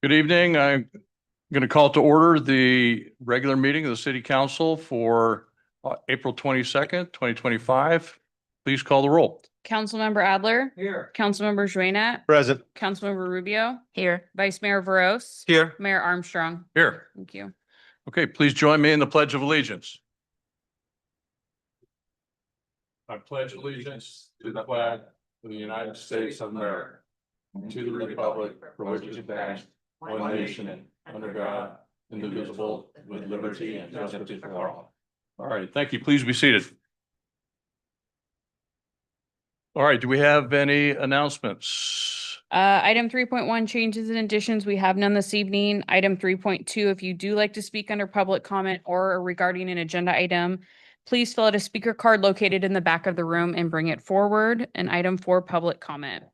Good evening. I'm going to call to order the regular meeting of the City Council for April 22nd, 2025. Please call the roll. Councilmember Adler. Here. Councilmember Joanette. Present. Councilmember Rubio. Here. Vice Mayor Veros. Here. Mayor Armstrong. Here. Thank you. Okay, please join me in the Pledge of Allegiance. I pledge allegiance to the flag of the United States of America, and to the republic for which it stands, one nation, under God, indivisible, with liberty and justice for all. All right, thank you. Please be seated. All right, do we have any announcements? Item 3.1 changes and additions. We have none this evening. Item 3.2, if you do like to speak under public comment or regarding an agenda item, please fill out a speaker card located in the back of the room and bring it forward. And item 4, public comment.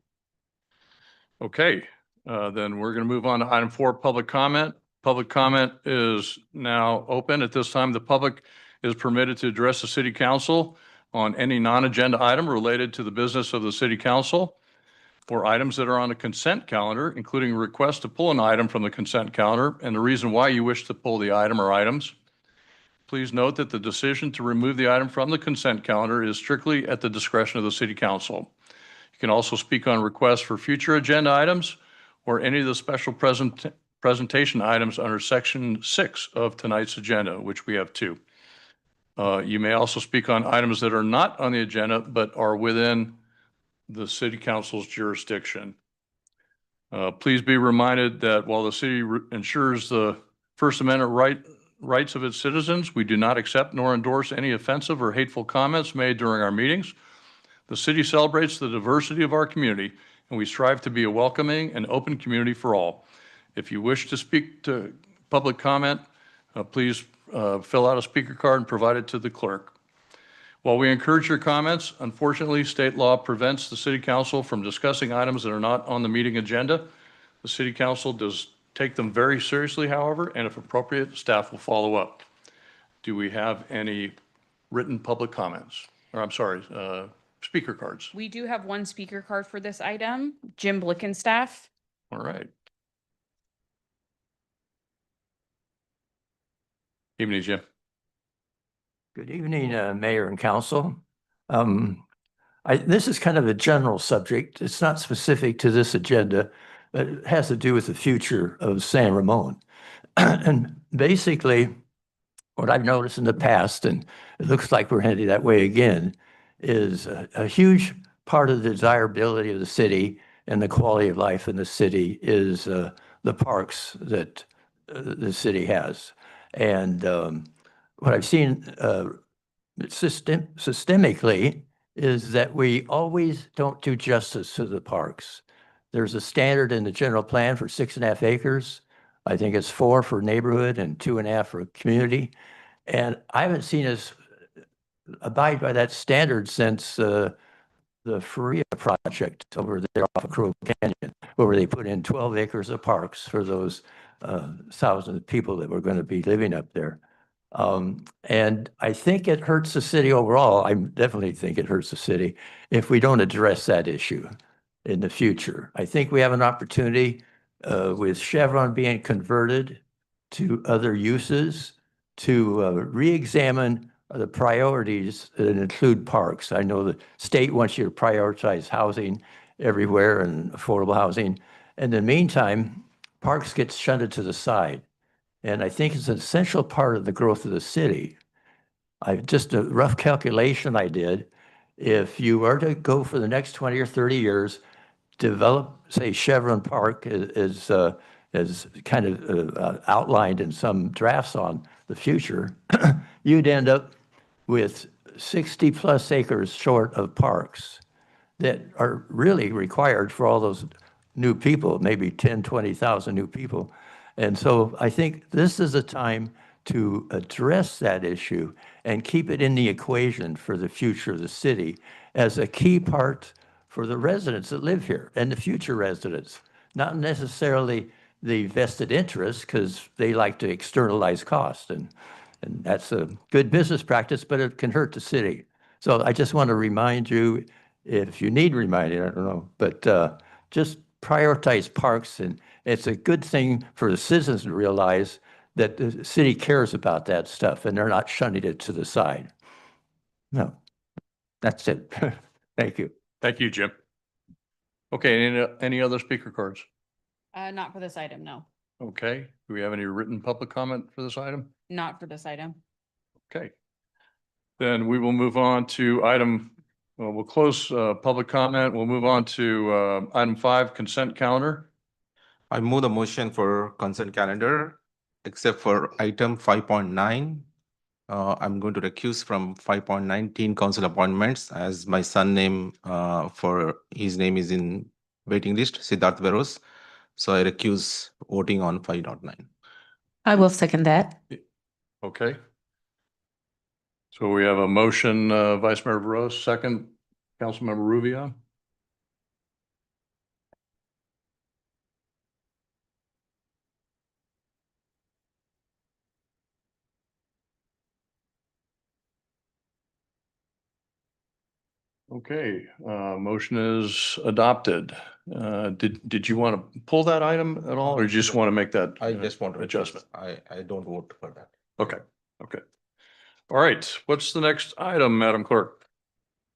Okay, then we're going to move on to item 4, public comment. Public comment is now open. At this time, the public is permitted to address the City Council on any non-agenda item related to the business of the City Council or items that are on the consent calendar, including a request to pull an item from the consent calendar and the reason why you wish to pull the item or items. Please note that the decision to remove the item from the consent calendar is strictly at the discretion of the City Council. You can also speak on requests for future agenda items or any of the special presentation items under Section 6 of tonight's agenda, which we have 2. You may also speak on items that are not on the agenda but are within the City Council's jurisdiction. Please be reminded that while the city ensures the First Amendment rights of its citizens, we do not accept nor endorse any offensive or hateful comments made during our meetings. The city celebrates the diversity of our community, and we strive to be a welcoming and open community for all. If you wish to speak to public comment, please fill out a speaker card and provide it to the clerk. While we encourage your comments, unfortunately, state law prevents the City Council from discussing items that are not on the meeting agenda. The City Council does take them very seriously, however, and if appropriate, staff will follow up. Do we have any written public comments? Or I'm sorry, speaker cards? We do have one speaker card for this item, Jim Blickenstaff. All right. Evening, Jim. Good evening, Mayor and Council. This is kind of a general subject. It's not specific to this agenda, but it has to do with the future of San Ramon. And basically, what I've noticed in the past, and it looks like we're heading that way again, is a huge part of the desirability of the city and the quality of life in the city is the parks that the city has. And what I've seen systemically is that we always don't do justice to the parks. There's a standard in the general plan for 6.5 acres. I think it's 4 for neighborhood and 2.5 for community. And I haven't seen us abide by that standard since the Faria project over there off of Crow Canyon, where they put in 12 acres of parks for those thousands of people that were going to be living up there. And I think it hurts the city overall. I definitely think it hurts the city if we don't address that issue in the future. I think we have an opportunity with Chevron being converted to other uses to re-examine the priorities that include parks. I know the state wants you to prioritize housing everywhere and affordable housing. In the meantime, parks get shunted to the side. And I think it's an essential part of the growth of the city. Just a rough calculation I did, if you were to go for the next 20 or 30 years, develop, say, Chevron Park as kind of outlined in some drafts on the future, you'd end up with 60 plus acres short of parks that are really required for all those new people, maybe 10, 20,000 new people. And so I think this is a time to address that issue and keep it in the equation for the future of the city as a key part for the residents that live here and the future residents, not necessarily the vested interest because they like to externalize cost. And that's a good business practice, but it can hurt the city. So I just want to remind you, if you need reminding, I don't know, but just prioritize parks, and it's a good thing for the citizens to realize that the city cares about that stuff and they're not shunning it to the side. No, that's it. Thank you. Thank you, Jim. Okay, any other speaker cards? Not for this item, no. Okay, do we have any written public comment for this item? Not for this item. Okay. Then we will move on to we'll close public comment. We'll move on to item 5, consent calendar. I move the motion for consent calendar, except for item 5.9. I'm going to recuse from 5.19 council appointments as my son name his name is in waiting list, Siddharth Veros. So I recuse voting on 5.9. I will second that. Okay. So we have a motion, Vice Mayor Veros, second, Councilmember Rubio. Okay, motion is adopted. Did you want to pull that item at all, or you just want to make that? I just want to adjustment? I don't vote for that. Okay, okay. All right, what's the next item, Madam Clerk?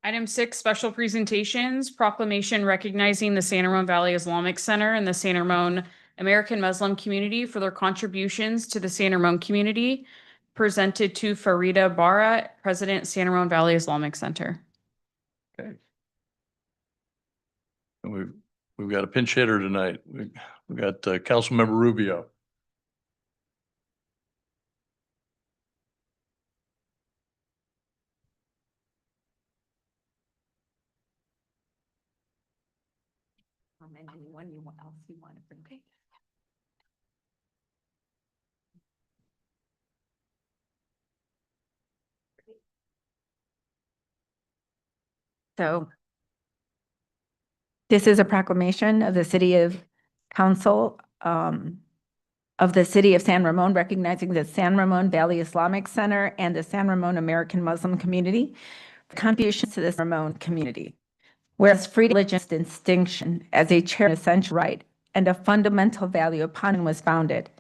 Item 6, special presentations, proclamation recognizing the San Ramon Valley Islamic Center and the San Ramon American Muslim community for their contributions to the San Ramon community, presented to Farida Barra, President, San Ramon Valley Islamic Center. Okay. And we've got a pinch hitter tonight. We've got Councilmember Rubio. And anyone else you want to bring? So this is a proclamation of the City of Council of the City of San Ramon, recognizing the San Ramon Valley Islamic Center and the San Ramon American Muslim community, contributions to the San Ramon community. Whereas free religious distinction as a cherished essential right and a fundamental value upon it was founded,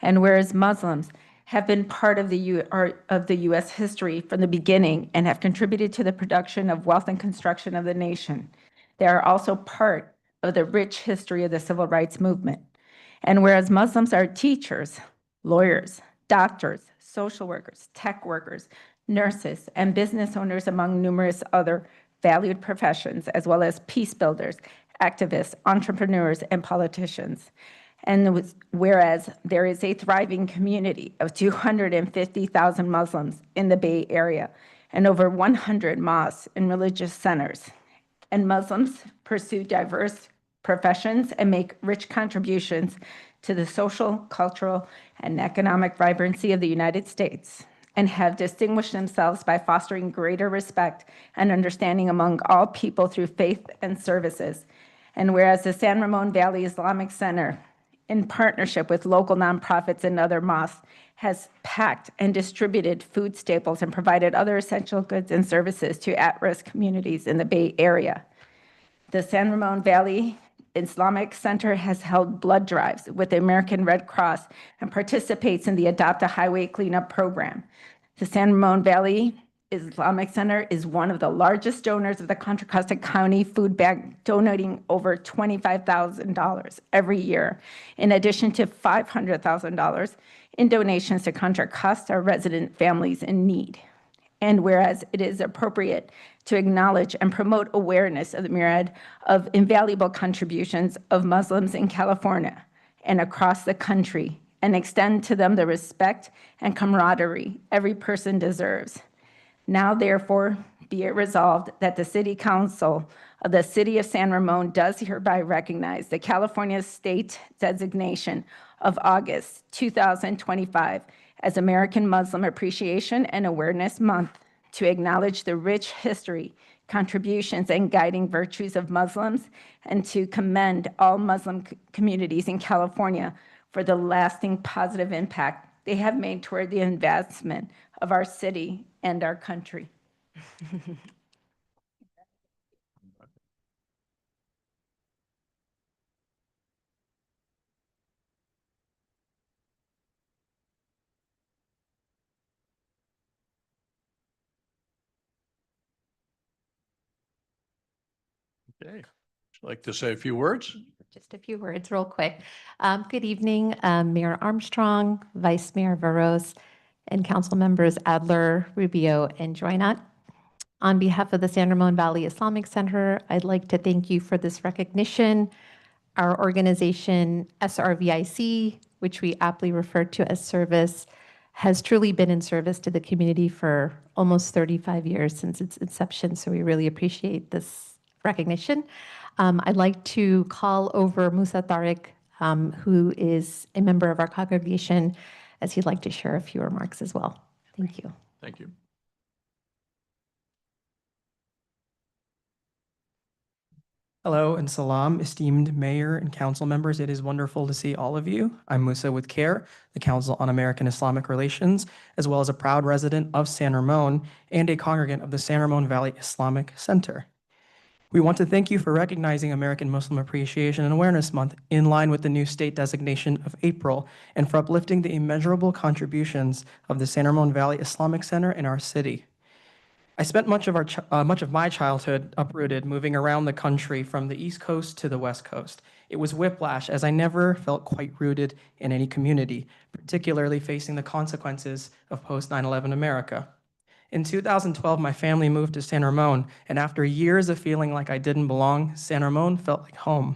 and whereas Muslims have been part of the U.S. history from the beginning and have contributed to the production of wealth and construction of the nation, they are also part of the rich history of the civil rights movement. And whereas Muslims are teachers, lawyers, doctors, social workers, tech workers, nurses, and business owners, among numerous other valued professions, as well as peace builders, activists, entrepreneurs, and politicians. And whereas there is a thriving community of 250,000 Muslims in the Bay Area and over 100 mosques and religious centers, and Muslims pursue diverse professions and make rich contributions to the social, cultural, and economic vibrancy of the United States, and have distinguished themselves by fostering greater respect and understanding among all people through faith and services. And whereas the San Ramon Valley Islamic Center, in partnership with local nonprofits and other mosques, has packed and distributed food staples and provided other essential goods and services to at-risk communities in the Bay Area. The San Ramon Valley Islamic Center has held blood drives with the American Red Cross and participates in the Adopt a Highway Cleanup program. The San Ramon Valley Islamic Center is one of the largest donors of the Contra Costa County Food Bank, donating over $25,000 every year, in addition to $500,000 in donations to Contra Costa resident families in need. And whereas it is appropriate to acknowledge and promote awareness of the myriad of invaluable contributions of Muslims in California and across the country, and extend to them the respect and camaraderie every person deserves. Now, therefore, be it resolved that the City Council of the City of San Ramon does hereby recognize the California State designation of August 2025 as American Muslim Appreciation and Awareness Month, to acknowledge the rich history, contributions, and guiding virtues of Muslims, and to commend all Muslim communities in California for the lasting positive impact they have made toward the advancement of our city and our country. Okay. Would you like to say a few words? Just a few words real quick. Good evening, Mayor Armstrong, Vice Mayor Veros, and council members Adler, Rubio, and Joynat. On behalf of the San Ramon Valley Islamic Center, I'd like to thank you for this recognition. Our organization, SRVIC, which we aptly refer to as Service, has truly been in service to the community for almost 35 years since its inception, so we really appreciate this recognition. I'd like to call over Musa Tariq, who is a member of our congregation, as he'd like to share a few remarks as well. Thank you. Thank you. Hello and salam, esteemed mayor and council members. It is wonderful to see all of you. I'm Musa with CARE, the Council on American Islamic Relations, as well as a proud resident of San Ramon and a congregant of the San Ramon Valley Islamic Center. We want to thank you for recognizing American Muslim Appreciation and Awareness Month in line with the new state designation of April, and for uplifting the immeasurable contributions of the San Ramon Valley Islamic Center in our city. I spent much of my childhood uprooted, moving around the country from the East Coast to the West Coast. It was whiplash, as I never felt quite rooted in any community, particularly facing the consequences of post-9/11 America. In 2012, my family moved to San Ramon, and after years of feeling like I didn't belong, San Ramon felt like home.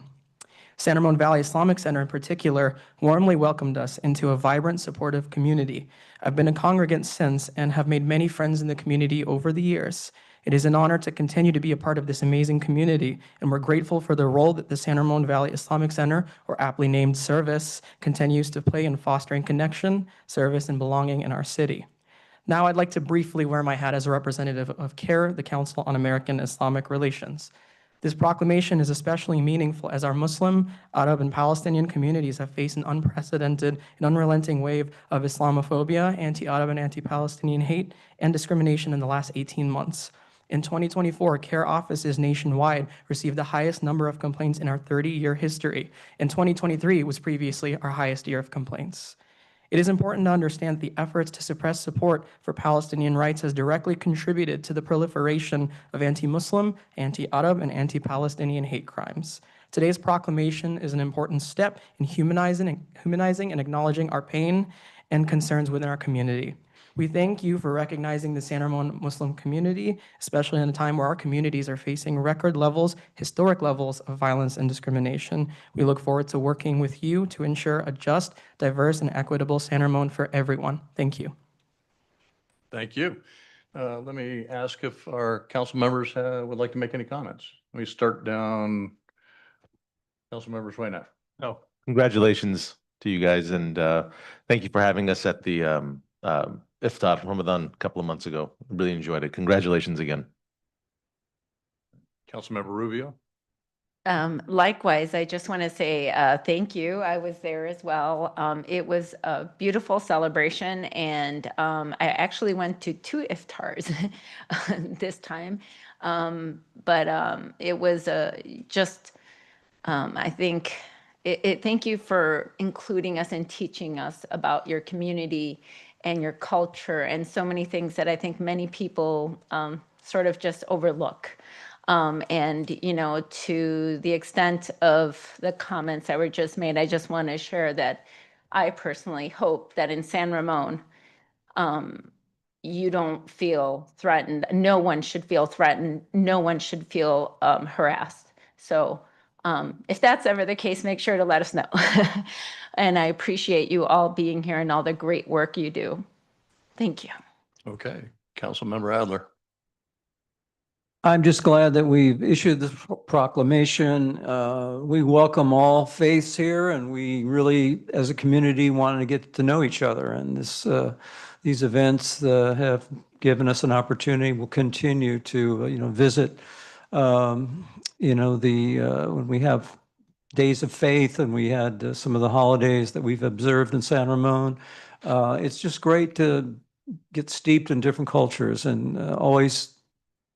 San Ramon Valley Islamic Center in particular warmly welcomed us into a vibrant, supportive community. I've been a congregant since and have made many friends in the community over the years. It is an honor to continue to be a part of this amazing community, and we're grateful for the role that the San Ramon Valley Islamic Center, or aptly named Service, continues to play in fostering connection, service, and belonging in our city. Now I'd like to briefly wear my hat as a representative of CARE, the Council on American Islamic Relations. This proclamation is especially meaningful as our Muslim, Arab, and Palestinian communities have faced an unprecedented and unrelenting wave of Islamophobia, anti-Arab and anti-Palestinian hate, and discrimination in the last 18 months. In 2024, CARE offices nationwide received the highest number of complaints in our 30-year history. In 2023 was previously our highest year of complaints. It is important to understand that the efforts to suppress support for Palestinian rights has directly contributed to the proliferation of anti-Muslim, anti-Arab, and anti-Palestinian hate crimes. Today's proclamation is an important step in humanizing and acknowledging our pain and concerns within our community. We thank you for recognizing the San Ramon Muslim community, especially in a time where our communities are facing record levels, historic levels of violence and discrimination. We look forward to working with you to ensure a just, diverse, and equitable San Ramon for everyone. Thank you. Thank you. Let me ask if our council members would like to make any comments. Let me start down. Council members, wait now. No. Congratulations to you guys, and thank you for having us at the Iftar Ramadan a couple of months ago. Really enjoyed it. Congratulations again. Councilmember Rubio. Likewise, I just want to say thank you. I was there as well. It was a beautiful celebration, and I actually went to 2 iftars this time. But it was just, I think, thank you for including us and teaching us about your community and your culture and so many things that I think many people sort of just overlook. And, you know, to the extent of the comments that were just made, I just want to share that I personally hope that in San Ramon, you don't feel threatened. No one should feel threatened. No one should feel harassed. So if that's ever the case, make sure to let us know. And I appreciate you all being here and all the great work you do. Thank you. Okay. Councilmember Adler. I'm just glad that we've issued this proclamation. We welcome all faiths here, and we really, as a community, want to get to know each other. And these events have given us an opportunity. We'll continue to, visit, when we have days of faith, and we had some of the holidays that we've observed in San Ramon. It's just great to get steeped in different cultures, and always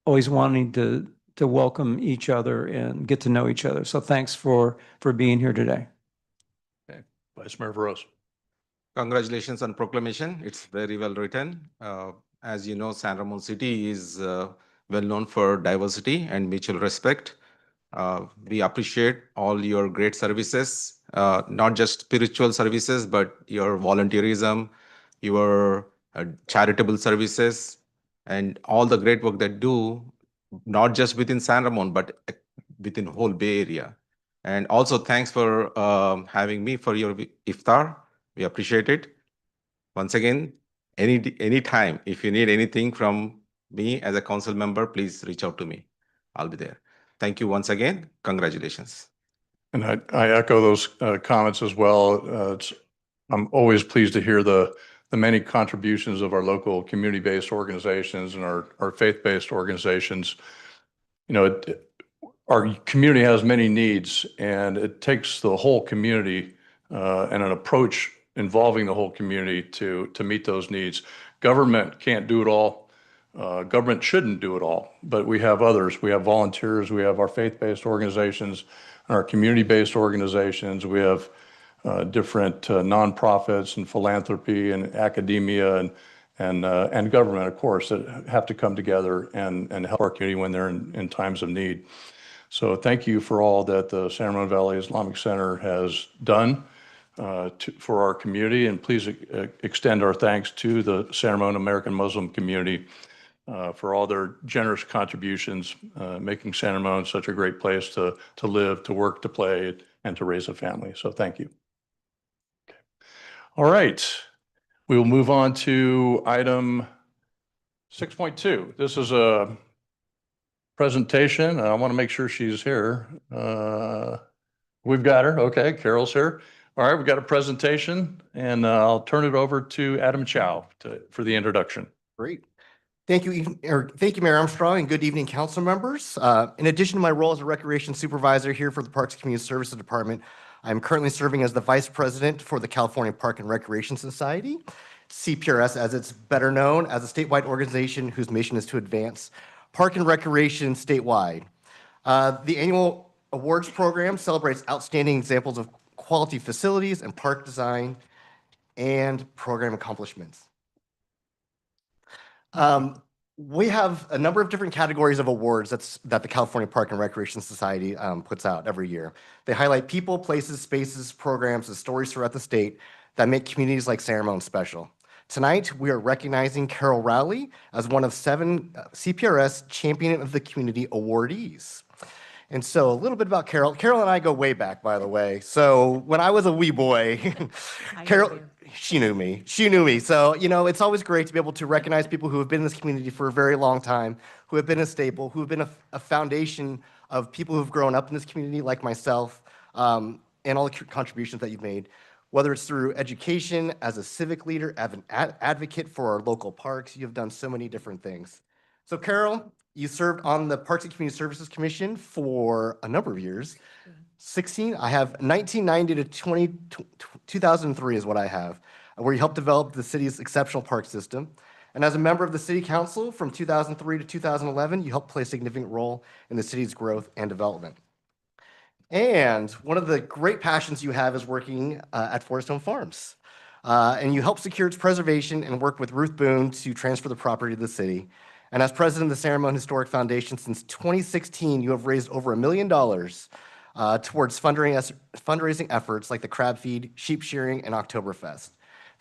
wanting to welcome each other and get to know each other. So thanks for being here today. Okay. Vice Mayor Veros. Congratulations on proclamation. It's very well written. As you know, San Ramon City is well known for diversity and mutual respect. We appreciate all your great services, not just spiritual services, but your volunteerism, your charitable services, and all the great work that do, not just within San Ramon, but within whole Bay Area. And also thanks for having me for your iftar. We appreciate it. Once again, any time, if you need anything from me as a council member, please reach out to me. I'll be there. Thank you once again. Congratulations. And I echo those comments as well. I'm always pleased to hear the many contributions of our local community-based organizations and our faith-based organizations. You know, our community has many needs, and it takes the whole community and an approach involving the whole community to meet those needs. Government can't do it all. Government shouldn't do it all, but we have others. We have volunteers, we have our faith-based organizations, our community-based organizations. We have different nonprofits and philanthropy and academia and government, of course, that have to come together and help our community when they're in times of need. So thank you for all that the San Ramon Valley Islamic Center has done for our community, and please extend our thanks to the San Ramon American Muslim community for all their generous contributions, making San Ramon such a great place to live, to work, to play, and to raise a family. So thank you. Okay. All right. We will move on to item 6.2. This is a presentation. I want to make sure she's here. We've got her. Okay, Carol's here. All right, we've got a presentation, and I'll turn it over to Adam Chow for the introduction. Great. Thank you, Mayor Armstrong, and good evening, council members. In addition to my role as a recreation supervisor here for the Parks and Community Services Department, I'm currently serving as the vice president for the California Park and Recreation Society, CPRS, as it's better known, as a statewide organization whose mission is to advance park and recreation statewide. The annual awards program celebrates outstanding examples of quality facilities and park design and program accomplishments. We have a number of different categories of awards that the California Park and Recreation Society puts out every year. They highlight people, places, spaces, programs, and stories throughout the state that make communities like San Ramon special. Tonight, we are recognizing Carol Rowley as one of 7 CPRS Champion of the Community awardees. And so a little bit about Carol. Carol and I go way back, by the way. So when I was a wee boy, Carol, she knew me. So, you know, it's always great to be able to recognize people who have been in this community for a very long time, who have been a staple, who have been a foundation of people who've grown up in this community like myself, and all the contributions that you've made, whether it's through education, as a civic leader, as an advocate for our local parks. You've done so many different things. So Carol, you served on the Parks and Community Services Commission for a number of years. 16, I have 1990 to 2003 is what I have, where you helped develop the city's exceptional park system. And as a member of the City Council from 2003 to 2011, you helped play a significant role in the city's growth and development. And one of the great passions you have is working at Forest Home Farms. And you helped secure its preservation and work with Ruth Boone to transfer the property to the city. And as president of the San Ramon Historic Foundation since 2016, you have raised over $1 million towards fundraising efforts like the crab feed, sheep shearing, and Oktoberfest.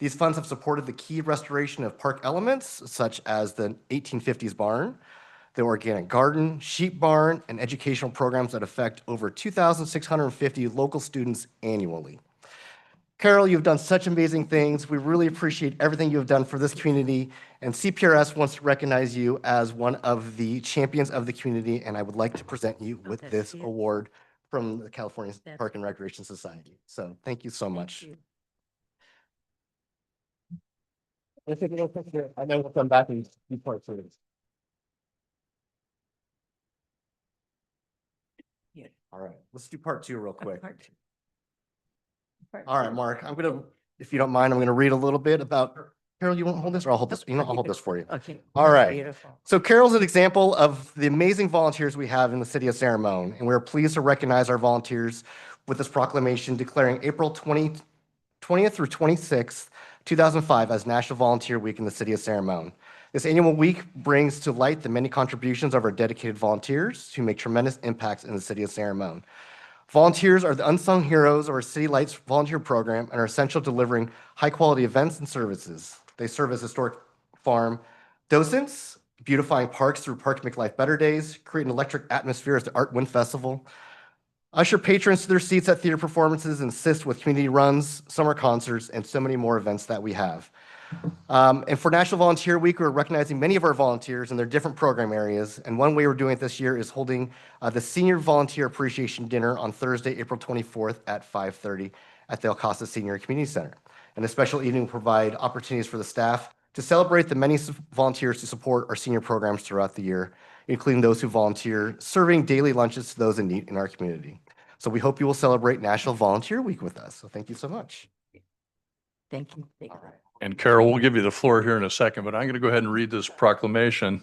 These funds have supported the key restoration of park elements, such as the 1850s barn, the organic garden, sheep barn, and educational programs that affect over 2,650 local students annually. Carol, you've done such amazing things. We really appreciate everything you've done for this community, and CPRS wants to recognize you as one of the champions of the community, and I would like to present you with this award from the California Park and Recreation Society. So thank you so much. I know we'll come back and do part 3. All right, let's do part 2 real quick. All right, Mark, I'm gonna, if you don't mind, I'm gonna read a little bit about, Carol, you won't hold this, or I'll hold this, I'll hold this for you. Okay. All right. Beautiful. So Carol's an example of the amazing volunteers we have in the city of San Ramon, and we're pleased to recognize our volunteers with this proclamation declaring April 20th through 26th, 2005 as National Volunteer Week in the city of San Ramon. This annual week brings to light the many contributions of our dedicated volunteers who make tremendous impacts in the city of San Ramon. Volunteers are the unsung heroes of our City Lights volunteer program and are essential to delivering high-quality events and services. They serve as historic farm docents, beautifying parks through Park Make Life Better Days, create an electric atmosphere as the Art Wind Festival, usher patrons to their seats at theater performances, and assist with community runs, summer concerts, and so many more events that we have. And for National Volunteer Week, we're recognizing many of our volunteers in their different program areas. And one way we're doing it this year is holding the Senior Volunteer Appreciation Dinner on Thursday, April 24th at 5:30 at the El Casa Senior Community Center. And the special evening will provide opportunities for the staff to celebrate the many volunteers who support our senior programs throughout the year, including those who volunteer serving daily lunches to those in need in our community. So we hope you will celebrate National Volunteer Week with us. So thank you so much. Thank you. All right. And Carol, we'll give you the floor here in a second, but I'm going to go ahead and read this proclamation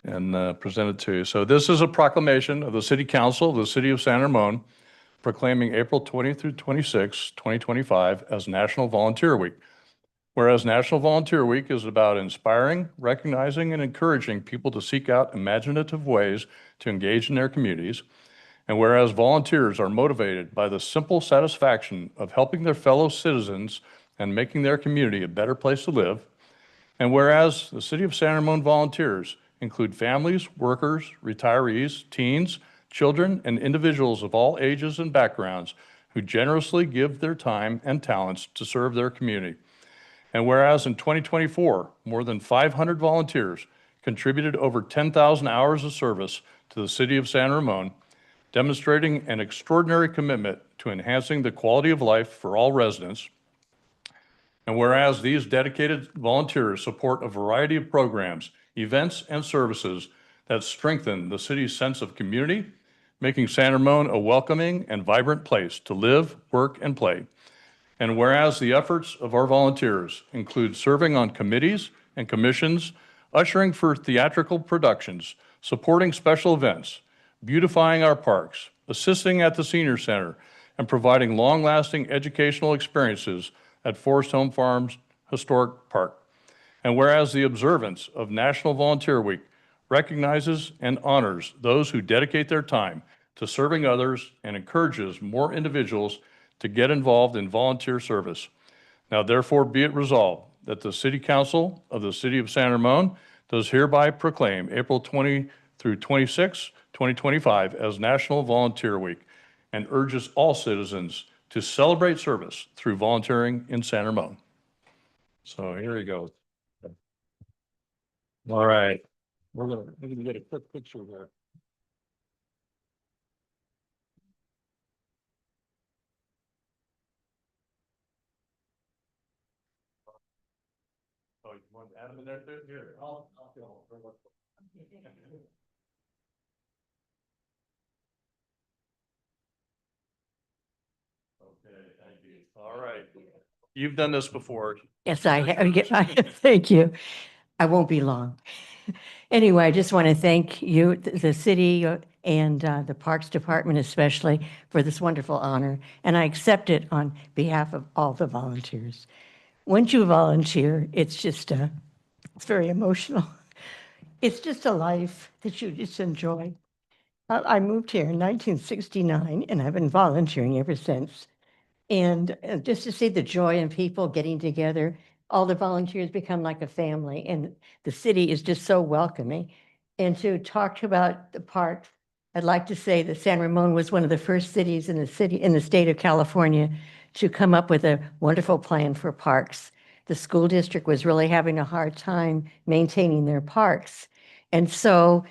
and present it to you. So this is a proclamation of the City Council of the City of San Ramon proclaiming April 20 through 26, 2025 as National Volunteer Week. Whereas National Volunteer Week is about inspiring, recognizing, and encouraging people to seek out imaginative ways to engage in their communities. And whereas volunteers are motivated by the simple satisfaction of helping their fellow citizens and making their community a better place to live. And whereas the City of San Ramon volunteers include families, workers, retirees, teens, children, and individuals of all ages and backgrounds who generously give their time and talents to serve their community. And whereas in 2024, more than 500 volunteers contributed over 10,000 hours of service to the City of San Ramon, demonstrating an extraordinary commitment to enhancing the quality of life for all residents. And whereas these dedicated volunteers support a variety of programs, events, and services that strengthen the city's sense of community, making San Ramon a welcoming and vibrant place to live, work, and play. And whereas the efforts of our volunteers include serving on committees and commissions, ushering for theatrical productions, supporting special events, beautifying our parks, assisting at the senior center, and providing long-lasting educational experiences at Forest Home Farms Historic Park. And whereas the observance of National Volunteer Week recognizes and honors those who dedicate their time to serving others and encourages more individuals to get involved in volunteer service. Now therefore be it resolved that the City Council of the City of San Ramon does hereby proclaim April 20 through 26, 2025 as National Volunteer Week and urges all citizens to celebrate service through volunteering in San Ramon. So here you go. All right. We're gonna get a quick picture there. Oh, you want to add them in there too? Here, I'll Okay, thank you. All right. You've done this before. Yes, I have. Thank you. I won't be long. Anyway, I just want to thank you, the city and the Parks Department especially for this wonderful honor. And I accept it on behalf of all the volunteers. Once you volunteer, it's just, it's very emotional. It's just a life that you just enjoy. I moved here in 1969 and I've been volunteering ever since. And just to see the joy in people getting together, all the volunteers become like a family, and the city is just so welcoming. And to talk about the park, I'd like to say that San Ramon was one of the first cities in the state of California to come up with a wonderful plan for parks. The school district was really having a hard time maintaining their parks. And so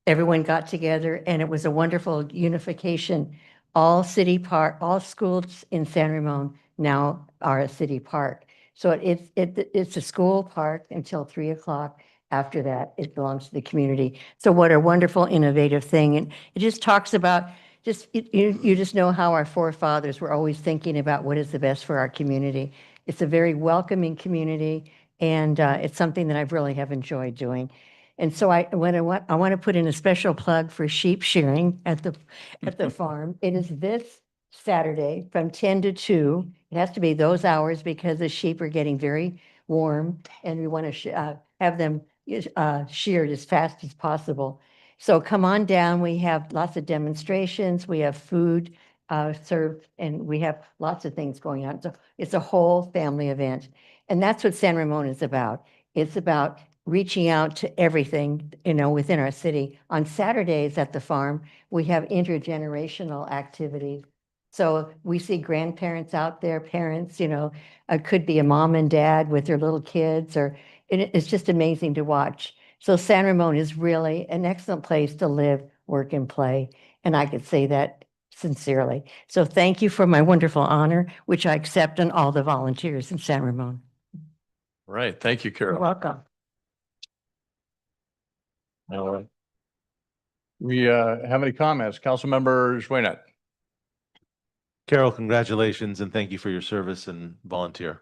everyone got together and it was a wonderful unification. All schools in San Ramon now are a city park. So it's a school park until 3 o'clock. After that, it belongs to the community. So what a wonderful, innovative thing. And it just talks about, you just know how our forefathers were always thinking about what is the best for our community. It's a very welcoming community, and it's something that I really have enjoyed doing. And so I want to put in a special plug for sheep shearing at the farm. It is this Saturday from 10 to 2. It has to be those hours because the sheep are getting very warm, and we want to have them, sheared as fast as possible. So come on down. We have lots of demonstrations. We have food served, and we have lots of things going on. So it's a whole family event. And that's what San Ramon is about. It's about reaching out to everything, within our city. On Saturdays at the farm, we have intergenerational activities. So we see grandparents out there, parents, it could be a mom and dad with their little kids, or it's just amazing to watch. So San Ramon is really an excellent place to live, work, and play. And I could say that sincerely. So thank you for my wonderful honor, which I accept on all the volunteers in San Ramon. Right. Thank you, You're Carol. welcome. All right. We have any comments? Councilmember Schwenet. Carol, congratulations and thank you for your service and volunteer.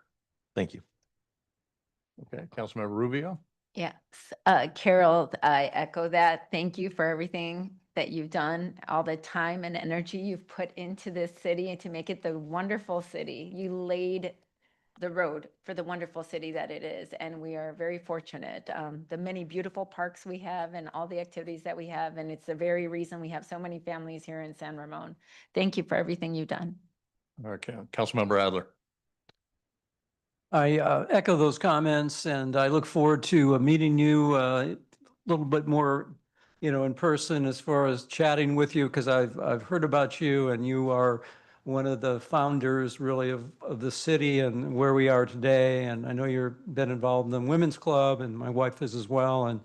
Thank you. Okay, Councilmember Rubio. Yes, Carol, I echo that. Thank you for everything that you've done, all the time and energy you've put into this city and to make it the wonderful city. You laid the road for the wonderful city that it is, and we are very fortunate. The many beautiful parks we have and all the activities that we have, and it's the very reason we have so many families here in San Ramon. Thank you for everything you've done. Okay, Councilmember Adler. I echo those comments, and I look forward to meeting you a little bit more, in person as far as chatting with you, because I've heard about you, and you are one of the founders really of the city and where we are today. And I know you've been involved in the Women's Club, and my wife is as well.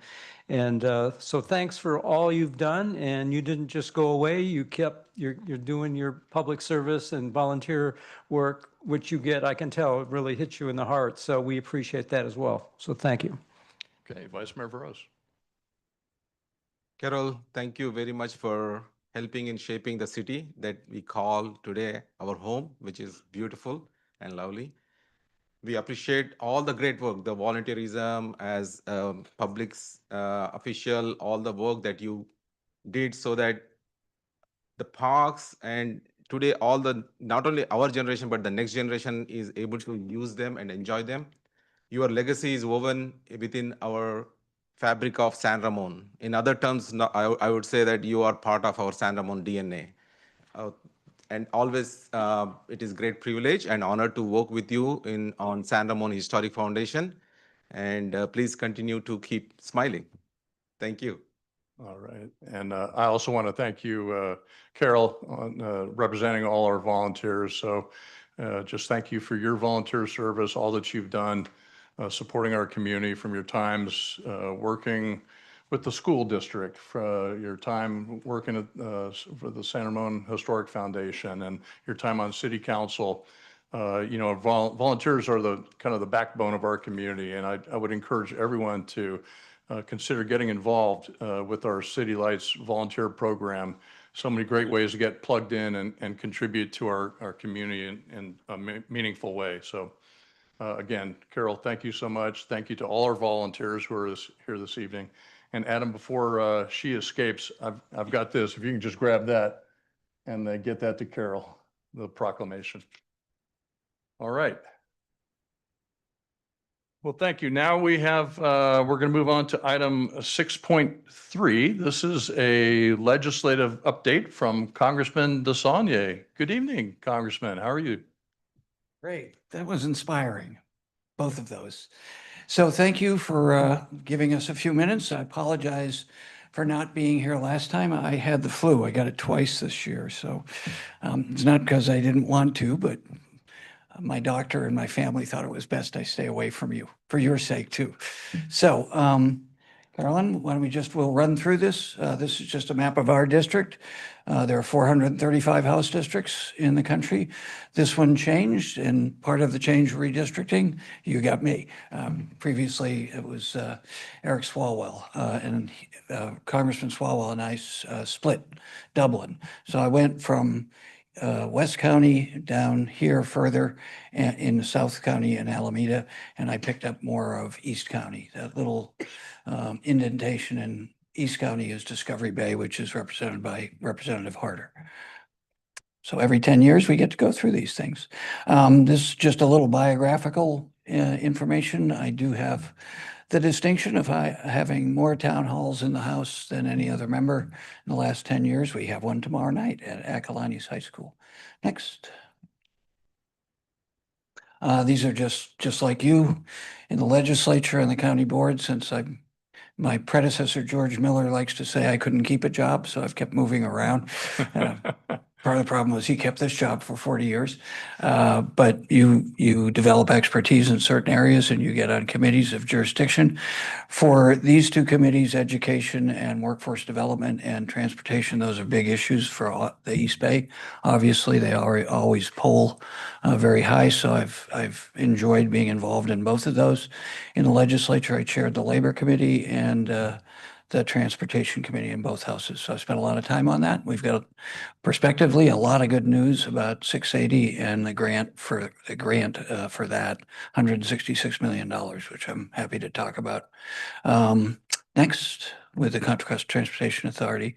And so thanks for all you've done. And you didn't just go away. You kept, you're doing your public service and volunteer work, which you get, I can tell, it really hits you in the heart. So we appreciate that as well. So thank you. Okay, Vice Mayor Veros. Carol, thank you very much for helping in shaping the city that we call today our home, which is beautiful and lovely. We appreciate all the great work, the volunteerism as a public official, all the work that you did so that the parks and today not only our generation, but the next generation is able to use them and enjoy them. Your legacy is woven within our fabric of San Ramon. In other terms, I would say that you are part of our San Ramon DNA. And always, it is great privilege and honor to work with you on San Ramon Historic Foundation. And please continue to keep smiling. Thank you. All right. And I also want to thank you, Carol, on representing all our volunteers. So just thank you for your volunteer service, all that you've done, supporting our community from your times working with the school district, for your time working for the San Ramon Historic Foundation, and your time on city council. Volunteers are the kind of the backbone of our community, and I would encourage everyone to consider getting involved with our City Lights volunteer program. So many great ways to get plugged in and contribute to our community in a meaningful way. So again, Carol, thank you so much. Thank you to all our volunteers who are here this evening. And Adam, before she escapes, I've got this. If you can just grab that and get that to Carol, the proclamation. All right. Well, thank you. Now we have, we're going to move on to item 6.3. This is a legislative update from Congressman DeSaulnier. Good evening, Congressman. How are you? Great. That was inspiring, both of those. So thank you for giving us a few minutes. I apologize for not being here last time. I had the flu. I got it twice this year. So it's not because I didn't want to, but my doctor and my family thought it was best I stay away from you for your sake too. So Carolyn, why don't we'll run through this. This is just a map of our district. There are 435 House districts in the country. This one changed, and part of the change redistricting, you got me. Previously, it was Eric Swalwell, and Congressman Swalwell and I split Dublin. So I went from West County down here further in South County and Alameda, and I picked up more of East County. That little indentation in East County is Discovery Bay, which is represented by Representative Harder. So every 10 years we get to go through these things. This is just a little biographical information. I do have the distinction of having more town halls in the House than any other member in the last 10 years. We have one tomorrow night at Acalanes High School. Next. These are just like you in the legislature and the county board. Since my predecessor, George Miller, likes to say I couldn't keep a job, so I've kept moving around. Part of the problem was he kept this job for 40 years. But you develop expertise in certain areas and you get on committees of jurisdiction. For these two committees, education and workforce development and transportation, those are big issues for the East Bay. Obviously, they always poll very high, so I've enjoyed being involved in both of those. In the legislature, I chaired the Labor Committee and the Transportation Committee in both houses. So I spent a lot of time on that. We've got prospectively a lot of good news about 680 and the grant for that, $166 million, which I'm happy to talk about. Next, with the Contra Costa Transportation Authority.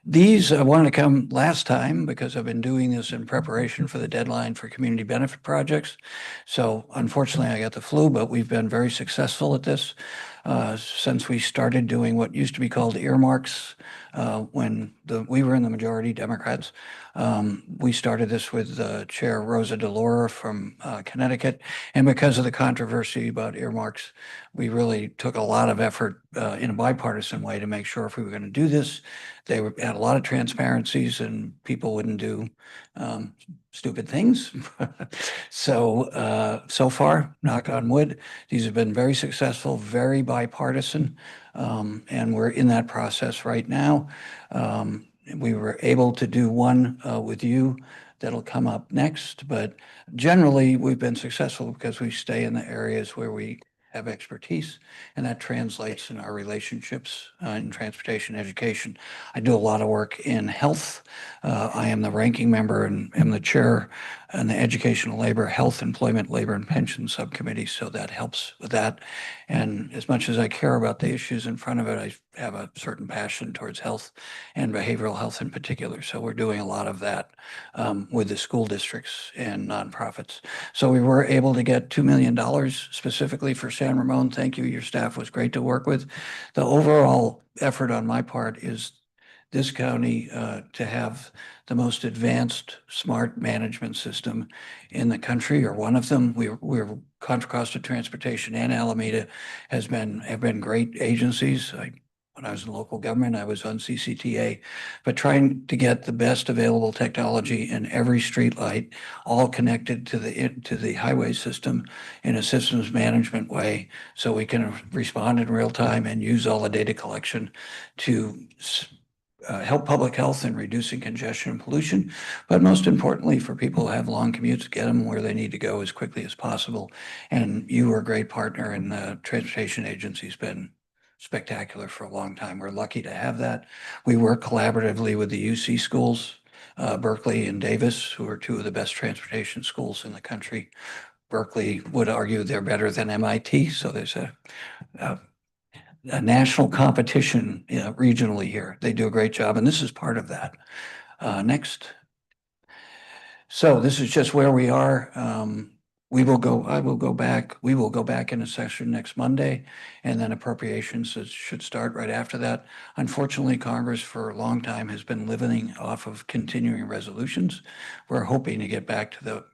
These I wanted to come last time because I've been doing this in preparation for the deadline for community benefit projects. So unfortunately, I got the flu, but we've been very successful at this since we started doing what used to be called earmarks when we were in the majority, Democrats. We started this with Chair Rosa DeLauro from Connecticut. And because of the controversy about earmarks, we really took a lot of effort in a bipartisan way to make sure if we were going to do this, they had a lot of transparencies and people wouldn't do stupid things. So far, knock on wood, these have been very successful, very bipartisan, and we're in that process right now. We were able to do one with you that'll come up next, but generally we've been successful because we stay in the areas where we have expertise, and that translates in our relationships in transportation education. I do a lot of work in health. I am the ranking member and am the chair in the Educational Labor, Health, Employment, Labor, and Pension Subcommittee, so that helps with that. And as much as I care about the issues in front of it, I have a certain passion towards health and behavioral health in particular. So we're doing a lot of that with the school districts and nonprofits. So we were able to get $2 million specifically for San Ramon. Thank you. Your staff was great to work with. The overall effort on my part is this county to have the most advanced smart management system in the country, or one of them. We're Contra Costa Transportation and Alameda have been great agencies. When I was in local government, I was on CCTA, but trying to get the best available technology in every street light, all connected to the highway system in a systems management way, so we can respond in real time and use all the data collection to help public health in reducing congestion and pollution, but most importantly for people who have long commutes, get them where they need to go as quickly as possible. And you were a great partner, and the transportation agency's been spectacular for a long time. We're lucky to have that. We work collaboratively with the UC schools, Berkeley and Davis, who are two of the best transportation schools in the country. Berkeley would argue they're better than MIT, so there's a national competition regionally here. They do a great job, and this is part of that. Next. So this is just where we are. We will go back in a session next Monday, and then appropriations should start right after that. Unfortunately, Congress for a long time has been living off of continuing resolutions. We're hoping to get back to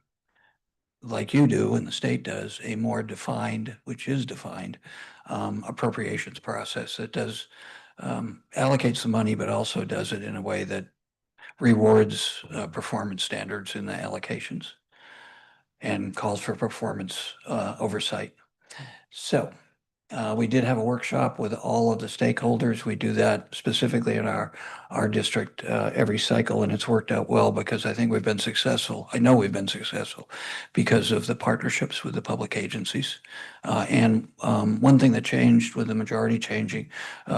like you do and the state does, a more defined, which is defined, appropriations process that does allocates the money, but also does it in a way that rewards performance standards in the allocations and calls for performance oversight. So we did have a workshop with all of the stakeholders. We do that specifically in our district every cycle, and it's worked out well because I think we've been successful. I know we've been successful because of the partnerships with the public agencies. And one thing that changed with the majority changing,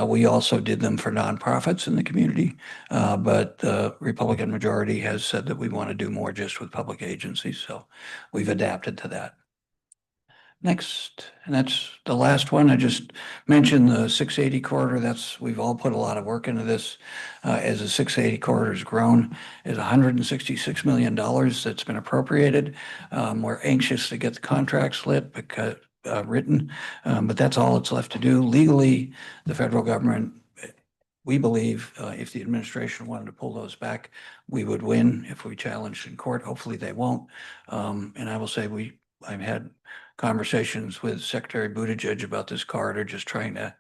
we also did them for nonprofits in the community, but the Republican majority has said that we want to do more just with public agencies. So we've adapted to that. Next, and that's the last one. I just mentioned the 680 corridor. We've all put a lot of work into this. As the 680 corridor has grown, is $166 million that's been appropriated. We're anxious to get the contracts lit written. But that's all it's left to do. Legally, the federal government, we believe, if the administration wanted to pull those back, we would win if we challenged in court. Hopefully they won't. And I will say I've had conversations with Secretary Buttigieg about this corridor, just trying to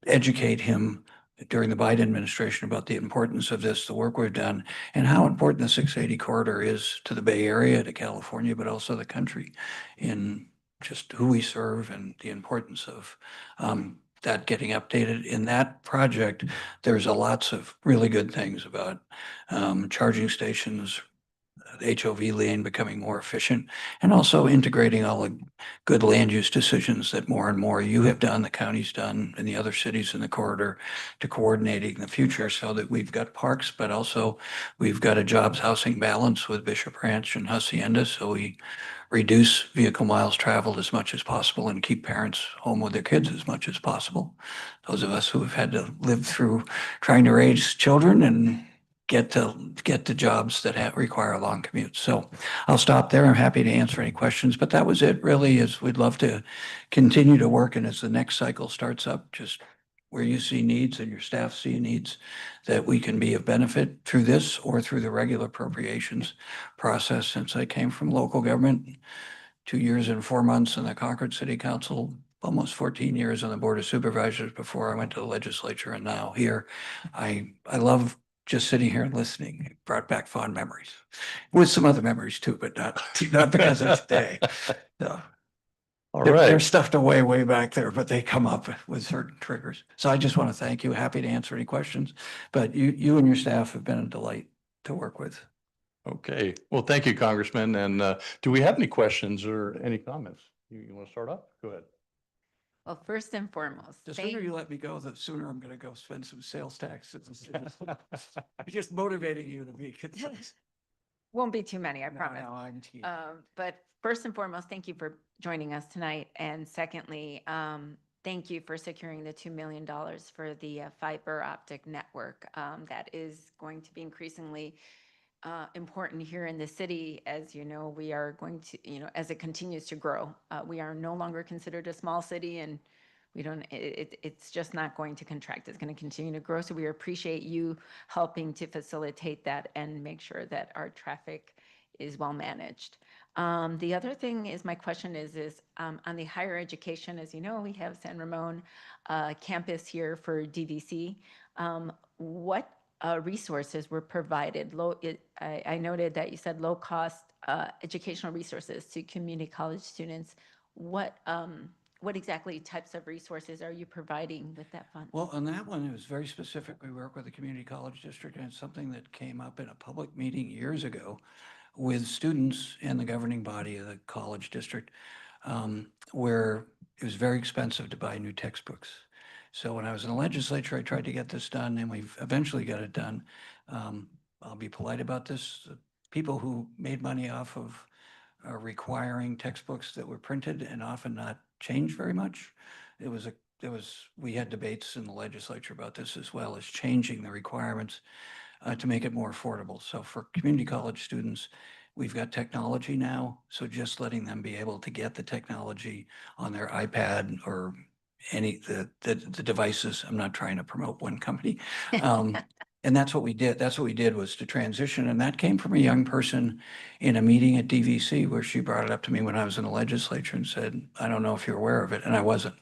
educate him during the Biden administration about the importance of this, the work we've done, and how important the 680 corridor is to the Bay Area, to California, but also the country in just who we serve and the importance of that getting updated. In that project, there's lots of really good things about charging stations, the HOV lane becoming more efficient, and also integrating all the good land use decisions that more and more you have done, the county's done, and the other cities in the corridor to coordinating the future so that we've got parks, but also we've got a jobs housing balance with Bishop Ranch and Hacienda. So we reduce vehicle miles traveled as much as possible and keep parents home with their kids as much as possible. Those of us who have had to live through trying to raise children and get to jobs that require a long commute. So I'll stop there. I'm happy to answer any questions, but that was it really. Is we'd love to continue to work, and as the next cycle starts up, just where you see needs and your staff see needs, that we can be of benefit through this or through the regular appropriations process. Since I came from local government, 2 years and 4 months in the Concord City Council, almost 14 years on the Board of Supervisors before I went to the legislature, and now here, I love just sitting here and listening. It brought back fond memories, with some other memories too, but not because of today. No. All They're right. stuffed away way back there, but they come up with certain triggers. So I just want to thank you. Happy to answer any questions, but you and your staff have been a delight to work with. Okay, well, thank you, Congressman. And do we have any questions or any comments? You want to start off? Go ahead. Well, first and foremost, The sooner you let me go, the sooner I'm going to go spend some sales tax. Just motivating you to be concise. won't be too many, I No, promise. no, I'm teasing. But first and foremost, thank you for joining us tonight. And secondly, thank you for securing the $2 million for the fiber optic network. That is going to be increasingly important here in the city. As you know, we are going to, as it continues to grow, we are no longer considered a small city, and we don't, it's just not going to contract. It's going to continue to grow. So we appreciate you helping to facilitate that and make sure that our traffic is well managed. The other thing is, my question is on the higher education. As you know, we have San Ramon campus here for DVC. What resources were provided? I noted that you said low-cost educational resources to community college students. What exactly types of resources are you providing with that fund? Well, on that one, it was very specific. We work with the community college district, and it's something that came up in a public meeting years ago with students and the governing body of the college district, where it was very expensive to buy new textbooks. So when I was in the legislature, I tried to get this done, and we've eventually got it done. I'll be polite about this. People who made money off of requiring textbooks that were printed and often not changed very much. We had debates in the legislature about this, as well as changing the requirements to make it more affordable. So for community college students, we've got technology now. So just letting them be able to get the technology on their iPad or any the devices. I'm not trying to promote one company. And that's what we did. That's what we did, was to transition. And that came from a young person in a meeting at DVC, where she brought it up to me when I was in the legislature and said, I don't know if you're aware of it. And I wasn't.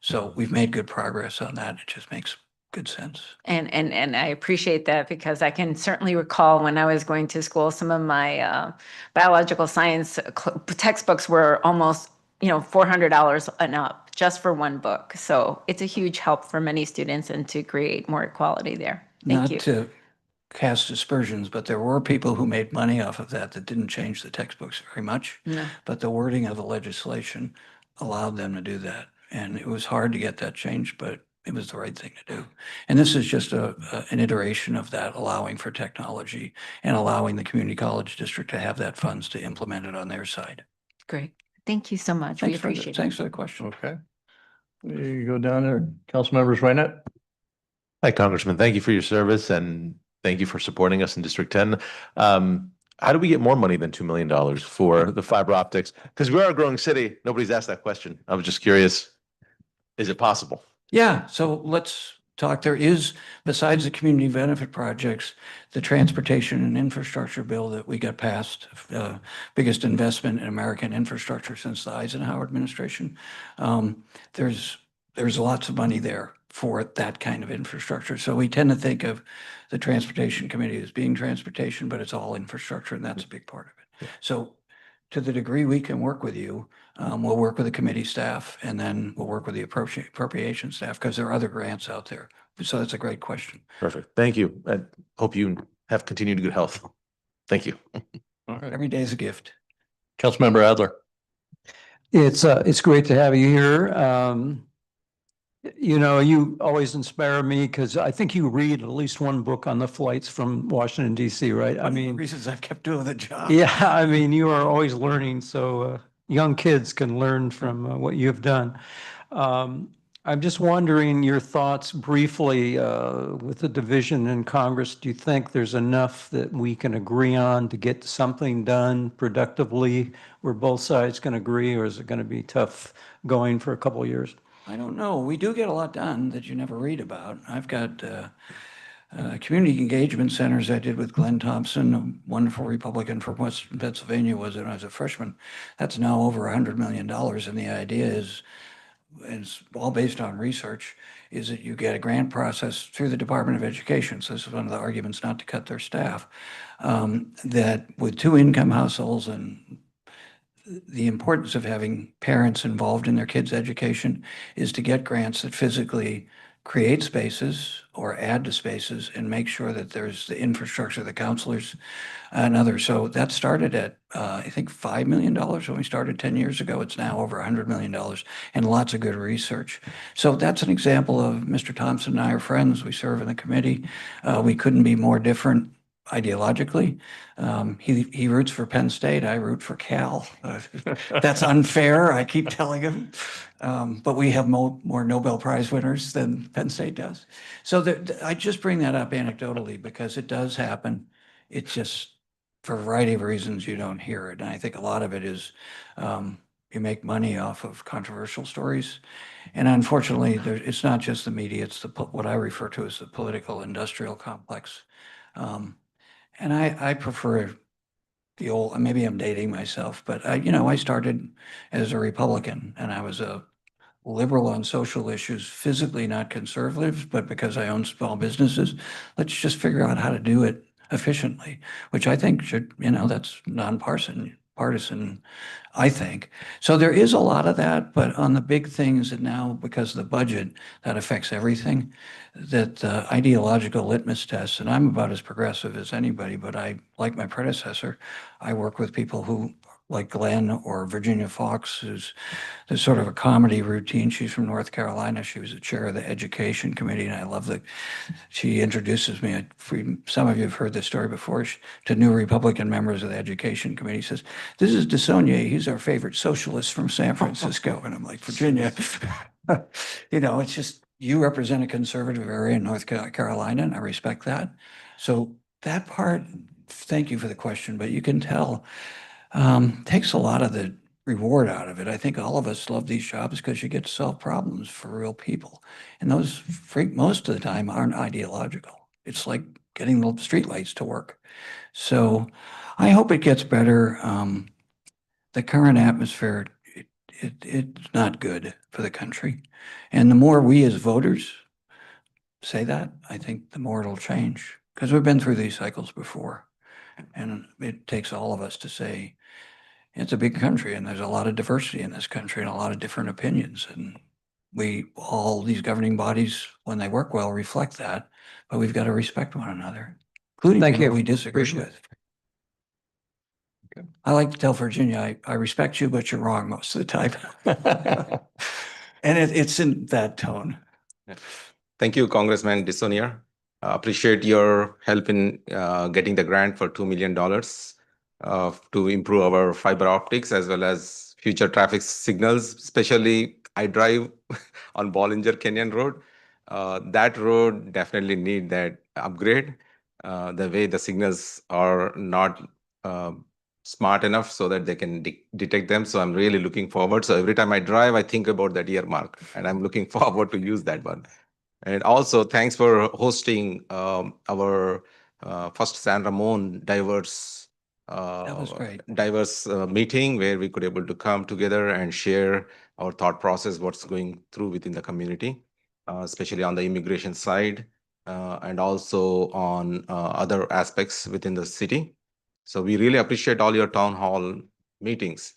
So we've made good progress on that. It just makes good sense. And I appreciate that, because I can certainly recall when I was going to school, some of my biological science textbooks were almost $400 and up just for one book. So it's a huge help for many students and to create more equality there. Thank you. Not to cast aspersions, but there were people who made money off of that didn't change the textbooks very much. No. But the wording of the legislation allowed them to do that. And it was hard to get that changed, but it was the right thing to do. And this is just an iteration of that, allowing for technology and allowing the community college district to have that funds to implement it on their side. Great. Thank you so much. We appreciate it. Thanks for the question. Okay. You go down there. Council members, Reinette? Hi, Congressman. Thank you for your service, and thank you for supporting us in District 10. How do we get more money than $2 million for the fiber optics? Because we are a growing city. Nobody's asked that question. I was just curious. Is it possible? Yeah, so let's talk. There is, besides the community benefit projects, the transportation and infrastructure bill that we got passed, biggest investment in American infrastructure since the Eisenhower administration. There's lots of money there for that kind of infrastructure. So we tend to think of the transportation committee as being transportation, but it's all infrastructure, and that's a big part of it. So to the degree we can work with you, we'll work with the committee staff, and then we'll work with the appropriation staff, because there are other grants out there. So that's a great question. Perfect. Thank you. I hope you have continued good health. Thank you. All right. Every day is a gift. Councilmember Adler. It's great to have you here. You know, you always inspire me because I think you read at least one book on the flights from Washington DC, right? I One of the mean, reasons I've kept doing the job. yeah, I mean, you are always learning. So young kids can learn from what you've done. I'm just wondering your thoughts briefly with the division in Congress. Do you think there's enough that we can agree on to get something done productively where both sides can agree, or is it going to be tough going for a couple of years? I don't know. We do get a lot done that you never read about. I've got community engagement centers I did with Glenn Thompson, a wonderful Republican from Western Pennsylvania, was when I was a freshman. That's now over $100 million. And the idea is, and it's all based on research, is that you get a grant process through the Department of Education. So this is one of the arguments not to cut their staff, that with 2-income households and the importance of having parents involved in their kids' education is to get grants that physically create spaces or add to spaces and make sure that there's the infrastructure, the counselors and others. So that started at, I think, $5 million when we started 10 years ago. It's now over $100 million and lots of good research. So that's an example of Mr. Thompson and I are friends. We serve in the committee. We couldn't be more different ideologically. He roots for Penn State. I root for Cal. That's unfair. I keep telling him. But we have more Nobel Prize winners than Penn State does. So I just bring that up anecdotally because it does happen. It's just, for a variety of reasons, you don't hear it. And I think a lot of it is you make money off of controversial stories. And unfortunately, it's not just the media. It's what I refer to as the political industrial complex. And I prefer the old, maybe I'm dating myself, but I started as a Republican and I was a liberal on social issues, physically not conservative, but because I own small businesses, let's just figure out how to do it efficiently, which I think should, that's nonpartisan, I think. So there is a lot of that, but on the big things that now, because of the budget, that affects everything, that ideological litmus tests, and I'm about as progressive as anybody, but like my predecessor, I work with people who, like Glenn or Virginia Fox, who's there's sort of a comedy routine. She's from North Carolina. She was the chair of the education committee, and I love that she introduces me. Some of you have heard this story before, to new Republican members of the education committee. Says, "This is DeSaulnier. He's our favorite socialist from San Francisco." And I'm like, Virginia, it's just, you represent a conservative area in North Carolina, and I respect that. So that part, thank you for the question, but you can tell, takes a lot of the reward out of it. I think all of us love these jobs because you get to solve problems for real people. And those, most of the time, aren't ideological. It's like getting the streetlights to work. So I hope it gets better. The current atmosphere, it's not good for the country. And the more we as voters say that, I think the more it'll change, because we've been through these cycles before. And it takes all of us to say, it's a big country and there's a lot of diversity in this country and a lot of different opinions. And all these governing bodies, when they work well, reflect that, but we've got to respect one another, including people we disagree with. Okay. I like to tell Virginia, I respect you, but you're wrong most of the time. And it's in that tone. Thank you, Congressman DeSaulnier. Appreciate your help in getting the grant for $2 million to improve our fiber optics as well as future traffic signals. Especially, I drive on Bollinger Canyon Road. That road definitely need that upgrade. The way the signals are not smart enough so that they can detect them. So I'm really looking forward. So every time I drive, I think about that earmark, and I'm looking forward to use that one. And also, thanks for hosting our first San Ramon diverse That was great. meeting where we could able to come together and share our thought process, what's going through within the community, especially on the immigration side, and also on other aspects within the city. So we really appreciate all your town hall meetings.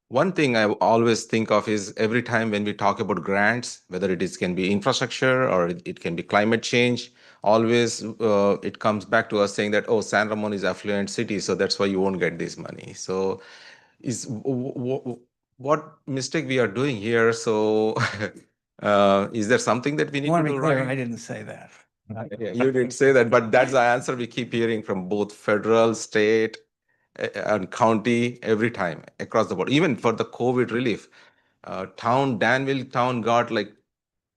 One thing I always think of is every time when we talk about grants, whether can be infrastructure or it can be climate change, always it comes back to us saying that, oh, San Ramon is affluent city, so that's why you won't get this money. So what mistake we are doing here? So is there something that we need I want to to do be clear, right? I didn't say that. Yeah, you didn't say that, but that's the answer we keep hearing from both federal, state, and county every time across the board. Even for the COVID relief, Danville town got like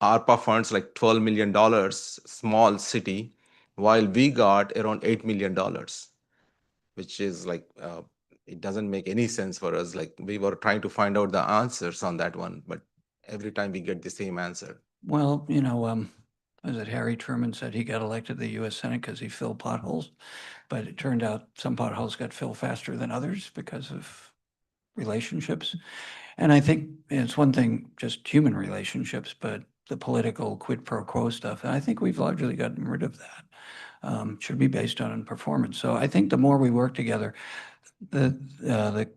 ARPA funds like $12 million, small city, while we got around $8 million, which is like, it doesn't make any sense for us. Like we were trying to find out the answers on that one, but every time we get the same answer. Well, was it Harry Truman said he got elected to the US Senate because he filled potholes? But it turned out some potholes got filled faster than others because of relationships. And I think it's one thing, just human relationships, but the political quid pro quo stuff, and I think we've largely gotten rid of that. Should be based on performance. So I think the more we work together, the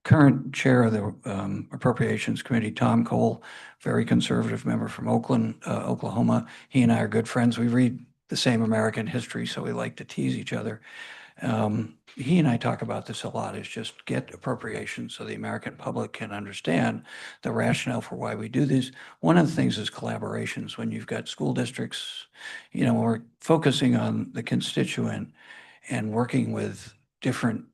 current chair of the Appropriations Committee, Tom Cole, very conservative member from Oakland, Oklahoma. He and I are good friends. We read the same American history, so we like to tease each other. He and I talk about this a lot, is just get appropriations so the American public can understand the rationale for why we do these. One of the things is collaborations. When you've got school districts, when we're focusing on the constituent and working with different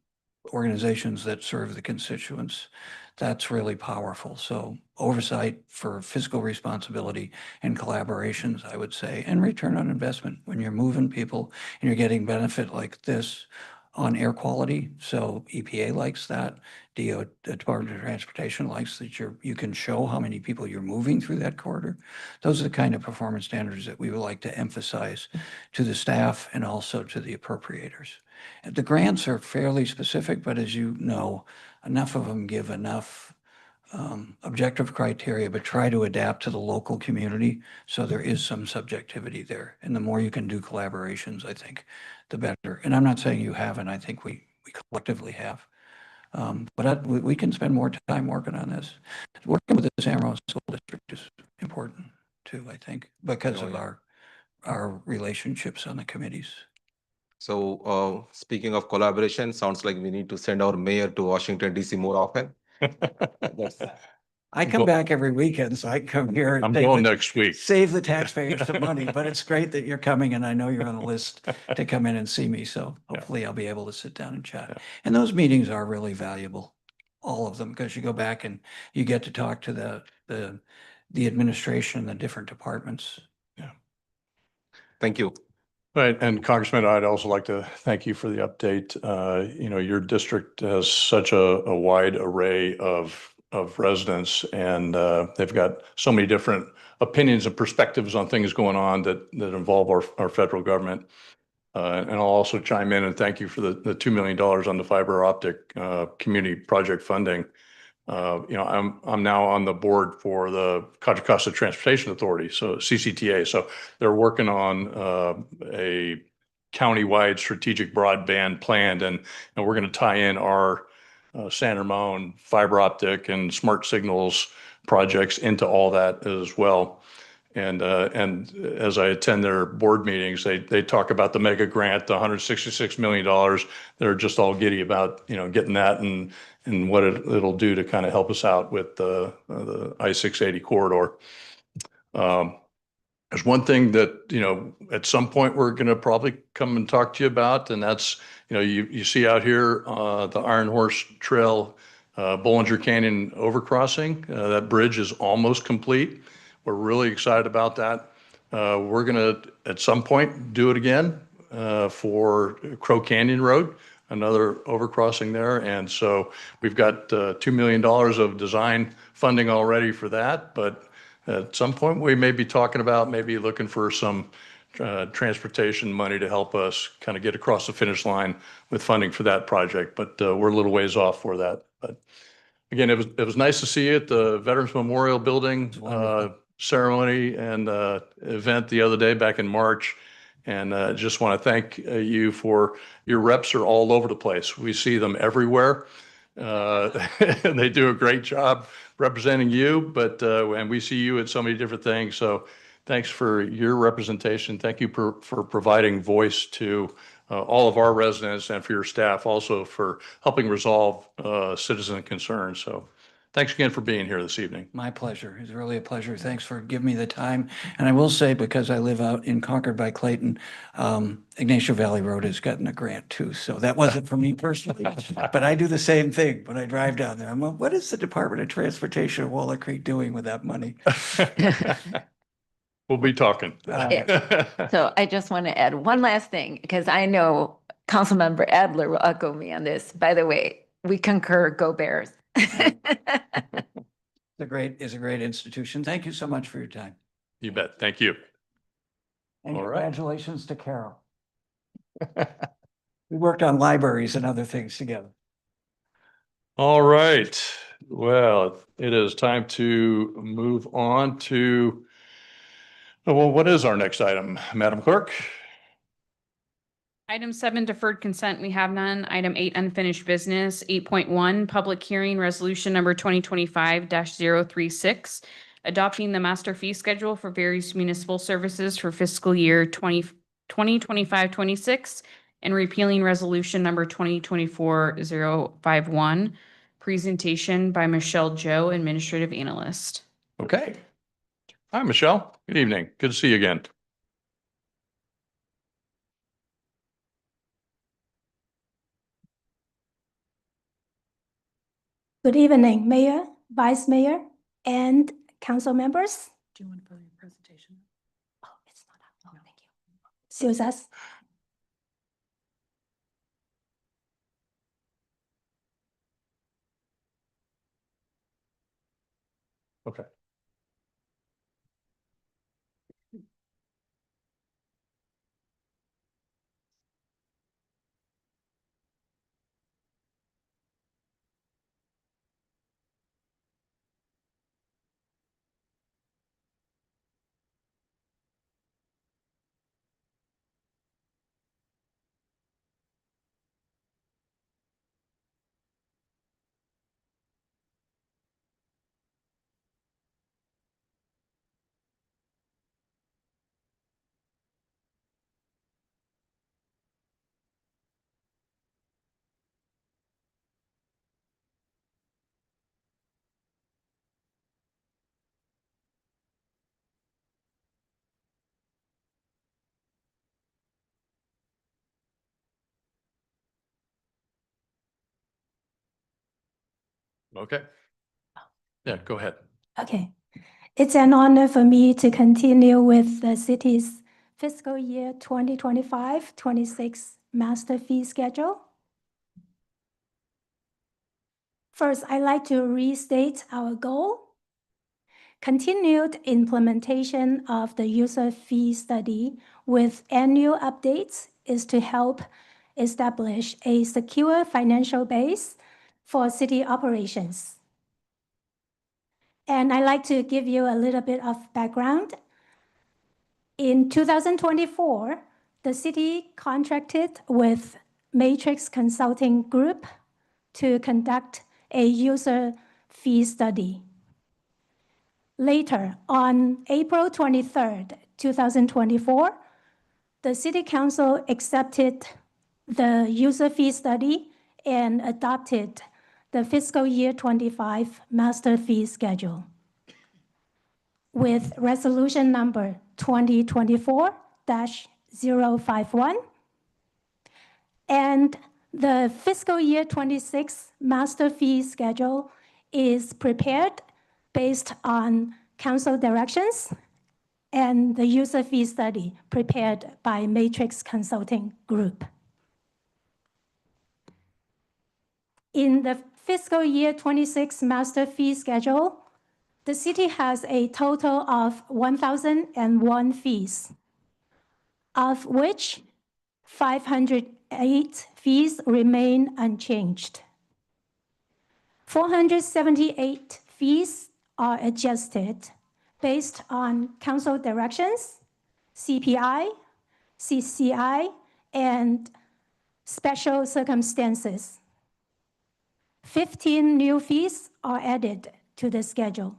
organizations that serve the constituents, that's really powerful. So oversight for fiscal responsibility and collaborations, I would say, and return on investment when you're moving people and you're getting benefit like this on air quality. So EPA likes that. The Department of Transportation likes that you can show how many people you're moving through that corridor. Those are the kind of performance standards that we would like to emphasize to the staff and also to the appropriators. And the grants are fairly specific, but as you know, enough of them give enough objective criteria, but try to adapt to the local community. So there is some subjectivity there. And the more you can do collaborations, I think, the better. And I'm not saying you haven't. I think we collectively have. But we can spend more time working on this. Working with the San Ramon School District is important too, I think, because of our relationships on the committees. So speaking of collaboration, sounds like we need to send our mayor to Washington, DC more often. I come back every weekend, so I come here. I'm going next week. Save the taxpayers some money, but it's great that you're coming, and I know you're on the list to come in and see me, so hopefully I'll be able to sit down and chat. And those meetings are really valuable, all of them, because you go back and you get to talk to the administration and the different departments. Thank you. Right, and Congressman, I'd also like to thank you for the update. Your district has such a wide array of residents, and they've got so many different opinions and perspectives on things going on that involve our federal government. And I'll also chime in and thank you for the $2 million on the fiber optic community project funding. I'm now on the board for the Contra Costa Transportation Authority, so CCTA. So they're working on a countywide strategic broadband plan, and we're going to tie in our San Ramon fiber optic and smart signals projects into all that as well. And as I attend their board meetings, they talk about the mega grant, the $166 million. They're just all giddy about getting that and what it'll do to kind of help us out with the I-680 corridor. There's one thing that at some point we're going to probably come and talk to you about, and that's you see out here the Iron Horse Trail, Bollinger Canyon overcrossing. That bridge is almost complete. We're really excited about that. We're going to, at some point, do it again for Crow Canyon Road. another overcrossing there. And so we've got $2 million of design funding already for that. But at some point, we may be talking about maybe looking for some transportation money to help us kind of get across the finish line with funding for that project. But we're a little ways off for that. But again, it was nice to see you at the Veterans Memorial Building ceremony and event the other day back in March. And just want to thank you for your reps are all over the place. We see them everywhere. And they do a great job representing you, but and we see you at so many different things. So thanks for your representation. Thank you for providing voice to all of our residents and for your staff also for helping resolve citizen concerns. So thanks again for being here this evening. My pleasure. It's really a pleasure. Thanks for giving me the time. And I will say, because I live out in Concord by Clayton, Ignacio Valley Road has gotten a grant too. So that wasn't for me personally, but I do the same thing when I drive down there. I'm like, what is the Department of Transportation of Walnut Creek doing with that money? We'll be talking. So I just want to add one last thing, because I know Councilmember Adler will echo me on this. By the way, we concur, go Bears. It's a great institution. Thank you so much for your time. You bet. Thank you. And All right. congratulations to Carol. We worked on libraries and other things together. All right. Well, it is time to move on to, well, what is our next item, Madam Clerk? Item 7, deferred consent, we have none. Item 8, unfinished business. 8.1, public hearing, resolution number 2025-036, adopting the master fee schedule for various municipal services for fiscal year 2025-26, and repealing resolution number 2024-051. Presentation by Michelle Joe, Administrative Analyst. Okay. Hi, Michelle. Good evening. Good to see you again. Good evening, Mayor, Vice Mayor, and council members. Do you want to put your presentation? Oh, it's not up. Oh, thank you. Success. Okay. Okay. Yeah, go ahead. Okay. It's an honor for me to continue with the city's fiscal year 2025-26 master fee schedule. First, I'd like to restate our goal. Continued implementation of the user fee study with annual updates is to help establish a secure financial base for city operations. And I'd like to give you a little bit of background. In 2024, the city contracted with Matrix Consulting Group to conduct a user fee study. Later, on April 23rd, 2024, the City Council accepted the user fee study and adopted the fiscal year 25 master fee schedule with resolution number 2024-051. And the fiscal year 26 master fee schedule is prepared based on council directions and the user fee study prepared by Matrix Consulting Group. In the fiscal year 26 master fee schedule, the city has a total of 1,001 fees, of which 508 fees remain unchanged. 478 fees are adjusted based on council directions, CPI, CCI, and special circumstances. 15 new fees are added to the schedule.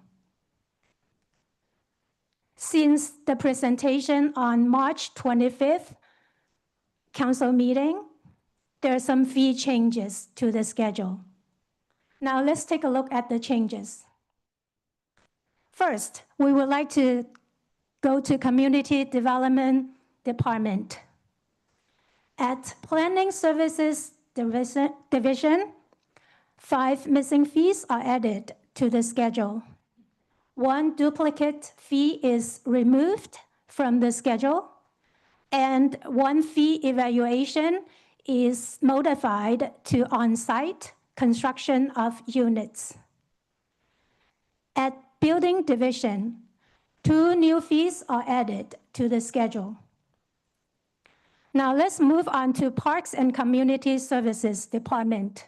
Since the presentation on March 25th council meeting, there are some fee changes to the schedule. Now let's take a look at the changes. First, we would like to go to Community Development Department. At Planning Services Division, 5 missing fees are added to the schedule. 1 duplicate fee is removed from the schedule, and 1 fee evaluation is modified to on-site construction of units. At Building Division, 2 new fees are added to the schedule. Now let's move on to Parks and Community Services Department.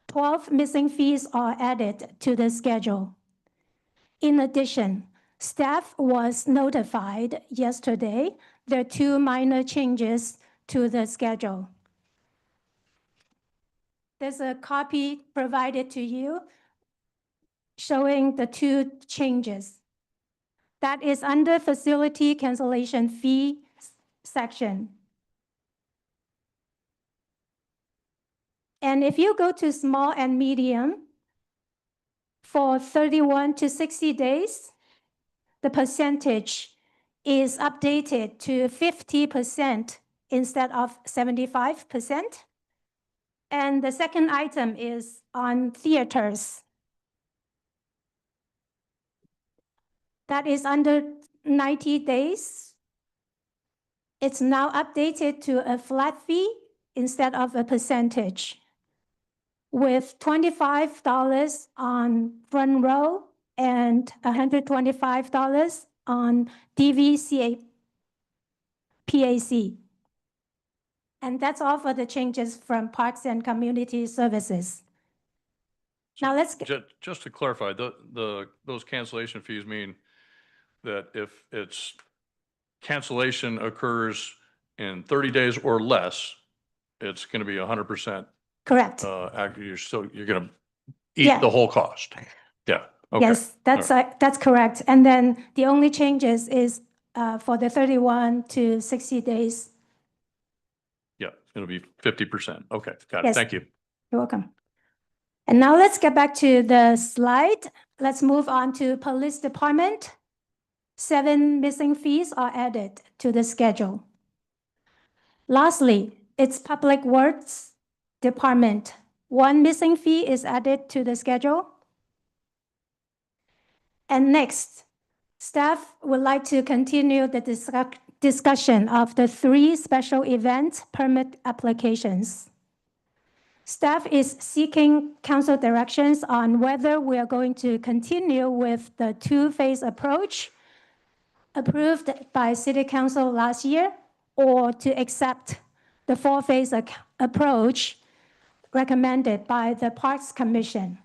12 missing fees are added to the schedule. In addition, staff was notified yesterday there are 2 minor changes to the schedule. There's a copy provided to you showing the 2 changes. That is under facility cancellation fee section. And if you go to small and medium, for 31 to 60 days, the percentage is updated to 50% instead of 75%. And the second item is on theaters. That is under 90 days. It's now updated to a flat fee instead of a percentage, with $25 on front row and $125 on DVCA PAC. And that's all for the changes from Parks and Community Services. Now let's get, Just to clarify, those cancellation fees mean that if it's cancellation occurs in 30 days or less, it's going to be 100%. correct. You're going to eat Yeah. the whole cost. Yeah. Okay. Yes, that's correct. And then the only changes is for the 31 to 60 days. Yeah, it'll be 50%. Okay, got it. Yes. Thank you. You're welcome. And now let's get back to the slide. Let's move on to Police Department. 7 missing fees are added to the schedule. Lastly, it's Public Works Department. 1 missing fee is added to the schedule. And next, staff would like to continue the discussion of the 3 special event permit applications. Staff is seeking council directions on whether we are going to continue with the 2-phase approach approved by City Council last year, or to accept the 4-phase approach recommended by the Parks Commission.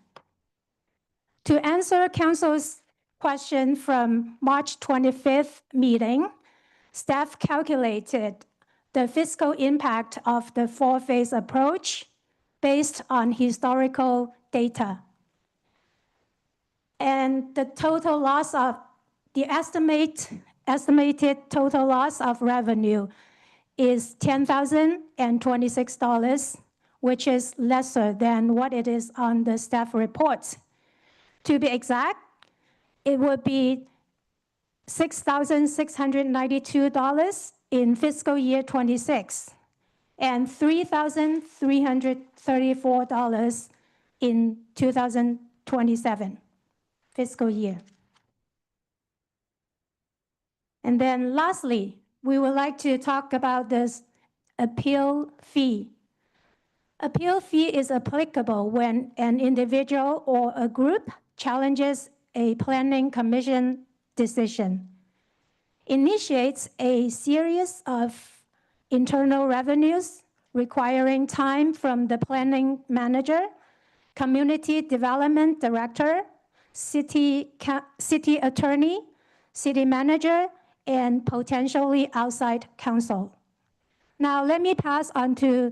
To answer Council's question from March 25th meeting, staff calculated the fiscal impact of the 4-phase approach based on historical data. And the total loss of the estimated total loss of revenue is $10,026, which is lesser than what it is on the staff report. To be exact, it would be $6,692 in fiscal year 26 and $3,334 in 2027 fiscal year. And then lastly, we would like to talk about this appeal fee. Appeal fee is applicable when an individual or a group challenges a planning commission decision, initiates a series of internal revenues requiring time from the planning manager, community development director, city attorney, city manager, and potentially outside counsel. Now, let me pass on to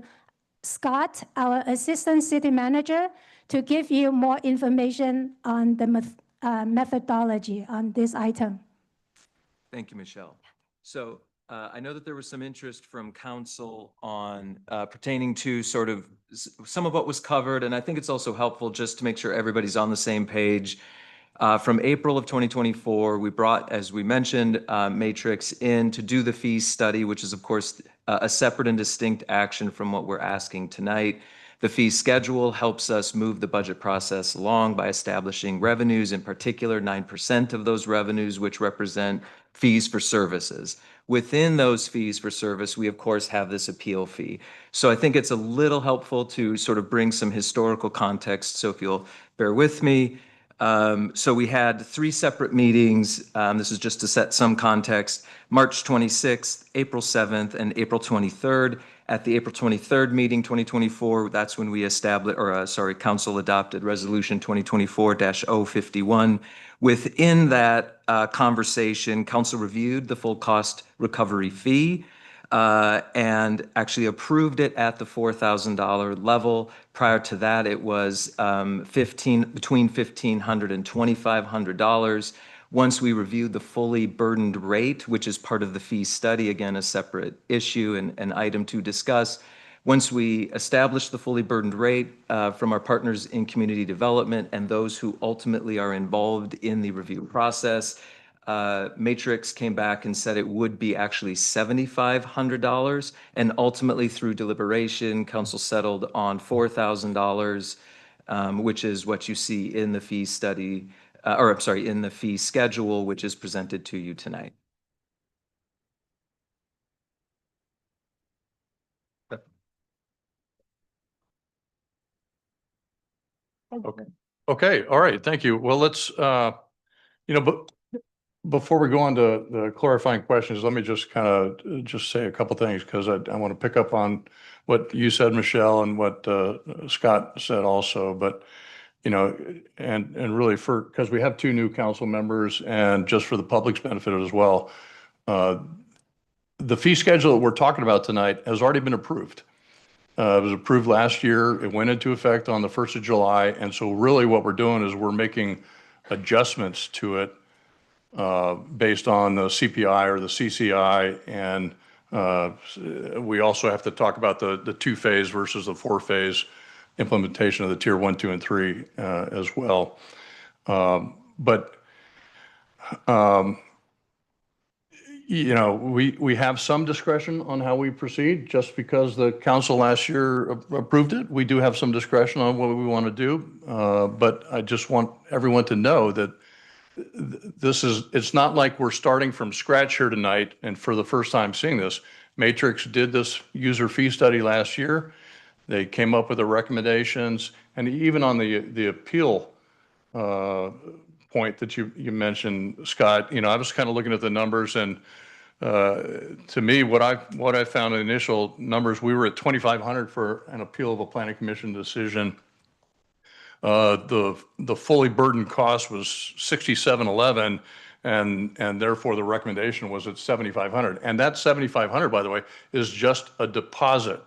Scott, our assistant city manager, to give you more information on the methodology on this item. Thank you, Michelle. So I know that there was some interest from council on pertaining to sort of some of what was covered, and I think it's also helpful just to make sure everybody's on the same page. From April of 2024, we brought, as we mentioned, Matrix in to do the fees study, which is, of course, a separate and distinct action from what we're asking tonight. The fee schedule helps us move the budget process along by establishing revenues, in particular 9% of those revenues, which represent fees for services. Within those fees for service, we, of course, have this appeal fee. So I think it's a little helpful to sort of bring some historical context. So if you'll bear with me. So we had 3 separate meetings. This is just to set some context. March 26th, April 7th, and April 23rd. At the April 23rd meeting, 2024, that's when we council adopted Resolution 2024-051. Within that conversation, council reviewed the full cost recovery fee and actually approved it at the $4,000 level. Prior to that, it was between $1,500 and $2,500. Once we reviewed the fully burdened rate, which is part of the fee study, again, a separate issue and an item to discuss. Once we established the fully burdened rate from our partners in community development and those who ultimately are involved in the review process, Matrix came back and said it would be actually $7,500. And ultimately, through deliberation, council settled on $4,000, which is what you see in the fee study, in the fee schedule, which is presented to you tonight. Okay, all right, thank you. Well, let's, but before we go on to the clarifying questions, let me just kind of just say a couple things because I want to pick up on what you said, Michelle, and what Scott said also. But and really because we have 2 new council members, and just for the public's benefit as well, the fee schedule that we're talking about tonight has already been approved. It was approved last year. It went into effect on the 1st of July. And so really what we're doing is we're making adjustments to it based on the CPI or the CCI. And we also have to talk about the 2-phase versus the 4-phase implementation of the tier 1, 2, and 3 as well. We have some discretion on how we proceed. Just because the council last year approved it, we do have some discretion on what we want to do. But I just want everyone to know that it's not like we're starting from scratch here tonight and for the first time seeing this. Matrix did this user fee study last year. They came up with the recommendations, and even on the appeal point that you mentioned, Scott, I was kind of looking at the numbers, and to me, what I found in initial numbers, we were at $2,500 for an appeal of a planning commission decision. The fully burdened cost was $6,711, and therefore the recommendation was at $7,500. And that $7,500, by the way, is just a deposit.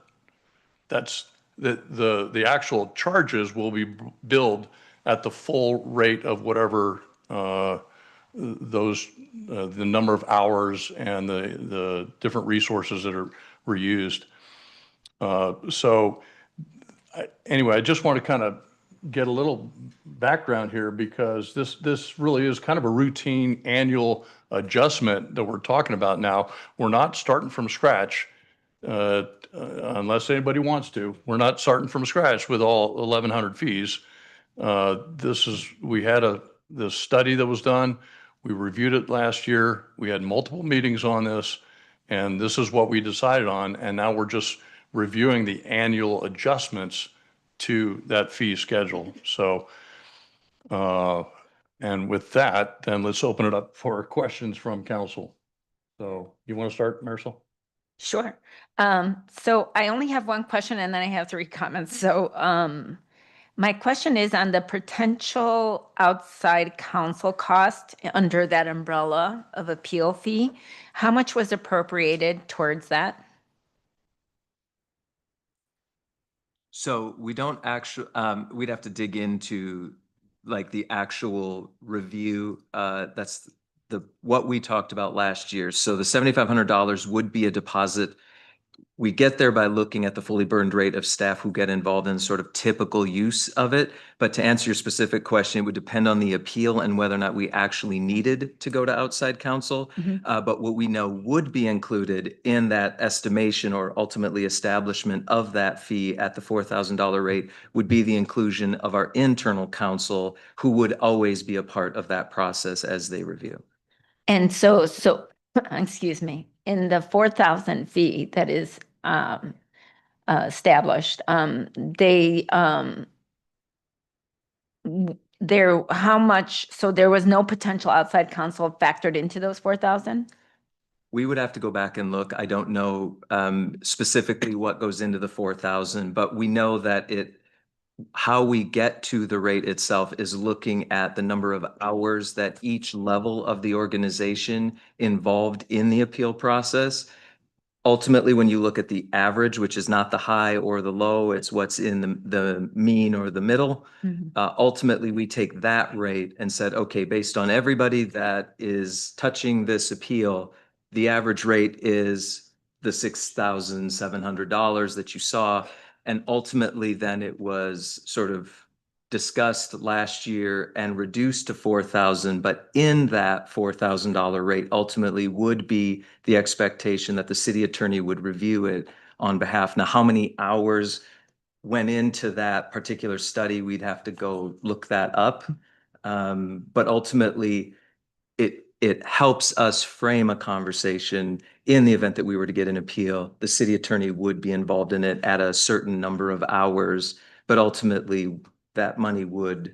That's the actual charges will be billed at the full rate of whatever the number of hours and the different resources that were used. Anyway, I just want to kind of get a little background here because this really is kind of a routine annual adjustment that we're talking about now. We're not starting from scratch. Unless anybody wants to, we're not starting from scratch with all 1,100 fees. We had this study that was done. We reviewed it last year. We had multiple meetings on this, and this is what we decided on. And now we're reviewing the annual adjustments to that fee schedule. So, and with that, then let's open it up for questions from council. So you want to start, Marisol? Sure. So I only have one question and then I have 3 comments. So my question is on the potential outside counsel cost under that umbrella of appeal fee. How much was appropriated towards that? So we don't actually, we'd have to dig into like the actual review. That's what we talked about last year. So the $7,500 would be a deposit. We get there by looking at the fully burdened rate of staff who get involved in sort of typical use of it. But to answer your specific question, it would depend on the appeal and whether or not we actually needed to go to outside counsel. But what we know would be included in that estimation or ultimately establishment of that fee at the $4,000 rate would be the inclusion of our internal counsel, who would always be a part of that process as they review. And so, excuse me, in the 4,000 fee that is established, how much, so there was no potential outside counsel factored into those 4,000? We would have to go back and look. I don't know specifically what goes into the 4,000, but we know that how we get to the rate itself is looking at the number of hours that each level of the organization involved in the appeal process. Ultimately, when you look at the average, which is not the high or the low, it's what's in the mean or the middle. Ultimately, we take that rate and said, okay, based on everybody that is touching this appeal, the average rate is the $6,700 that you saw. And ultimately, then it was sort of discussed last year and reduced to 4,000. But in that $4,000 rate ultimately would be the expectation that the city attorney would review it on behalf. Now, how many hours went into that particular study, we'd have to go look that up. But ultimately, it helps us frame a conversation in the event that we were to get an appeal. The city attorney would be involved in it at a certain number of hours, but ultimately that money we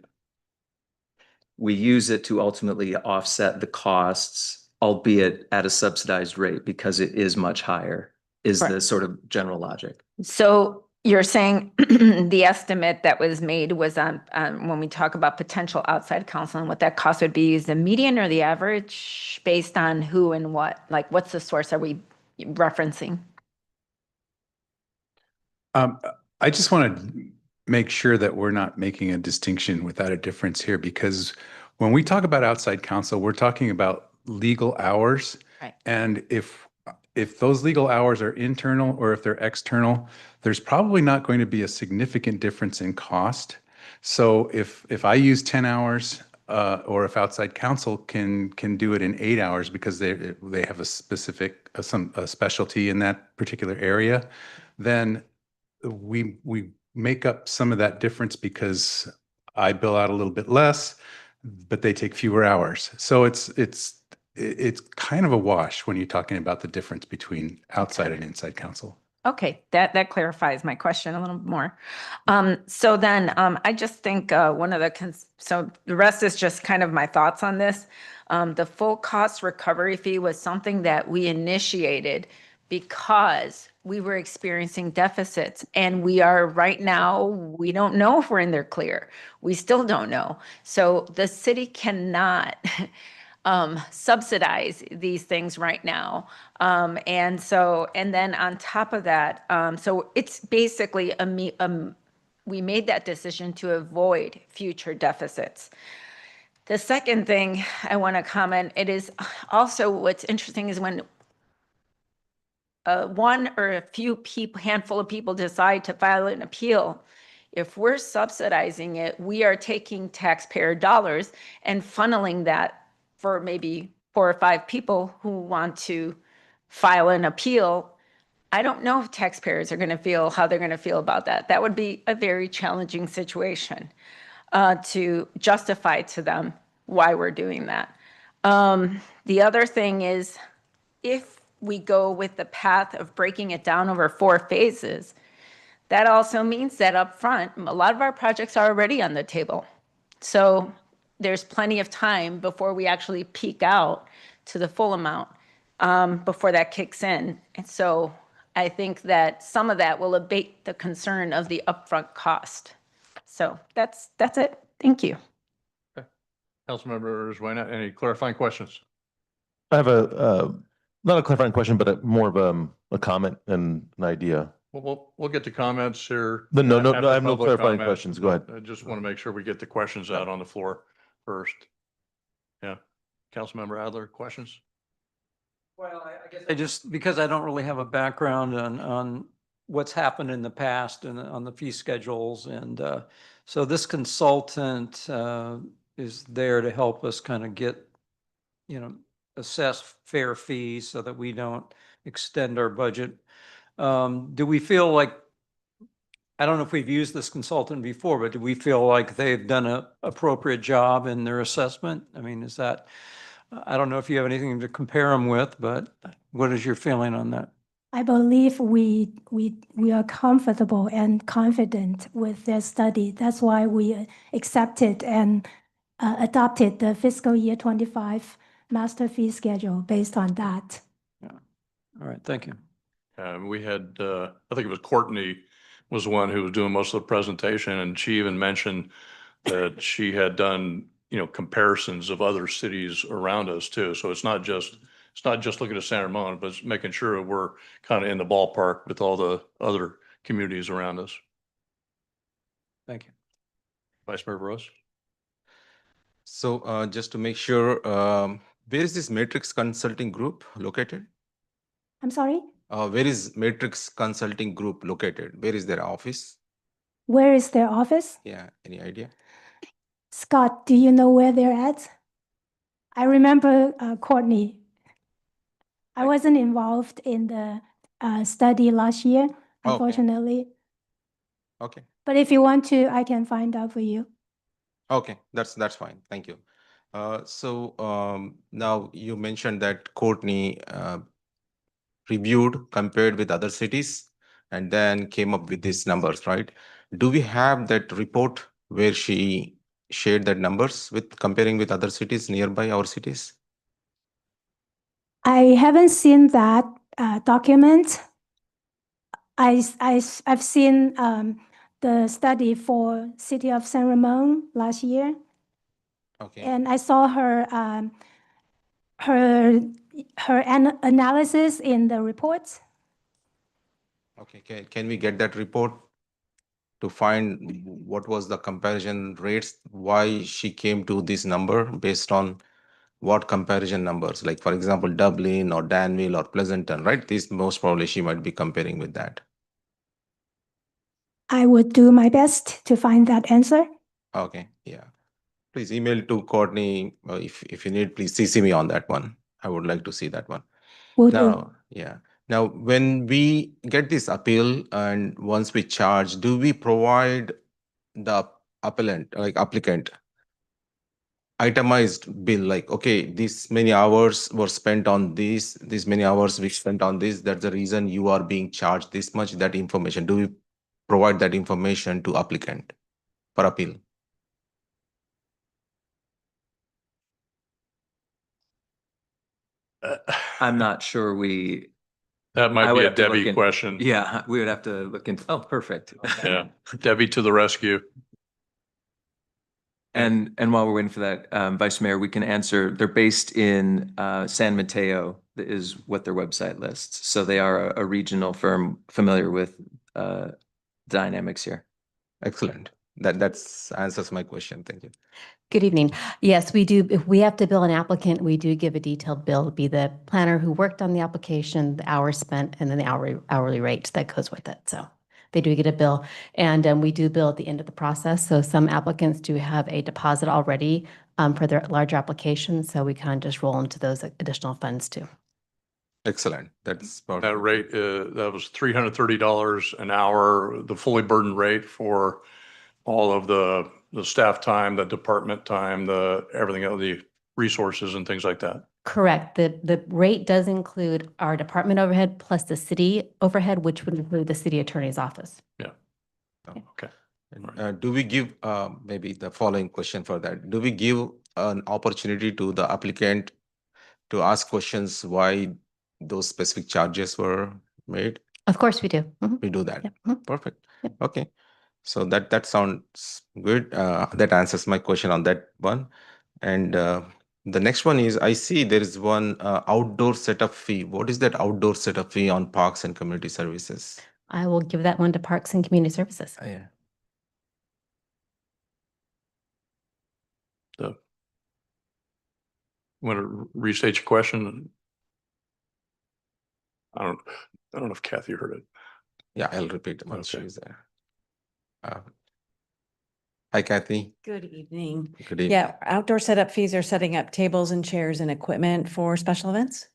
use it to ultimately offset the costs, albeit at a subsidized rate because it is much higher, is the sort of general logic. So you're saying the estimate that was made was on when we talk about potential outside counsel and what that cost would be, is the median or the average based on who and what? Like, what's the source are we referencing? I just want to make sure that we're not making a distinction without a difference here, because when we talk about outside counsel, we're talking about legal hours. Right. And if those legal hours are internal or if they're external, there's probably not going to be a significant difference in cost. So if I use 10 hours, or if outside counsel can do it in 8 hours because they have a specific a specialty in that particular area, then we make up some of that difference because I bill out a little bit less, but they take fewer hours. So it's kind of a wash when you're talking about the difference between outside and inside counsel. Okay, that clarifies my question a little more. So then I just think one of so the rest is just kind of my thoughts on this. The full cost recovery fee was something that we initiated because we were experiencing deficits, and we are right now, we don't know if we're in there clear. We still don't know. So the city cannot subsidize these things right now. And then on top of that, so it's basically we made that decision to avoid future deficits. The second thing I want to comment, it is also what's interesting is when one or a few people, handful of people decide to file an appeal, if we're subsidizing it, we are taking taxpayer dollars and funneling that for maybe 4 or 5 people who want to file an appeal. I don't know if taxpayers are going to feel how they're going to feel about that. That would be a very challenging situation to justify to them why we're doing that. The other thing is, if we go with the path of breaking it down over 4 phases, that also means that up front, a lot of our projects are already on the table. So there's plenty of time before we actually peak out to the full amount, before that kicks in. And so I think that some of that will abate the concern of the upfront cost. So that's it. Thank you. Councilmember Zweinak, any clarifying questions? I have not a clarifying question, but more of a comment and an idea. We'll get to comments here. No, after I have no public clarifying comment. questions. Go ahead. I just want to make sure we get the questions out on the floor first. Yeah. Councilmember Adler, questions? Well, I guess I just, because I don't really have a background on what's happened in the past and on the fee schedules. And so this consultant is there to help us kind of get, assess fair fees so that we don't extend our budget. Do we feel like, I don't know if we've used this consultant before, but do we feel like they've done an appropriate job in their assessment? I mean, is that, I don't know if you have anything to compare them with, but what is your feeling on that? I believe we are comfortable and confident with their study. That's why we accepted and adopted the fiscal year 25 master fee schedule based on that. Yeah. All right, thank you. We had, I think it was Courtney was the one who was doing most of the presentation, and she even mentioned that she had done, comparisons of other cities around us too. So it's not just looking at San Ramon, but it's making sure we're kind of in the ballpark with all the other communities around us. Thank you. Vice Mayor Rose? So just to make sure, where is this Matrix Consulting Group located? I'm sorry? Where is Matrix Consulting Group located? Where is their office? Where is their office? Yeah, any idea? Scott, do you know where they're at? I remember Courtney. I wasn't involved in the study last year, unfortunately. Okay. But if you want to, I can find out for you. Okay, that's fine. Thank you. So now you mentioned that Courtney reviewed, compared with other cities, and then came up with these numbers, right? Do we have that report where she shared that numbers with comparing with other cities nearby our cities? I haven't seen that document. I've seen the study for City of San Ramon last year. Okay. And I saw her analysis in the reports. Okay, can we get that report to find what was the comparison rates, why she came to this number based on what comparison numbers, like for example, Dublin or Danville or Pleasanton, right? This most probably she might be comparing with that. I would do my best to find that answer. Okay, yeah. Please email to Courtney if you need, please CC me on that one. I would like to see that one. Will Now, do. yeah. Now, when we get this appeal and once we charge, do we provide the applicant itemized bill, like, okay, this many hours were spent on this many hours we spent on this, that's the reason you are being charged this much, that information, do we provide that information to applicant for appeal? I'm not sure we. That I might would be a have to look Debbie in- question. Yeah, we would have to look into, oh, perfect. Yeah, Debbie to the rescue. And while we're waiting for that, Vice Mayor, we can answer, they're based in San Mateo is what their website lists. So they are a regional firm familiar with dynamics here. Excellent. That's answers my question. Thank you. Good evening. Yes, we do. If we have to bill an applicant, we do give a detailed bill. It'd be the planner who worked on the application, the hours spent, and then the hourly rate that goes with it. So they do get a bill. And we do bill at the end of the process. So some applicants do have a deposit already for their larger applications. So we kind of just roll into those additional funds too. Excellent. That's perfect. That rate, that was $330 an hour, the fully burdened rate for all of the staff time, the department time, everything else, the resources and things like that. Correct. The rate does include our department overhead plus the city overhead, which would include the city attorney's office. Okay. Do we give, maybe the following question for that, do we give an opportunity to the applicant to ask questions why those specific charges were made? Of course we do. Mhm. We do that. Yep. Mhm. Perfect. Okay. So that sounds good. That answers my question on that one. And the next one is, I see there is one outdoor setup fee. What is that outdoor setup fee on parks and community services? I will give that one to Parks and Community Services. Yeah. Want to restate your question? I don't know if Kathy heard it. Yeah, I'll repeat it once Okay. she's there. Hi, Kathy. Good evening. Good evening. Yeah, outdoor setup fees are setting up tables and chairs and equipment for special events.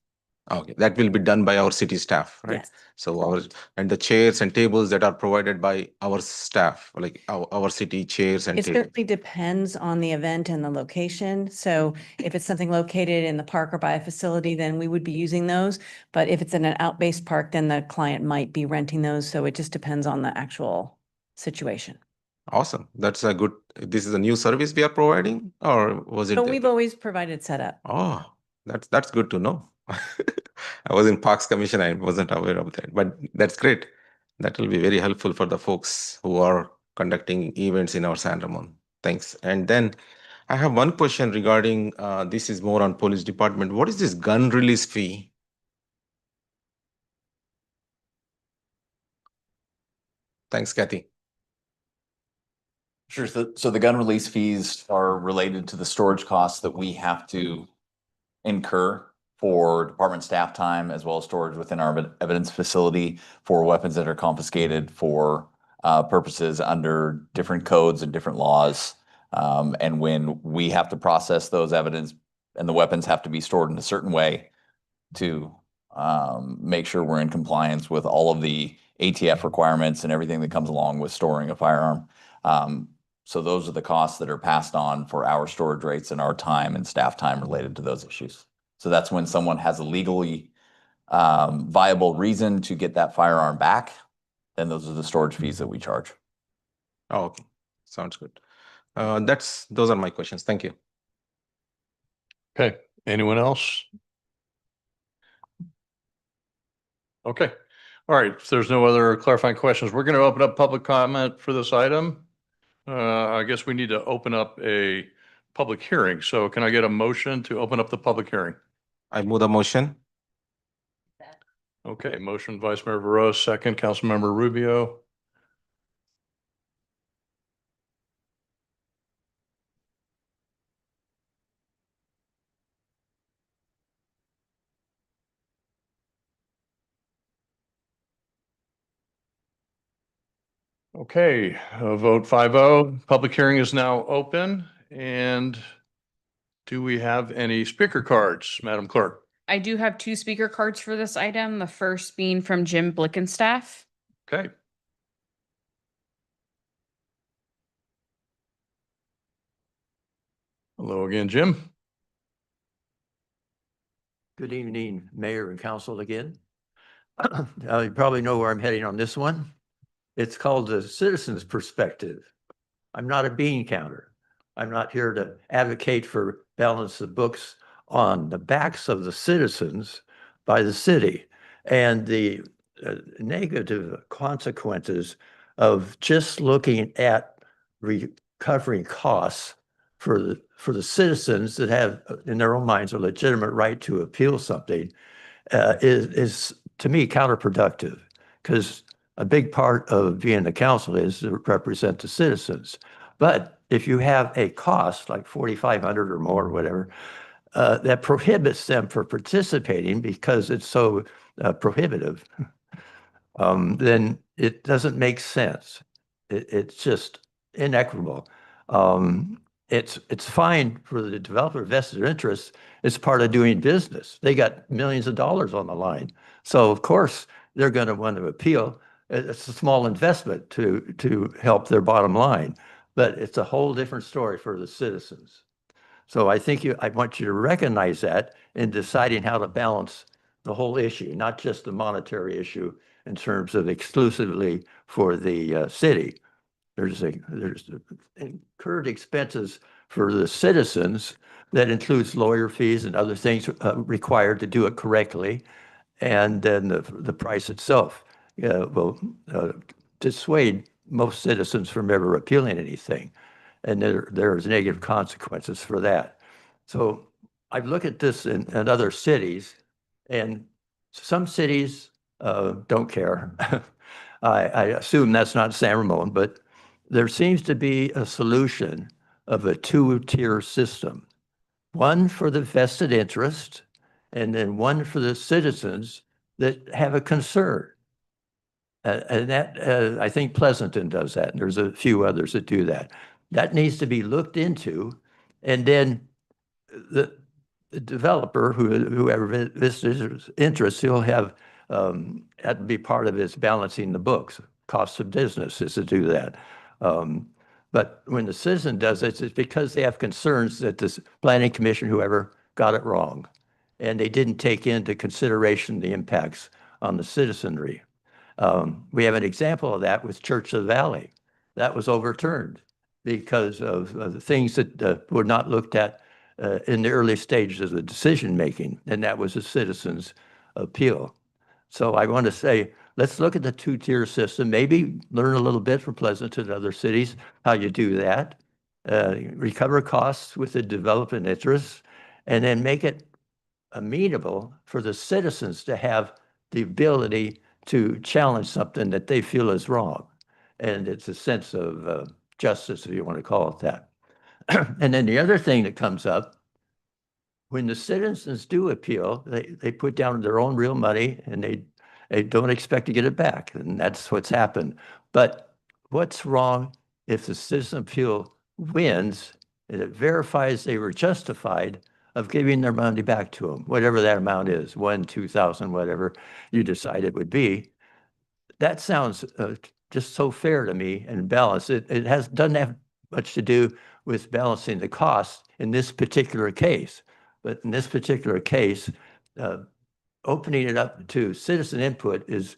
Okay, that will be done by our city staff, right? Yes. So and the chairs and tables that are provided by our staff, like our city chairs and It tables. certainly depends on the event and the location. So if it's something located in the park or by a facility, then we would be using those. But if it's in an out-based park, then the client might be renting those. So it just depends on the actual situation. Awesome. That's a good, this is a new service we are providing, or was it? So we've always provided setup. Oh, that's good to know. I was in Parks Commission. I wasn't aware of that, but that's great. That will be very helpful for the folks who are conducting events in our San Ramon. Thanks. And then I have one question regarding, this is more on police department. What is this gun release fee? Thanks, Kathy. Sure. So the gun release fees are related to the storage costs that we have to incur for department staff time, as well as storage within our evidence facility for weapons that are confiscated for purposes under different codes and different laws. And when we have to process those evidence and the weapons have to be stored in a certain way to make sure we're in compliance with all of the ATF requirements and everything that comes along with storing a firearm. So those are the costs that are passed on for our storage rates and our time and staff time related to those issues. So that's when someone has a legally viable reason to get that firearm back, then those are the storage fees that we charge. Oh, okay. Sounds good. Those are my questions. Thank you. Okay, anyone else? Okay, all right, if there's no other clarifying questions, we're going to open up public comment for this item. I guess we need to open up a public hearing. So can I get a motion to open up the public hearing? I move the motion. Okay, motion Vice Mayor Veros, second Councilmember Rubio. Okay, vote 5-0. Public hearing is now open. And do we have any speaker cards, Madam Clerk? I do have 2 speaker cards for this item, the first being from Jim Blickenstaff. Okay. Hello again, Jim. Good evening, Mayor and Council again. You probably know where I'm heading on this one. It's called the citizen's perspective. I'm not a bean counter. I'm not here to advocate for balance of books on the backs of the citizens by the city and the negative consequences of just looking at recovering costs for the citizens that have in their own minds a legitimate right to appeal something is to me counterproductive, because a big part of being the council is to represent the citizens. But if you have a cost like $4,500 or more or whatever, that prohibits them from participating because it's so prohibitive, then it doesn't make sense. It's just inequitable. It's fine for the developer vested interest. It's part of doing business. They got millions of dollars on the line. So of course, they're going to want to appeal. It's a small investment to help their bottom line, but it's a whole different story for the citizens. So I think I want you to recognize that in deciding how to balance the whole issue, not just the monetary issue in terms of exclusively for the city. There's incurred expenses for the citizens that includes lawyer fees and other things required to do it correctly. And then the price itself will dissuade most citizens from ever appealing anything. And there's negative consequences for that. So I look at this in other cities, and some cities don't care. I assume that's not San Ramon, but there seems to be a solution of a two-tier system. One for the vested interest, and then one for the citizens that have a concern. And that, I think Pleasanton does that, and there's a few others that do that. That needs to be looked into, and then the developer, whoever visits interest, he'll have that to be part of his balancing the books. Cost of business is to do that. But when the citizen does it, it's because they have concerns that this planning commission, whoever, got it wrong. And they didn't take into consideration the impacts on the citizenry. We have an example of that with Church of the Valley. That was overturned because of the things that were not looked at in the early stages of the decision making, and that was a citizen's appeal. So I want to say, let's look at the two-tier system, maybe learn a little bit from Pleasanton and other cities, how you do that, recover costs with the development interests, and then make it amenable for the citizens to have the ability to challenge something that they feel is wrong. And it's a sense of justice, if you want to call it that. And then the other thing that comes up, when the citizens do appeal, they put down their own real money and they don't expect to get it back. And that's what's happened. But what's wrong if the citizen appeal wins and it verifies they were justified of giving their money back to them, whatever that amount is, 1, 2,000, whatever you decide it would be? That sounds just so fair to me and balanced. It doesn't have much to do with balancing the cost in this particular case. But in this particular case, opening it up to citizen input is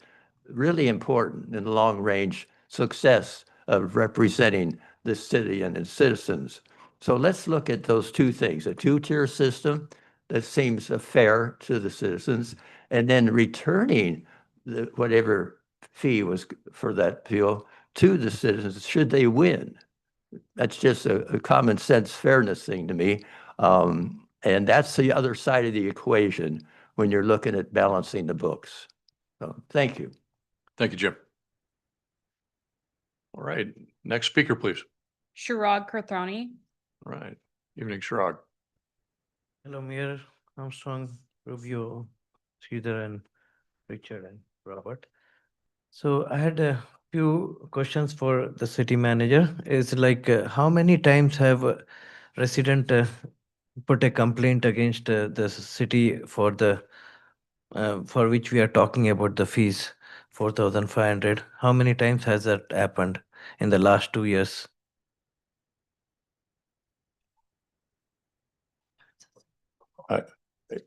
really important in the long range success of representing the city and its citizens. So let's look at those two things, a two-tier system that seems fair to the citizens, and then returning whatever fee was for that appeal to the citizens should they win. That's just a common sense fairness thing to me. And that's the other side of the equation when you're looking at balancing the books. So thank you. Thank you, Jim. All right, next speaker, please. Shirag Karthani. All right, evening, Shirag. Hello, Mayor Armstrong, Rubio, Sridhar, and Richard and Robert. So I had a few questions for the city manager. Is like how many times have a resident put a complaint against the city for the for which we are talking about the fees, 4,500? How many times has that happened in the last 2 years?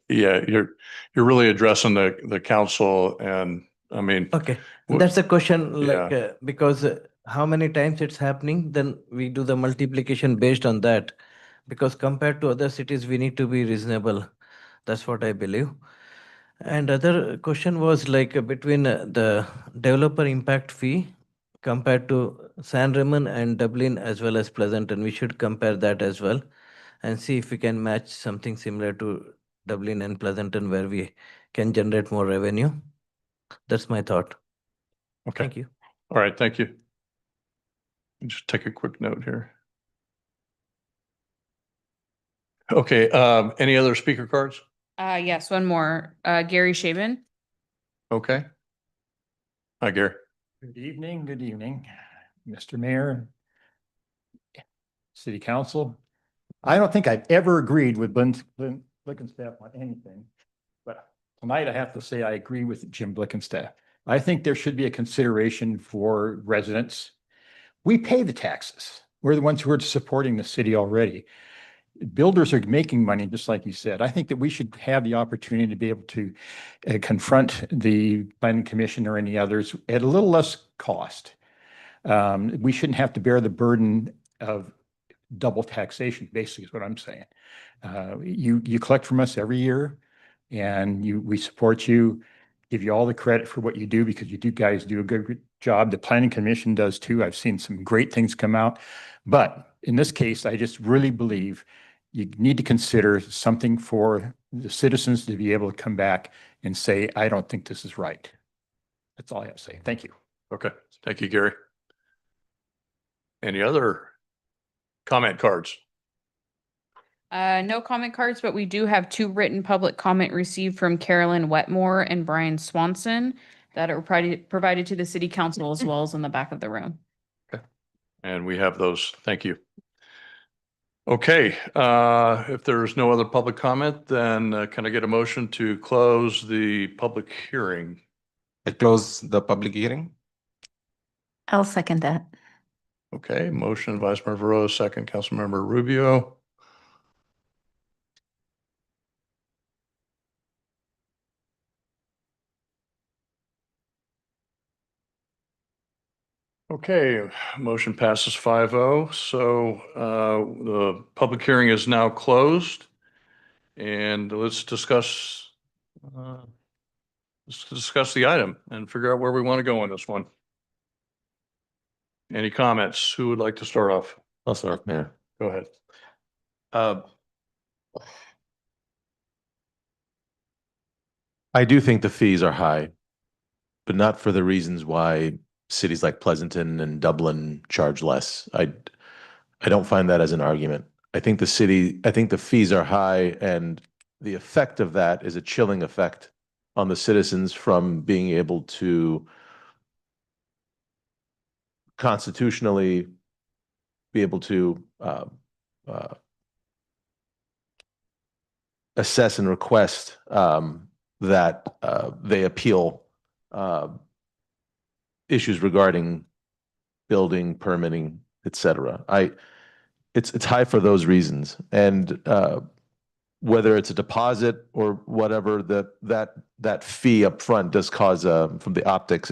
Yeah, you're really addressing the council, and I mean. Okay, that's the question, like, Yeah. because how many times it's happening, then we do the multiplication based on that. Because compared to other cities, we need to be reasonable. That's what I believe. And other question was like between the developer impact fee compared to San Ramon and Dublin as well as Pleasanton. We should compare that as well and see if we can match something similar to Dublin and Pleasanton where we can generate more revenue. That's my thought. Okay. Thank you. All right, thank you. Just take a quick note here. Okay, any other speaker cards? Yes, one more. Gary Shaban. Okay. Hi, Gary. Good evening, Mr. Mayor, City Council. I don't think I've ever agreed with Blickenstaff on anything, but tonight I have to say I agree with Jim Blickenstaff. I think there should be a consideration for residents. We pay the taxes. We're the ones who are supporting the city already. builders are making money, just like you said. I think that we should have the opportunity to be able to confront the planning commission or any others at a little less cost. We shouldn't have to bear the burden of double taxation, basically is what I'm saying. You collect from us every year, and we support you, give you all the credit for what you do, because you guys do a good job. The planning commission does too. I've seen some great things come out. But in this case, I just really believe you need to consider something for the citizens to be able to come back and say, I don't think this is right. That's all I have to say. Thank you. Okay. Thank you, Gary. Any other comment cards? No comment cards, but we do have 2 written public comment received from Carolyn Wetmore and Brian Swanson that are provided to the city council as well as in the back of the room. Okay. And we have those. Thank you. Okay. If there's no other public comment, then can I get a motion to close the public hearing? I close the public hearing. I'll second that. Okay. Motion, Vice Mayor Veroz, second, Councilmember Rubio. Okay, motion passes 5-0. So the public hearing is now closed. And let's discuss the item and figure out where we want to go on this one. Any comments? Who would like to start off? I'll start, Mayor. Go ahead. I do think the fees are high, but not for the reasons why cities like Pleasanton and Dublin charge less. I don't find that as an argument. I think the fees are high, and the effect of that is a chilling effect on the citizens from being able to constitutionally be able to assess and request that they appeal issues regarding building, permitting, etc. It's high for those reasons, and whether it's a deposit or whatever, that fee up front does cause from the optics,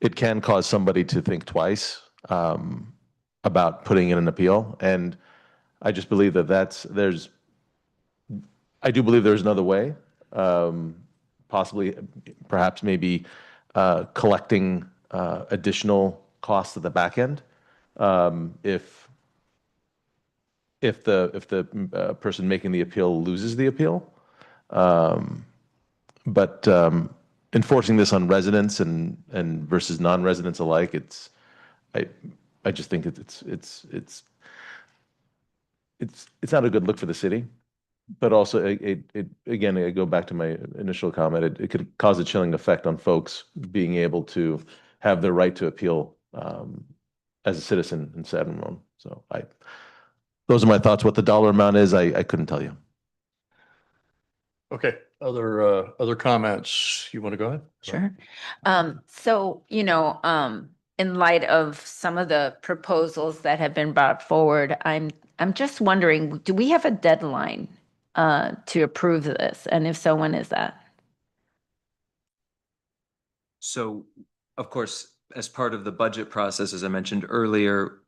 it can cause somebody to think twice about putting in an appeal. And I just believe I do believe there's another way, possibly, perhaps maybe collecting additional costs at the back end. If the person making the appeal loses the appeal. But enforcing this on residents and versus non-residents alike, I just think it's not a good look for the city. But also, again, I go back to my initial comment. It could cause a chilling effect on folks being able to have their right to appeal as a citizen in San Ramon. So those are my thoughts. What the dollar amount is, I couldn't tell you. Okay. Other comments? You want to go ahead? Sure. So, in light of some of the proposals that have been brought forward, I'm just wondering, do we have a deadline to approve this? And if so, when is that? So, of course, as part of the budget process, as I mentioned earlier,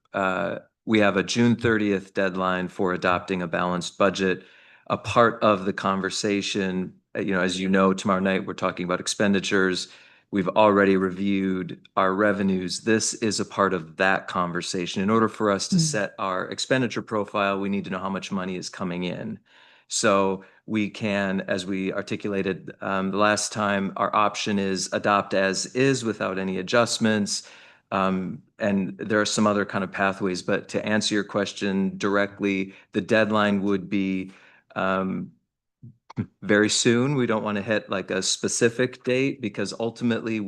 we have a June 30th deadline for adopting a balanced budget. A part of the conversation, as you know, tomorrow night, we're talking about expenditures. We've already reviewed our revenues. This is a part of that conversation. In order for us to set our expenditure profile, we need to know how much money is coming in. So we can, as we articulated the last time, our option is adopt as is without any adjustments. And there are some other kind of pathways, but to answer your question directly, the deadline would be very soon. We don't want to hit like a specific date, because ultimately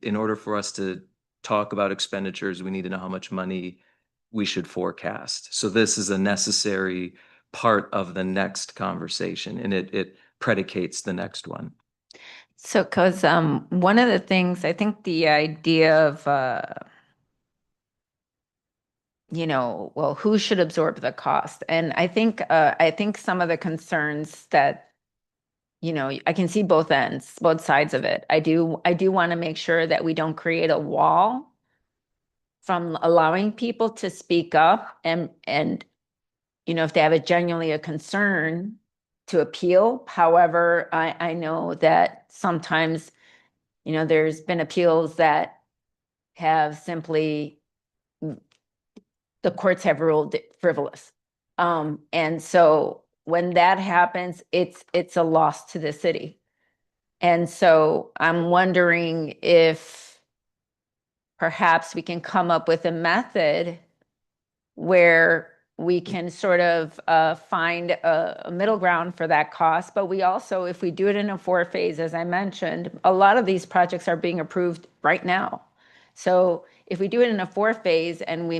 in order for us to talk about expenditures, we need to know how much money we should forecast. So this is a necessary part of the next conversation, and it predicates the next one. So, because one of the things, I think the idea of well, who should absorb the cost? And I think some of the concerns that, I can see both ends, both sides of it. I do want to make sure that we don't create a wall from allowing people to speak up and, if they have genuinely a concern to appeal. However, I know that sometimes, there's been appeals that have simply, the courts have ruled it frivolous. And so when that happens, it's a loss to the city. And so I'm wondering if perhaps we can come up with a method where we can sort of find a middle ground for that cost. But we also, if we do it in a 4-phase, as I mentioned, a lot of these projects are being approved right now. So if we do it in a 4-phase and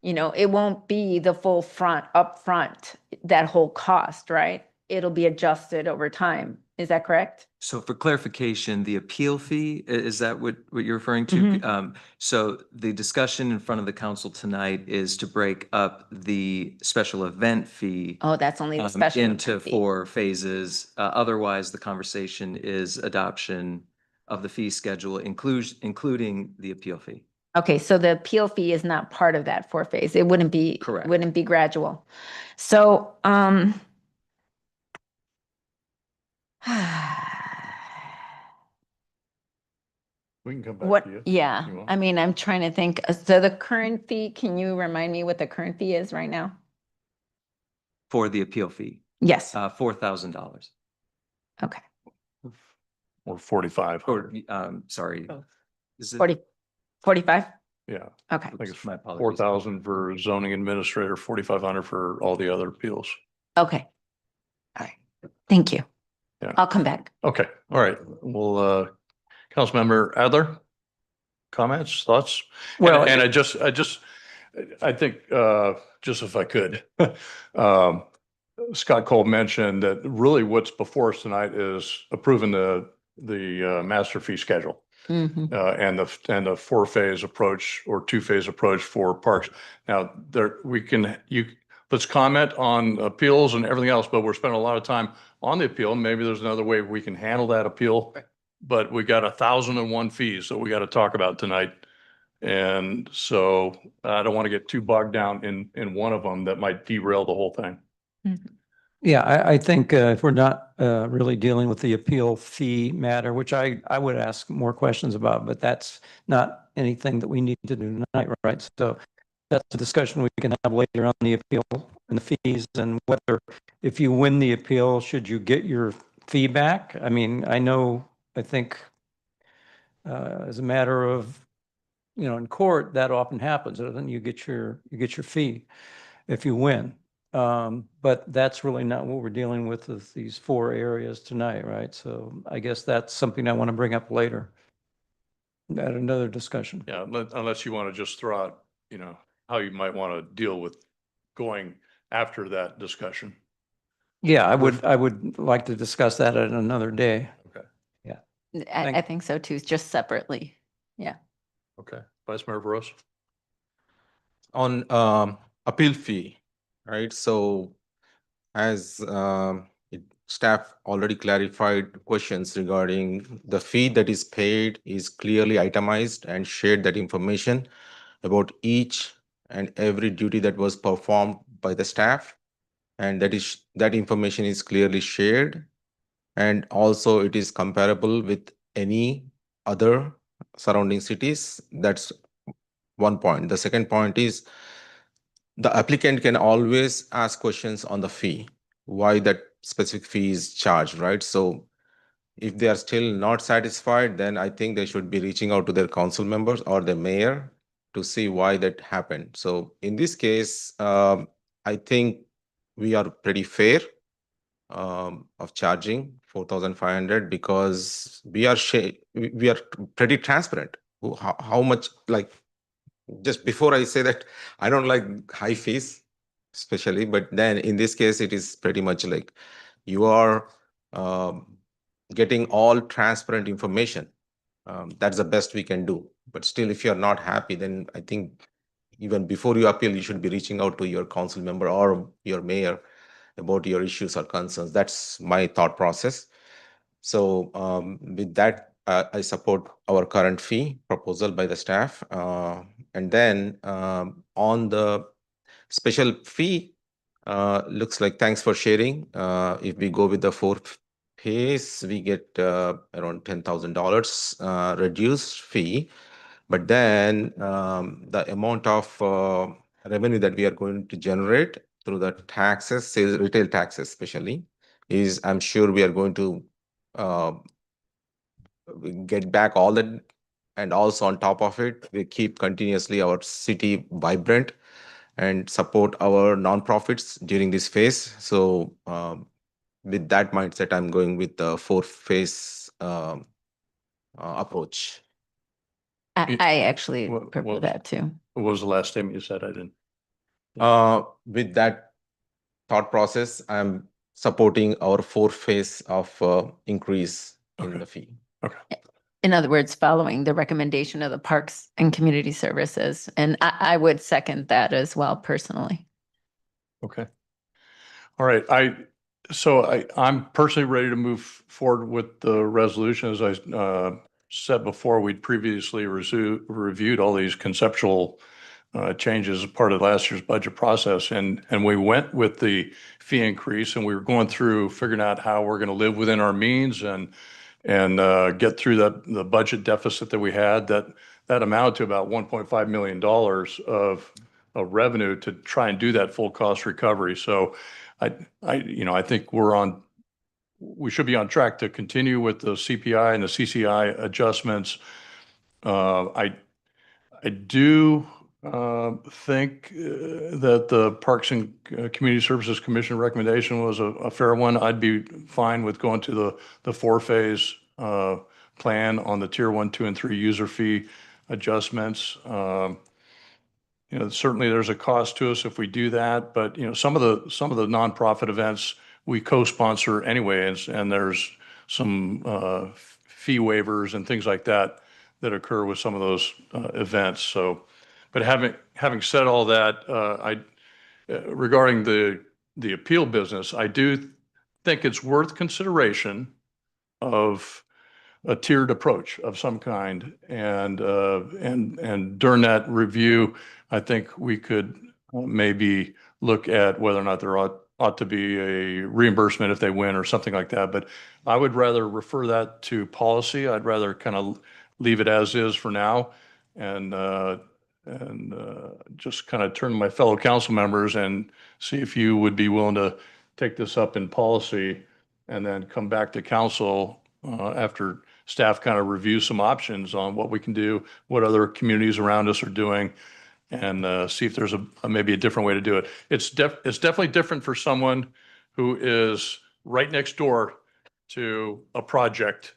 it won't be the full upfront, that whole cost, right? It'll be adjusted over time. Is that correct? So for clarification, the appeal fee, is that what you're referring to? Mhm. So the discussion in front of the council tonight is to break up the special event fee Oh, that's only the special into event fee. 4 phases. Otherwise, the conversation is adoption of the fee schedule, including the appeal fee. Okay, so the appeal fee is not part of that 4-phase. It wouldn't be. Correct. Wouldn't be gradual. So, We can come back what, to you. yeah, You want? I mean, I'm trying to think. So the current fee, can you remind me what the current fee is right now? For the appeal fee, Yes, $4,000. okay, Or 45. Or, sorry. Is it- 45? Yeah. Okay, I think it's My apologies. 4,000 for zoning administrator, 4,500 for all the other appeals. okay. All right, thank you. Yeah. I'll come back. Okay, all right. Well, Councilmember Adler, comments, thoughts? Well, And I think, just if I could, Scott Cole mentioned that really what's before us tonight is approving the master fee schedule. Mhm. And the 4-phase approach or 2-phase approach for parks. Now, let's comment on appeals and everything else, but we're spending a lot of time on the appeal. Maybe there's another way we can handle that appeal. But we got 1,001 fees that we got to talk about tonight. And so I don't want to get too bogged down in one of them that might derail the whole thing. Yeah, I think if we're not really dealing with the appeal fee matter, which I would ask more questions about, but that's not anything that we need to do tonight, right? So that's a discussion we can have later on the appeal and the fees and whether, if you win the appeal, should you get your fee back? I mean, I think as a matter of, in court, that often happens. And then you get your fee if you win. But that's really not what we're dealing with these 4 areas tonight, right? So I guess that's something I want to bring up later at another discussion. Yeah, unless you want to just throw out, how you might want to deal with going after that discussion. Yeah, I would like to discuss that at another day. Okay. Yeah. I think so too, just separately. Yeah. Okay. Vice Mayor Veros? On appeal fee, right? So as staff already clarified questions regarding the fee that is paid is clearly itemized and shared that information about each and every duty that was performed by the staff. And that information is clearly shared. And also it is comparable with any other surrounding cities. That's one point. The second point is the applicant can always ask questions on the fee, why that specific fee is charged, right? So if they are still not satisfied, then I think they should be reaching out to their council members or the mayor to see why that happened. So in this case, I think we are pretty fair of charging 4,500 because we are pretty transparent. How much, like, just before I say that, I don't like high fees, especially, but then in this case, it is pretty much like you are getting all transparent information. That's the best we can do. But still, if you're not happy, then I think even before you appeal, you should be reaching out to your council member or your mayor about your issues or concerns. That's my thought process. So with that, I support our current fee proposal by the staff. And then on the special fee, looks like, thanks for sharing. If we go with the fourth phase, we get around $10,000 reduced fee. But then the amount of revenue that we are going to generate through the taxes, sales, retail taxes especially, is I'm sure we are going to get back all that. And also on top of it, we keep continuously our city vibrant and support our nonprofits during this phase. So with that mindset, I'm going with the fourth phase approach. I actually What- prefer what- that too. What was the last statement you said? I didn't. With that thought process, I'm supporting our fourth phase of increase in the fee. In other words, following the recommendation of the Parks and Community Services. And I would second that as well personally. Okay. All right. I'm personally ready to move forward with the resolution. As I said before, we'd previously reviewed all these conceptual changes as part of last year's budget process. And we went with the fee increase, and we were going through figuring out how we're going to live within our means and get through the budget deficit that we had that amounted to about $1.5 million of revenue to try and do that full cost recovery. So I think we should be on track to continue with the CPI and the CCI adjustments. I do think that the Parks and Community Services Commission recommendation was a fair one. I'd be fine with going to the four-phase plan on the tier 1, 2, and 3 user fee adjustments. Certainly there's a cost to us if we do that, but some of the nonprofit events we co-sponsor anyway, and there's some fee waivers and things like that occur with some of those events. So, but having said all that, regarding the appeal business, I do think it's worth consideration of a tiered approach of some kind, and during that review, I think we could maybe look at whether or not there ought to be a reimbursement if they win or something like that. But I would rather refer that to policy. I'd rather kind of leave it as is for now, and just kind of turn to my fellow council members and see if you would be willing to take this up in policy and then come back to council after staff kind of review some options on what we can do, what other communities around us are doing, and see if there's maybe a different way to do it. It's definitely different for someone who is right next door to a project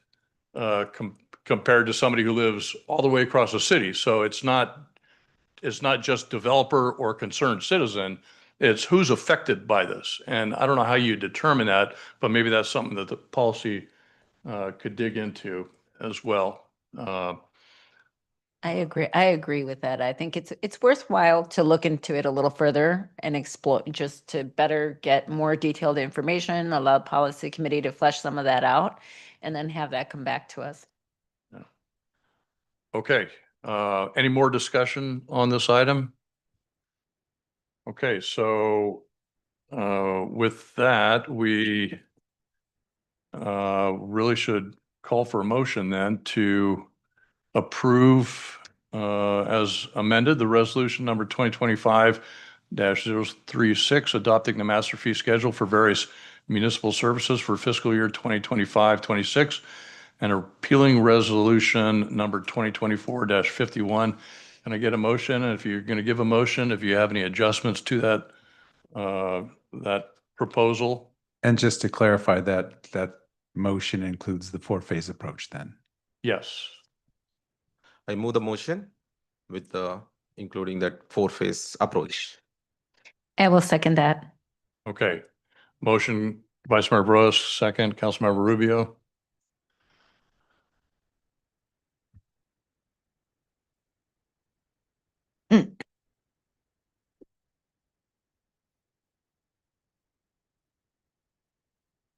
compared to somebody who lives all the way across the city. So it's not just developer or concerned citizen, it's who's affected by this. And I don't know how you determine that, but maybe that's something that the policy could dig into as well. I agree with that. I think it's worthwhile to look into it a little further and explore, just to better get more detailed information, allow policy committee to flesh some of that out, and then have that come back to us. Okay, any more discussion on this item? Okay, so with that, we really should call for a motion then to approve as amended the resolution number 2025-036, adopting the master fee schedule for various municipal services for fiscal year 2025-26, and repealing resolution number 2024-51. Can I get a motion? And if you're going to give a motion, if you have any adjustments to that proposal. And just to clarify, that motion includes the four-phase approach then? Yes. I move the motion with including that four-phase approach. I will second that. Okay. Motion, Vice Mayor Bros, second, Councilmember Rubio.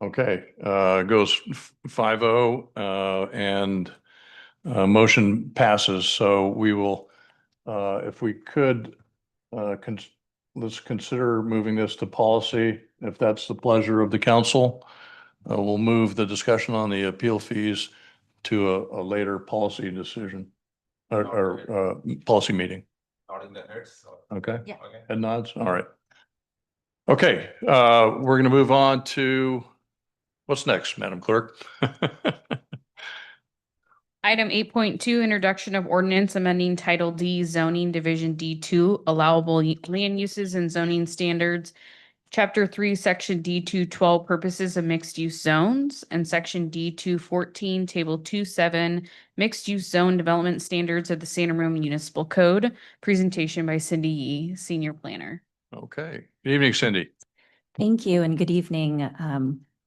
Okay, goes 5-0, and motion passes. So we will, if we could, let's consider moving this to policy, if that's the pleasure of the council. We'll move the discussion on the appeal fees to a later policy decision or policy meeting. Okay. Yeah. Head nods. All right. Okay, we're going to move on to what's next, Madam Clerk? Item 8.2, introduction of ordinance amending Title D zoning Division D2 allowable land uses and zoning standards. Chapter 3, Section D212 purposes of mixed use zones and Section D214 Table 27 mixed use zone development standards of the San Ramon Municipal Code. Presentation by Cindy Yee, Senior Planner. Okay. Good evening, Cindy. Thank you and good evening,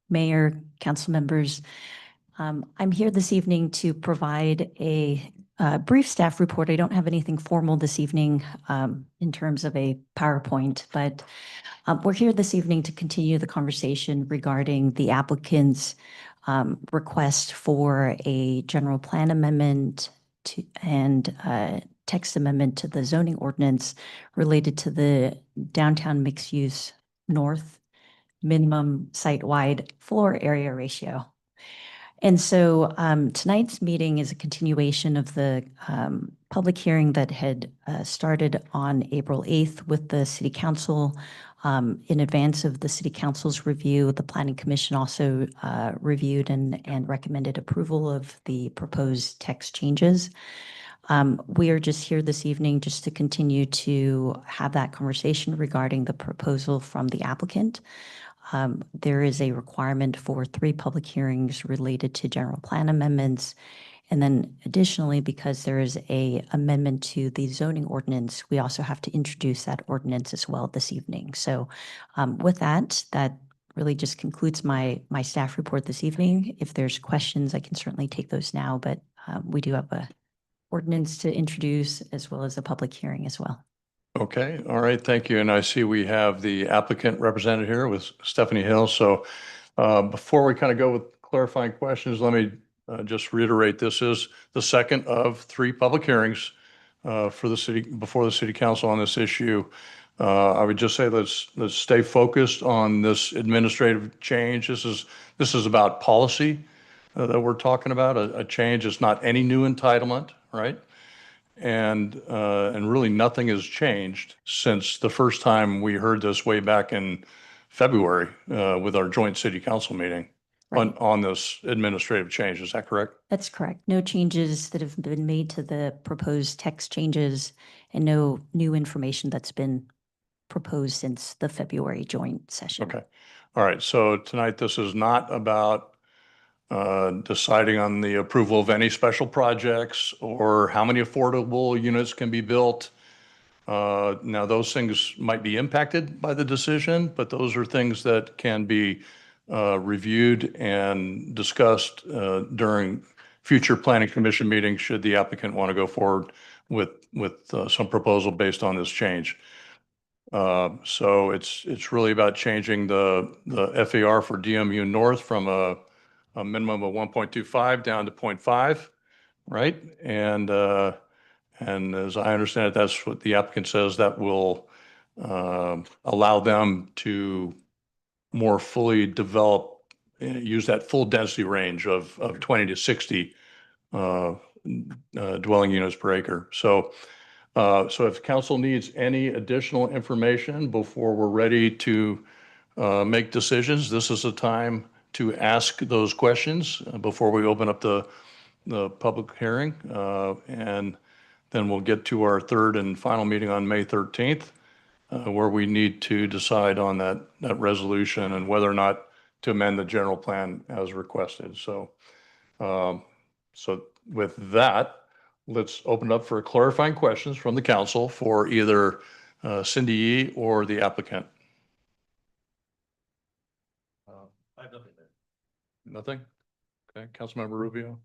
Mayor, council members. I'm here this evening to provide a brief staff report. I don't have anything formal this evening in terms of a PowerPoint, but we're here this evening to continue the conversation regarding the applicant's request for a general plan amendment and text amendment to the zoning ordinance related to the downtown mixed use north minimum site-wide floor area ratio. And so tonight's meeting is a continuation of the public hearing that had started on April 8th with the City Council. In advance of the City Council's review, the Planning Commission also reviewed and recommended approval of the proposed text changes. We are just here this evening just to continue to have that conversation regarding the proposal from the applicant. There is a requirement for 3 public hearings related to general plan amendments. And then additionally, because there is a amendment to the zoning ordinance, we also have to introduce that ordinance as well this evening. So with that really just concludes my staff report this evening. If there's questions, I can certainly take those now, but we do have a ordinance to introduce as well as a public hearing as well. Okay, all right, thank you. And I see we have the applicant represented here with Stephanie Hill. So before we kind of go with clarifying questions, let me just reiterate, this is the second of 3 public hearings for the city, before the City Council on this issue. I would just say let's stay focused on this administrative change. This is about policy that we're talking about, a change. It's not any new entitlement, right? And really nothing has changed since the first time we heard this way back in February with our joint City Council meeting on this administrative change. Is that correct? That's correct. No changes that have been made to the proposed text changes and no new information that's been proposed since the February joint session. Okay. All right. So tonight, this is not about deciding on the approval of any special projects or how many affordable units can be built. Now, those things might be impacted by the decision, but those are things that can be reviewed and discussed during future planning commission meetings should the applicant want to go forward with some proposal based on this change. So it's really about changing the FAR for DMU North from a minimum of 1.25 down to 0.5, right? And as I understand it, that's what the applicant says, that will allow them to more fully develop, use that full density range of 20 to 60 dwelling units per acre. So if council needs any additional information before we're ready to make decisions, this is the time to ask those questions before we open up the public hearing. And then we'll get to our third and final meeting on May 13th, where we need to decide on that resolution and whether or not to amend the general plan as requested. So with that, let's open up for clarifying questions from the council for either Cindy Yee or the applicant. I have nothing there. Nothing? Okay, Councilmember Rubio.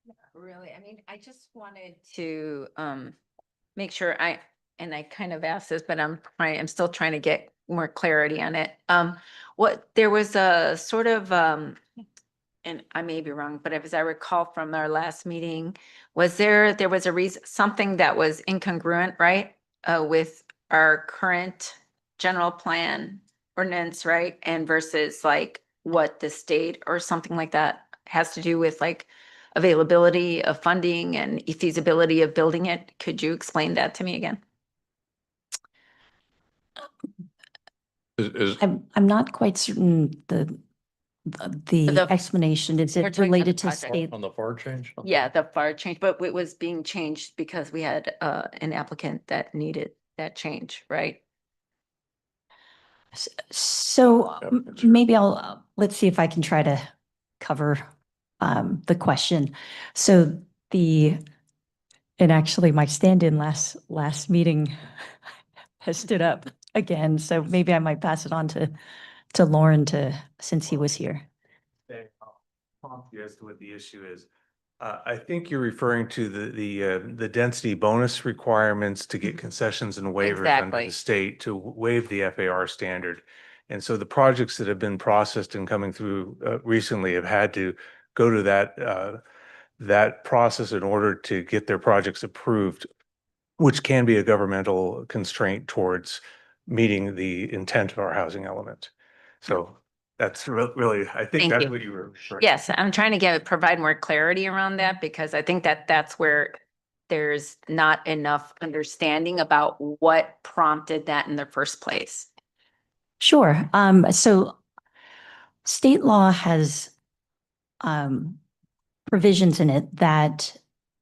Not really. I mean, I just wanted to make sure and I kind of asked this, but I'm still trying to get more clarity on it. There was a sort of, and I may be wrong, but as I recall from our last meeting, there was a reason, something that was incongruent, right? With our current general plan ordinance, right? And versus like what the state or something like that has to do with like availability of funding and feasibility of building it. Could you explain that to me again? I'm not quite certain the explanation. Is We're it talking about related the to project. state? On the FAR change? Yeah, the FAR change, but it was being changed because we had an applicant that needed that change, right? So maybe let's see if I can try to cover the question. So and actually my stand-in last meeting has stood up again, so maybe I might pass it on to Lauren since he was here. I'll prompt you as to what the issue is. I think you're referring to the density bonus requirements to get concessions and waivers under Exactly. the state to waive the FAR standard. And so the projects that have been processed and coming through recently have had to go to that process in order to get their projects approved, which can be a governmental constraint towards meeting the intent of our housing element. So that's really, I think Thank that's you. what you were referring. Yes, I'm trying to provide more clarity around that because I think that's where there's not enough understanding about what prompted that in the first place. Sure. So state law has provisions in it that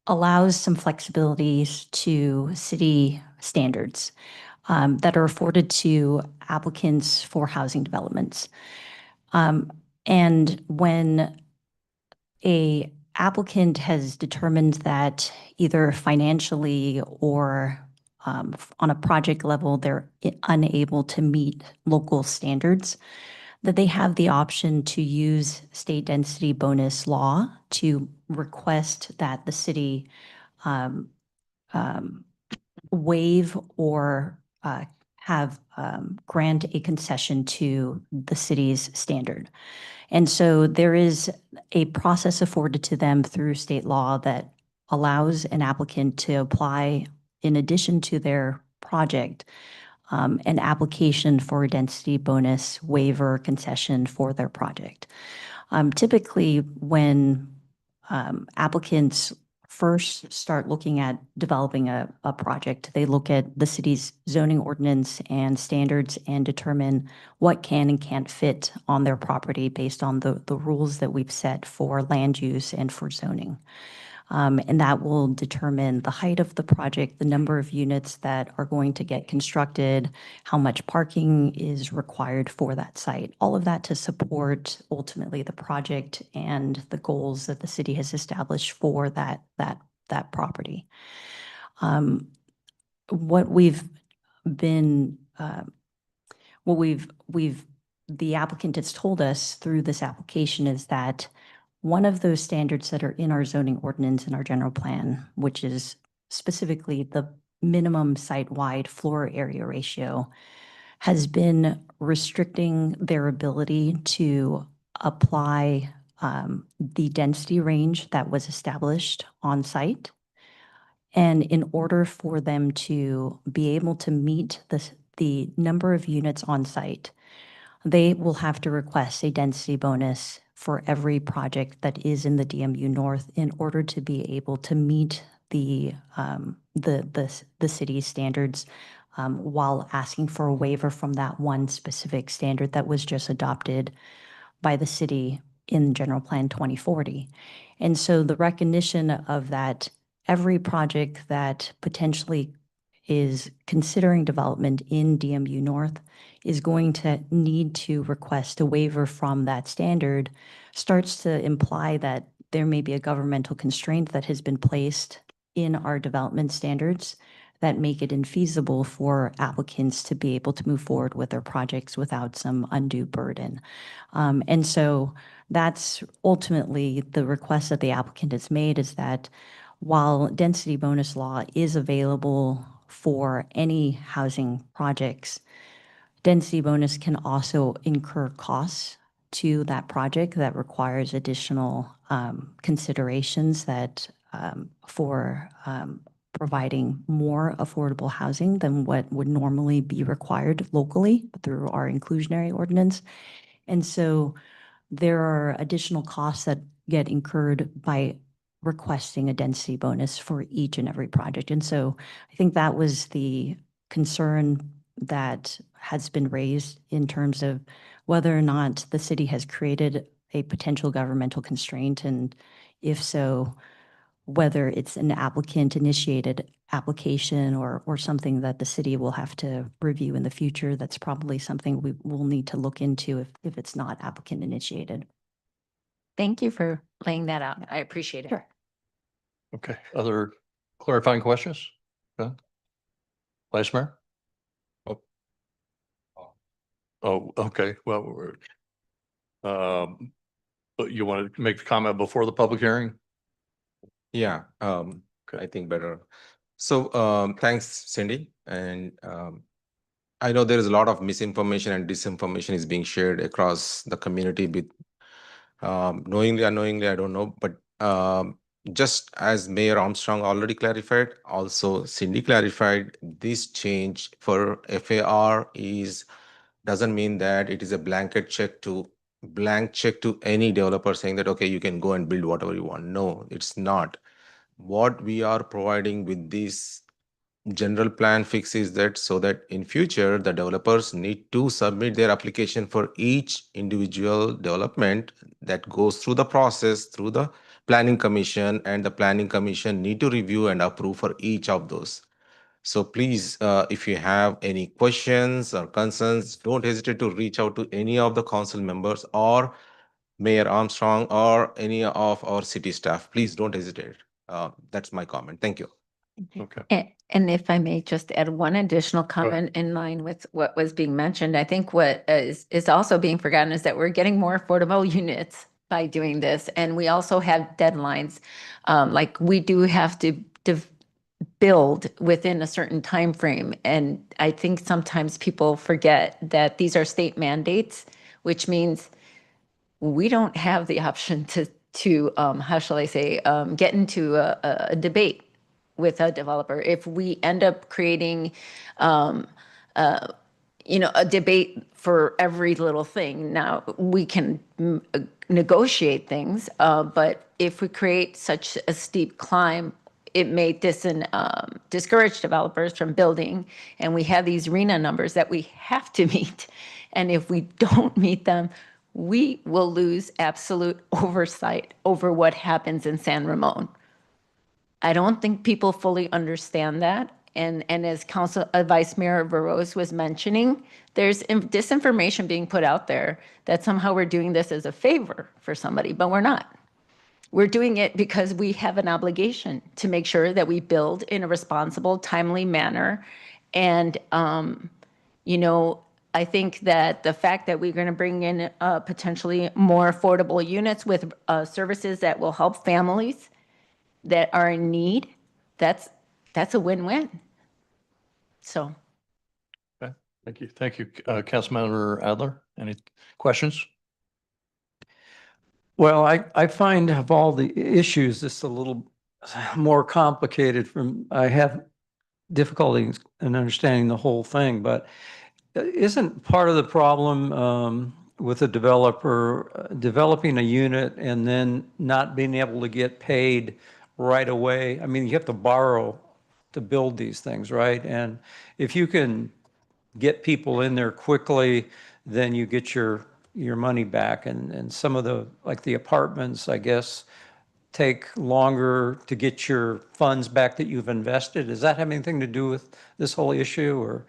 allows some flexibilities to city standards that are afforded to applicants for housing developments. And when a applicant has determined that either financially or on a project level, they're unable to meet local standards, that they have the option to use state density bonus law to request that the city waive or grant a concession to the city's standard. And so there is a process afforded to them through state law that allows an applicant to apply, in addition to their project, an application for a density bonus waiver concession for their project. Typically, when applicants first start looking at developing a project, they look at the city's zoning ordinance and standards and determine what can and can't fit on their property based on the rules that we've set for land use and for zoning. And that will determine the height of the project, the number of units that are going to get constructed, how much parking is required for that site. All of that to support ultimately the project and the goals that the city has established for that property. The applicant has told us through this application is that one of those standards that are in our zoning ordinance and our general plan, which is specifically the minimum site-wide floor area ratio, has been restricting their ability to apply the density range that was established on site. And in order for them to be able to meet the number of units on site, they will have to request a density bonus for every project that is in the DMU North in order to be able to meet the city's standards while asking for a waiver from that one specific standard that was just adopted by the city in General Plan 2040. And so the recognition of that, every project that potentially is considering development in DMU North is going to need to request a waiver from that standard, starts to imply that there may be a governmental constraint that has been placed in our development standards that make it infeasible for applicants to be able to move forward with their projects without some undue burden. And so that's ultimately the request that the applicant has made, is that while density bonus law is available for any housing projects, density bonus can also incur costs to that project that requires additional considerations that for providing more affordable housing than what would normally be required locally through our inclusionary ordinance. And so there are additional costs that get incurred by requesting a density bonus for each and every project. And so I think that was the concern that has been raised in terms of whether or not the city has created a potential governmental constraint, and if so, whether it's an applicant-initiated application or something that the city will have to review in the future. That's probably something we will need to look into if it's not applicant-initiated. Thank you for laying that out. I appreciate it. Sure. Okay, other clarifying questions? Okay. Vice Mayor? Oh, okay, well, but you want to make the comment before the public hearing? Yeah, I think better. So, thanks, Cindy. And I know there is a lot of misinformation and disinformation is being shared across the community with knowingly, unknowingly, I don't know. But just as Mayor Armstrong already clarified, also Cindy clarified, this change for FAR doesn't mean that it is a blank check to any developer saying that, okay, you can go and build whatever you want. No, it's not. What we are providing with this general plan fix is that so that in future the developers need to submit their application for each individual development that goes through the process through the planning commission, and the planning commission need to review and approve for each of those. So please, if you have any questions or concerns, don't hesitate to reach out to any of the council members or Mayor Armstrong or any of our city staff. Please don't hesitate. That's my comment. Thank you. Okay. And if I may just add one additional comment in line with what was being mentioned, I think what is also being forgotten is that we're getting more affordable units by doing this. And we also have deadlines. Like we do have to build within a certain time frame. And I think sometimes people forget that these are state mandates, which means we don't have the option to how shall I say, get into a debate with a developer. If we end up creating, a debate for every little thing, now we can negotiate things, but if we create such a steep climb, it may discourage developers from building, and we have these RENA numbers that we have to meet. And if we don't meet them, we will lose absolute oversight over what happens in San Ramon. I don't think people fully understand that. And as Vice Mayor Burrows was mentioning, there's disinformation being put out there that somehow we're doing this as a favor for somebody, but we're not. We're doing it because we have an obligation to make sure that we build in a responsible, timely manner. And, I think that the fact that we're going to bring in potentially more affordable units with services that will help families that are in need, that's a win-win. So. Okay, thank you. Thank you, Councilmember Adler. Any questions? Well, I find of all the issues, this a little more complicated I have difficulties in understanding the whole thing, but isn't part of the problem with a developer developing a unit and then not being able to get paid right away? I mean, you have to borrow to build these things, right? And if you can get people in there quickly, then you get your money back. And some of the apartments, I guess, take longer to get your funds back that you've invested. Does that have anything to do with this whole issue, or?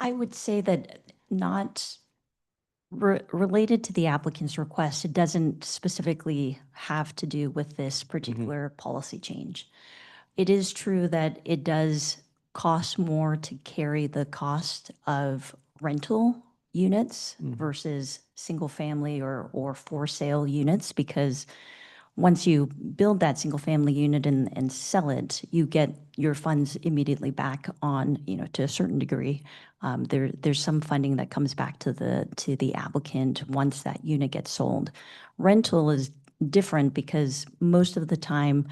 I would say that not related to the applicant's request. It doesn't specifically have to do with this particular policy change. It is true that it does cost more to carry the cost of rental units versus single family or for sale units, because once you build that single family unit and sell it, you get your funds immediately back on, to a certain degree. There's some funding that comes back to the applicant once that unit gets sold. Rental is different because most of the time,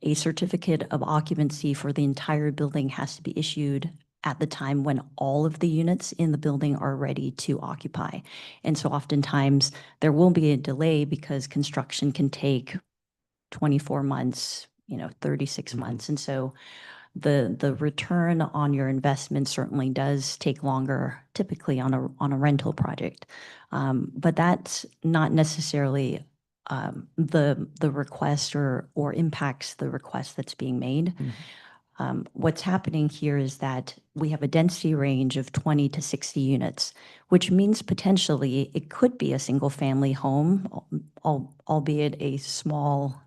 a certificate of occupancy for the entire building has to be issued at the time when all of the units in the building are ready to occupy. And so oftentimes there will be a delay because construction can take 24 months, 36 months. And so the return on your investment certainly does take longer, typically on a rental project. But that's not necessarily the request or impacts the request that's being made. What's happening here is that we have a density range of 20 to 60 units, which means potentially it could be a single family home, albeit a small,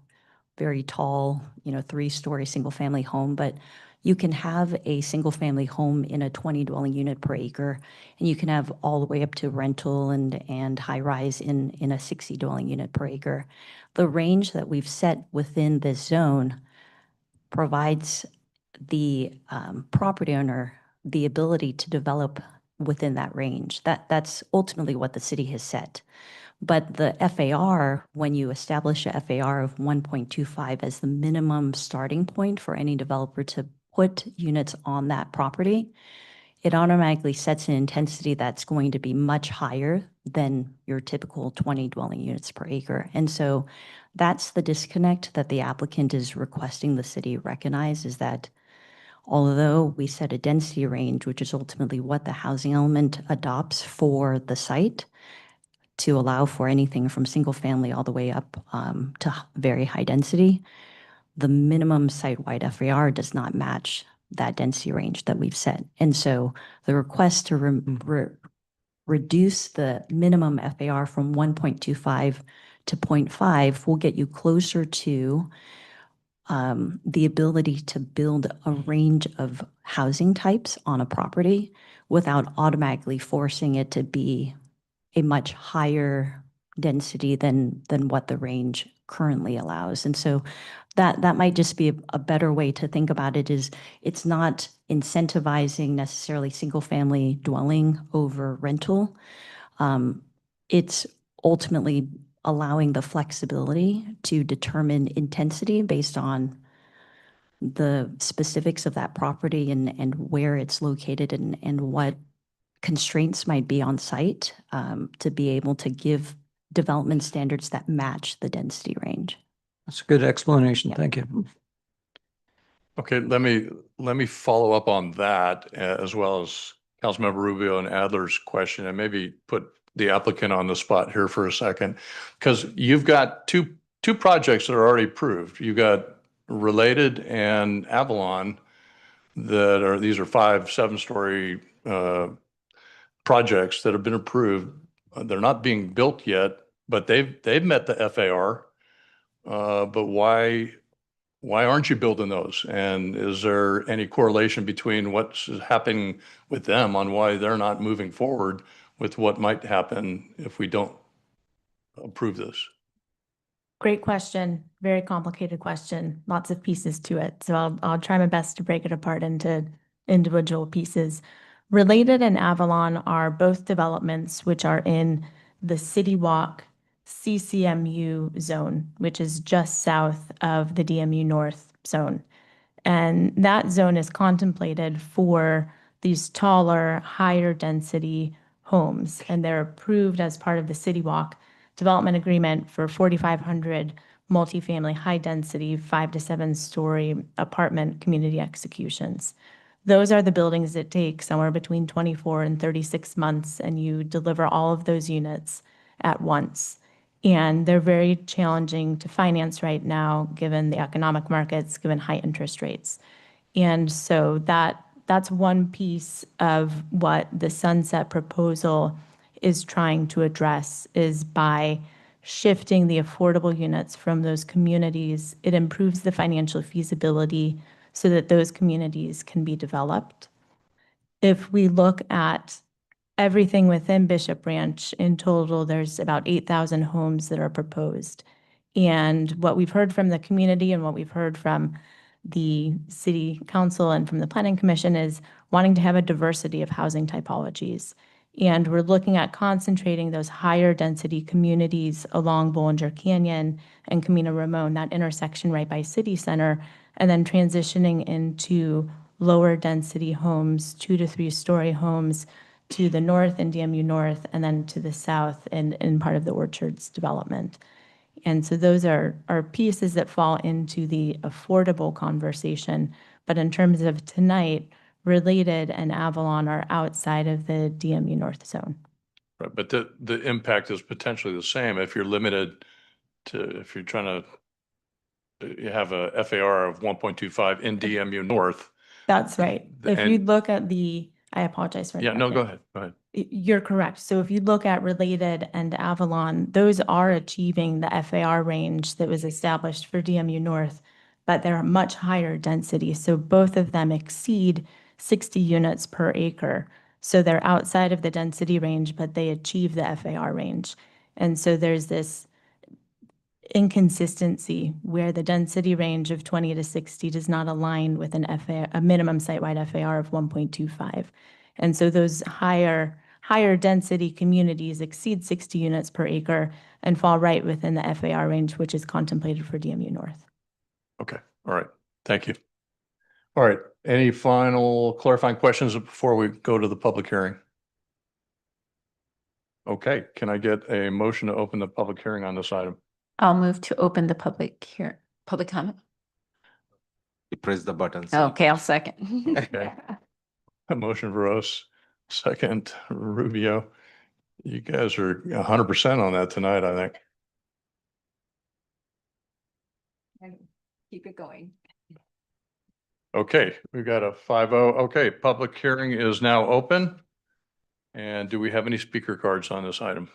very tall, 3-story single family home. But you can have a single family home in a 20 dwelling unit per acre, and you can have all the way up to rental and high rise in a 60 dwelling unit per acre. The range that we've set within this zone provides the property owner the ability to develop within that range. That's ultimately what the city has set. But the FAR, when you establish a FAR of 1.25 as the minimum starting point for any developer to put units on that property, it automatically sets an intensity that's going to be much higher than your typical 20 dwelling units per acre. And so that's the disconnect that the applicant is requesting the city recognize, is that although we set a density range, which is ultimately what the housing element adopts for the site, to allow for anything from single family all the way up to very high density, the minimum site-wide FAR does not match that density range that we've set. And so the request to reduce the minimum FAR from 1.25 to 0.5 will get you closer to the ability to build a range of housing types on a property without automatically forcing it to be a much higher density than what the range currently allows. And so that might just be a better way to think about it, is it's not incentivizing necessarily single family dwelling over rental. It's ultimately allowing the flexibility to determine intensity based on the specifics of that property and where it's located and what constraints might be on site to be able to give development standards that match the density range. That's a good explanation. Thank you. Okay, let me follow up on that as well as Councilmember Rubio and Adler's question, and maybe put the applicant on the spot here for a second, because you've got two projects that are already approved. You've got Related and Avalon these are 5-7-story projects that have been approved. They're not being built yet, but they've met the FAR. But why aren't you building those? And is there any correlation between what's happening with them on why they're not moving forward with what might happen if we don't approve this? Great question. Very complicated question. Lots of pieces to it. So I'll try my best to break it apart into individual pieces. Related and Avalon are both developments which are in the City Walk CCMU zone, which is just south of the DMU North zone. And that zone is contemplated for these taller, higher density homes. And they're approved as part of the City Walk development agreement for 4,500 multifamily, high density, 5 to 7-story apartment community executions. Those are the buildings that take somewhere between 24 and 36 months, and you deliver all of those units at once. And they're very challenging to finance right now, given the economic markets, given high interest rates. And so that's one piece of what the Sunset proposal is trying to address, is by shifting the affordable units from those communities, it improves the financial feasibility so that those communities can be developed. If we look at everything within Bishop Ranch, in total, there's about 8,000 homes that are proposed. And what we've heard from the community and what we've heard from the city council and from the planning commission is wanting to have a diversity of housing typologies. And we're looking at concentrating those higher density communities along Bollinger Canyon and Camino Ramon, that intersection right by City Center, and then transitioning into lower density homes, 2 to 3 story homes to the north in DMU North, and then to the south in part of the Orchards development. And so those are pieces that fall into the affordable conversation. But in terms of tonight, Related and Avalon are outside of the DMU North zone. Right, but the impact is potentially the same if you're limited to, if you're trying to, you have a FAR of 1.25 in DMU North. That's right. If you And- look at I apologize for Yeah, no, go interrupting. ahead. You're correct. So if you look at Related and Avalon, those are achieving the FAR range that was established for DMU North, but they're a much higher density. So both of them exceed 60 units per acre. So they're outside of the density range, but they achieve the FAR range. And so there's this inconsistency where the density range of 20 to 60 does not align with a minimum site-wide FAR of 1.25. And so those higher density communities exceed 60 units per acre and fall right within the FAR range, which is contemplated for DMU North. Okay, all right, thank you. All right, any final clarifying questions before we go to the public hearing? Okay, can I get a motion to open the public hearing on this item? I'll move to open the public comment. You press the button. Okay, I'll second. Okay. A motion Veros, second Rubio. You guys are 100% on that tonight, I think. Keep it going. Okay, we've got a 5-0. Okay, public hearing is now open. And do we have any speaker cards on this item?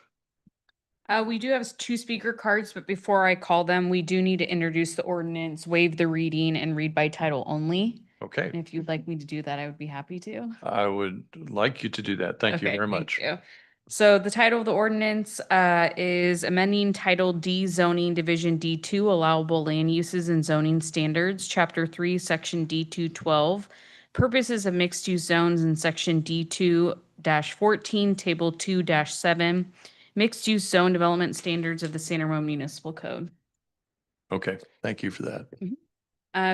We do have 2 speaker cards, but before I call them, we do need to introduce the ordinance, waive the reading, and read by title only. Okay, And if you'd like me to do that, I would be happy to. I would like you to do that. Thank you Okay, very thank much. you. So the title of the ordinance is amending Title D zoning Division D2 allowable land uses and zoning standards, Chapter 3, Section D212, purposes of mixed use zones in Section D2-14, Table 2-7, mixed use zone development standards of the San Ramon Municipal Code. Okay, thank you for that.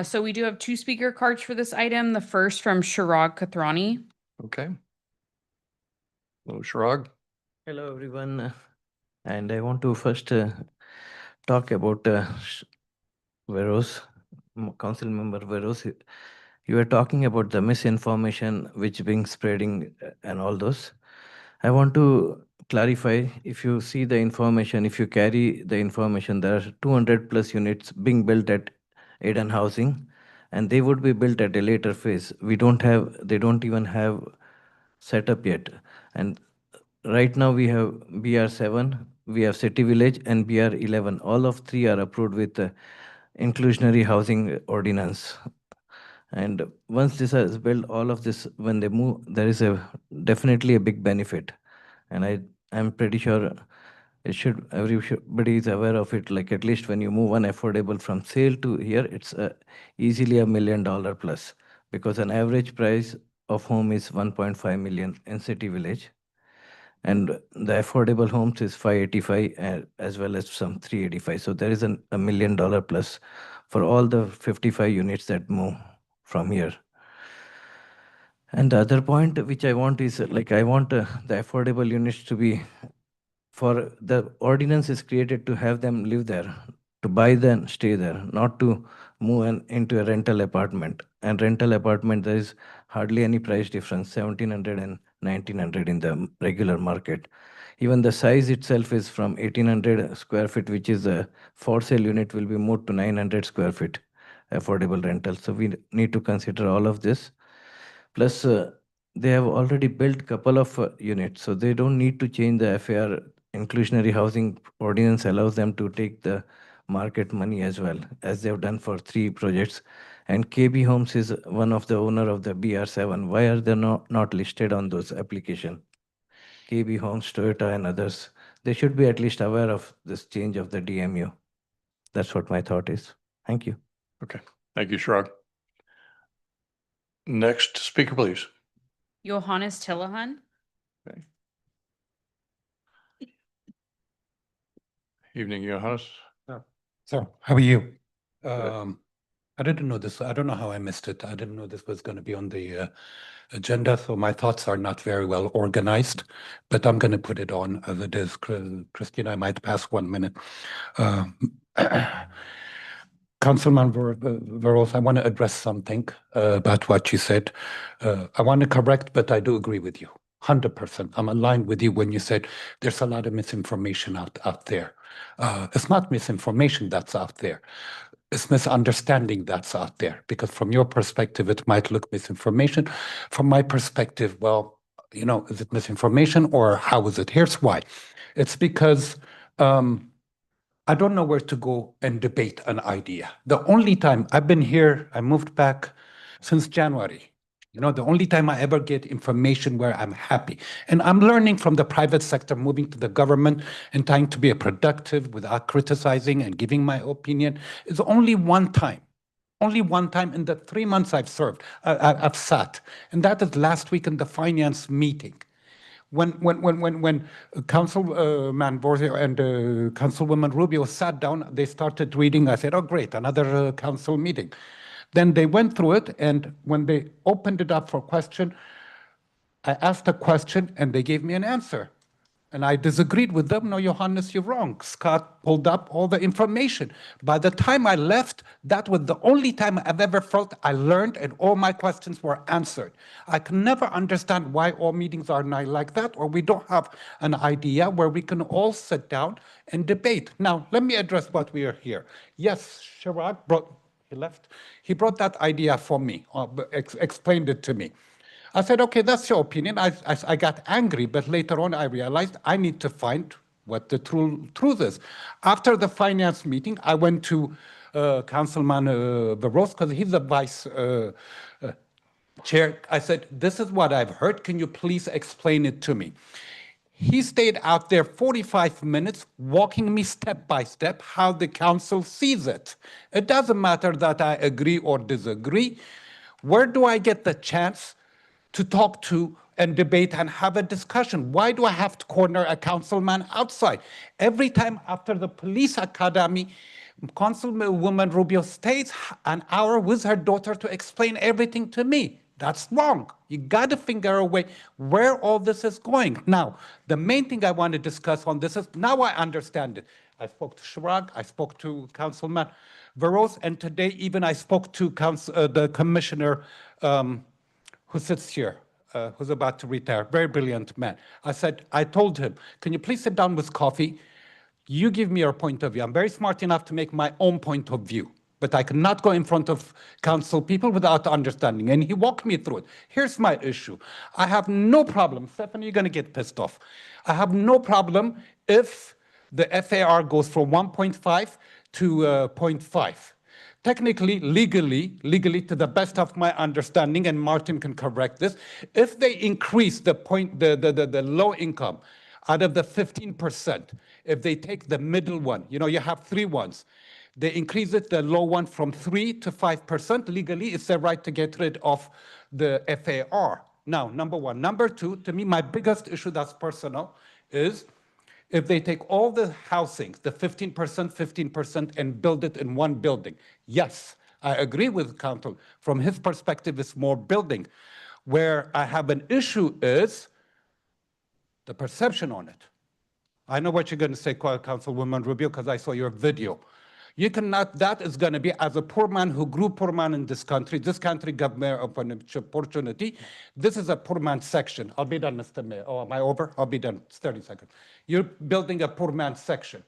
So we do have 2 speaker cards for this item. The first from Shirag Kathrani. Okay. Hello, Shirag. Hello, everyone. And I want to first talk about Veros, Council Member Veros. You were talking about the misinformation which being spreading and all those. I want to clarify, if you see the information, if you carry the information, there are 200 plus units being built at Eden Housing, and they would be built at a later phase. They don't even have set up yet. And right now we have BR7, we have City Village and BR11. All of 3 are approved with the inclusionary housing ordinance. And once this is built, all of this, when they move, there is definitely a big benefit. And I'm pretty sure everybody is aware of it. Like at least when you move one affordable from sale to here, it's easily $1 million plus, because an average price of home is 1.5 million in City Village. And the affordable homes is 585 as well as some 385. So there is $1 million plus for all the 55 units that move from here. And the other point which I want is I want the affordable units to be, for the ordinance is created to have them live there, to buy them, stay there, not to move into a rental apartment. And rental apartment, there is hardly any price difference, 1,700 and 1,900 in the regular market. Even the size itself is from 1,800 square feet, which is a for sale unit, will be moved to 900 square feet affordable rental. So we need to consider all of this. Plus, they have already built couple of units, so they don't need to change the FAR. Inclusionary housing ordinance allows them to take the market money as well, as they've done for 3 projects. And KB Homes is one of the owner of the BR7. Why are they not listed on those application? KB Homes, Toyota and others, they should be at least aware of this change of the DMU. That's what my thought is. Thank you. Okay, thank you, Shrug. Next speaker, please. Johannes Tillahan. Evening, Johannes. So, how are you? I didn't know this. I don't know how I missed it. I didn't know this was going to be on the agenda, so my thoughts are not very well organized, but I'm going to put it on as it is. Christina, I might pass 1 minute. Councilman Veros, I want to address something about what you said. I want to correct, but I do agree with you. 100%. I'm aligned with you when you said there's a lot of misinformation out there. It's not misinformation that's out there. It's misunderstanding that's out there, because from your perspective, it might look misinformation. From my perspective, well, you know, is it misinformation or how is it? Here's why. It's because I don't know where to go and debate an idea. The only time I've been here, I moved back since January. You know, the only time I ever get information where I'm happy. And I'm learning from the private sector, moving to the government and trying to be productive without criticizing and giving my opinion. It's only one time in the 3 months I've served, I've sat. And that is last week in the finance meeting. When Councilman Borzio and Councilwoman Rubio sat down, they started reading. I said, oh, great, another council meeting. Then they went through it, and when they opened it up for question, I asked a question, and they gave me an answer. And I disagreed with them. No, Johannes, you're wrong. Scott pulled up all the information. By the time I left, that was the only time I've ever felt I learned and all my questions were answered. I can never understand why all meetings are not like that, or we don't have an idea where we can all sit down and debate. Now, let me address what we are here. Yes, Chirag brought, he left. He brought that idea for me, explained it to me. I said, okay, that's your opinion. I got angry, but later on I realized I need to find what the truth is. After the finance meeting, I went to Councilman Veros, because he's the vice chair. I said, this is what I've heard. Can you please explain it to me? He stayed out there 45 minutes, walking me step by step how the council sees it. It doesn't matter that I agree or disagree. Where do I get the chance to talk to and debate and have a discussion? Why do I have to corner a councilman outside? Every time after the police academy, Councilwoman Rubio stays an hour with her daughter to explain everything to me. That's wrong. You got to figure a way where all this is going. Now, the main thing I want to discuss on this is, now I understand it. I spoke to Chirag, I spoke to Councilman Veros, and today even I spoke to the commissioner who sits here, who's about to retire, very brilliant man. I told him, can you please sit down with coffee? You give me your point of view. I'm very smart enough to make my own point of view, but I cannot go in front of council people without understanding. And he walked me through it. Here's my issue. I have no problem. Stephanie, you're going to get pissed off. I have no problem if the FAR goes from 1.5 to 0.5. Technically, legally, to the best of my understanding, and Martin can correct this, if they increase the low income out of the 15%, if they take the middle one, you know, you have 3 ones, they increase it, the low one, from 3 to 5%, legally, it's their right to get rid of the FAR. Now, number one. Number two, to me, my biggest issue that's personal is if they take all the housing, the 15%, and build it in one building. Yes, I agree with council. From his perspective, it's more building. Where I have an issue is the perception on it. I know what you're going to say, Councilwoman Rubio, because I saw your video. You cannot, that is going to be, as a poor man who grew poor man in this country got more of an opportunity. This is a poor man section. I'll be done, Mr. Mayor. Oh, am I over? I'll be done, 30 seconds. You're building a poor man section.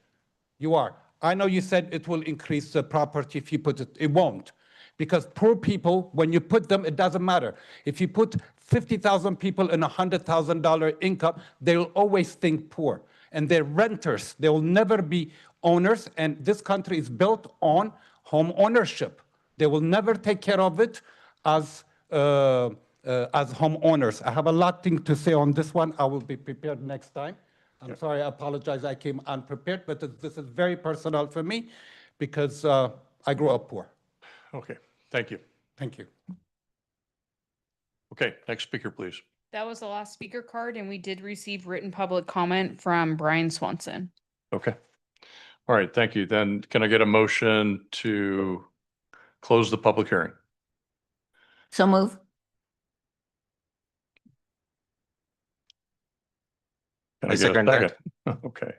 You are. I know you said it will increase the property if you put it. It won't. Because poor people, when you put them, it doesn't matter. If you put 50,000 people in $100,000 income, they'll always think poor. And they're renters. They will never be owners, and this country is built on home ownership. They will never take care of it as homeowners. I have a lot to say on this one. I will be prepared next time. I'm sorry, I apologize, I came unprepared, but this is very personal for me. because I grew up poor. Okay, thank you. Thank you. Okay, next speaker, please. That was the last speaker card, and we did receive written public comment from Brian Swanson. Okay. All right, thank you. Then can I get a motion to close the public hearing? So move. Can I I get a second that. second? Okay.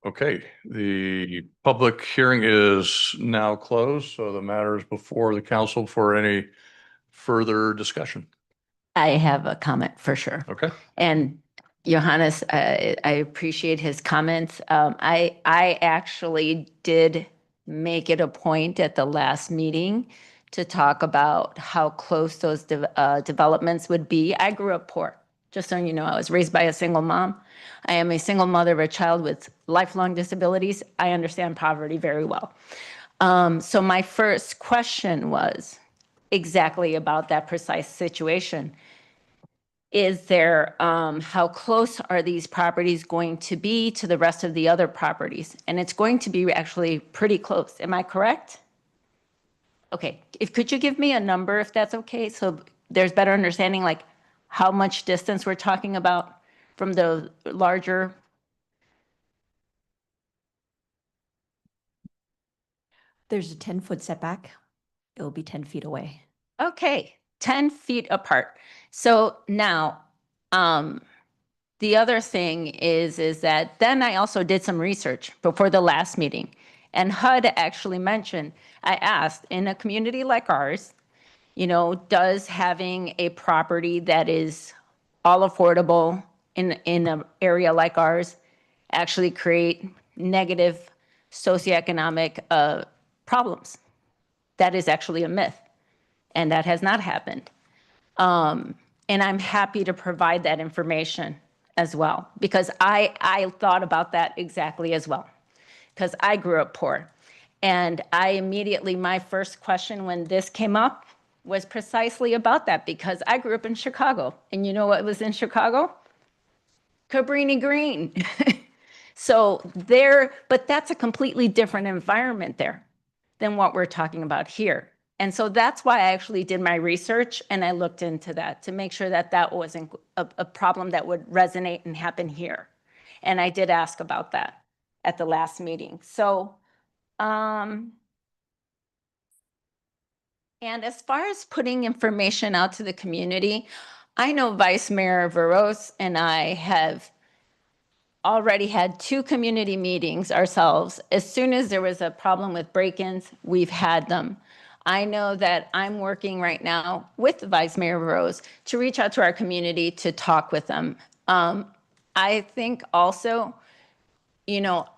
Okay, the public hearing is now closed, so the matter is before the council for any further discussion. I have a comment for sure. Okay, And Johannes, I appreciate his comments. I actually did make it a point at the last meeting to talk about how close those developments would be. I grew up poor, just so you know. I was raised by a single mom. I am a single mother of a child with lifelong disabilities. I understand poverty very well. So my first question was exactly about that precise situation. Is there, how close are these properties going to be to the rest of the other properties? And it's going to be actually pretty close. Am I correct? Okay, could you give me a number if that's okay? So there's better understanding like how much distance we're talking about from the larger. There's a 10-foot setback. It will be 10 feet away. Okay, 10 feet apart. So now, the other thing is that then I also did some research before the last meeting. And HUD actually mentioned, I asked, in a community like ours, you know, does having a property that is all affordable in an area like ours actually create negative socioeconomic problems? That is actually a myth, and that has not happened. And I'm happy to provide that information as well, because I thought about that exactly as well, because I grew up poor. And I immediately, my first question when this came up was precisely about that, because I grew up in Chicago. And you know what was in Chicago? Cabrini Green. So there, but that's a completely different environment there than what we're talking about here. And so that's why I actually did my research and I looked into that to make sure that that wasn't a problem that would resonate and happen here. And I did ask about that at the last meeting. So, and as far as putting information out to the community, I know Vice Mayor Veros and I have already had 2 community meetings ourselves. As soon as there was a problem with break-ins, we've had them. I know that I'm working right now with Vice Mayor Veros to reach out to our community to talk with them. I think also, you know,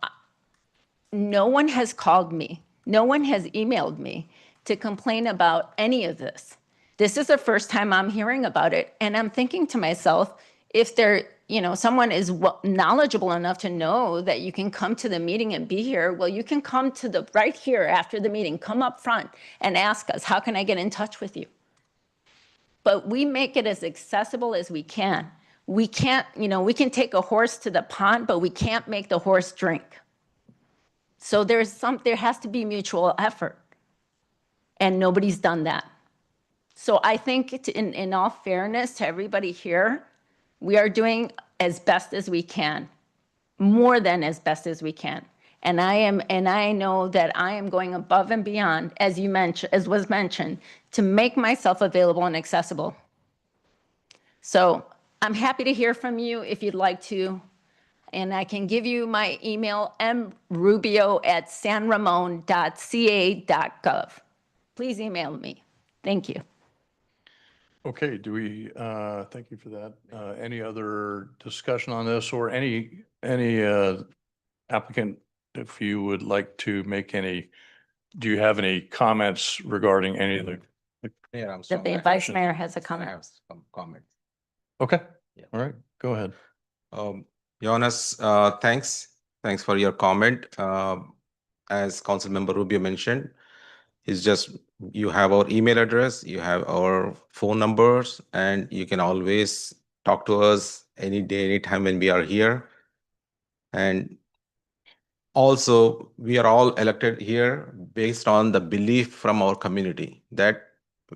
no one has called me, no one has emailed me to complain about any of this. This is the first time I'm hearing about it. And I'm thinking to myself, if there, you know, someone is knowledgeable enough to know that you can come to the meeting and be here, well, you can come to the right here after the meeting, come up front and ask us, how can I get in touch with you? But we make it as accessible as we can. We can't, you know, we can take a horse to the pond, but we can't make the horse drink. So there has to be mutual effort. And nobody's done that. So I think in all fairness to everybody here, we are doing as best as we can, more than as best as we can. And I know that I am going above and beyond, as you mentioned, as was mentioned, to make myself available and accessible. So I'm happy to hear from you if you'd like to. And I can give you my email, mrubio@sanramon.ca.gov. Please email me. Thank you. Okay, do we, thank you for that. Any other discussion on this, or any applicant, if you would like to make any, do you have any comments regarding any of the? Yeah, I'm The Vice Mayor has a comment. I have some comments. Okay, all right, go ahead. Jonas, thanks for your comment. As Councilmember Rubio mentioned, It's just, you have our email address, you have our phone numbers, and you can always talk to us any day, anytime when we are here. And also, we are all elected here based on the belief from our community that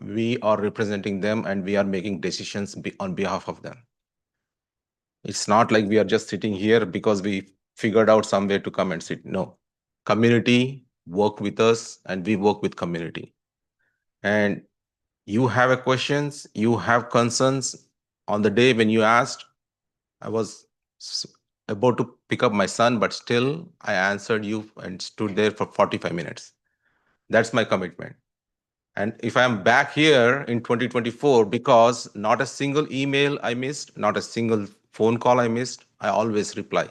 we are representing them and we are making decisions on behalf of them. It's not like we are just sitting here because we figured out some way to come and sit. No, community work with us and we work with community. And you have a questions, you have concerns. On the day when you asked, I was about to pick up my son, but still I answered you and stood there for 45 minutes. That's my commitment. And if I'm back here in 2024, because not a single email I missed, not a single phone call I missed, I always reply.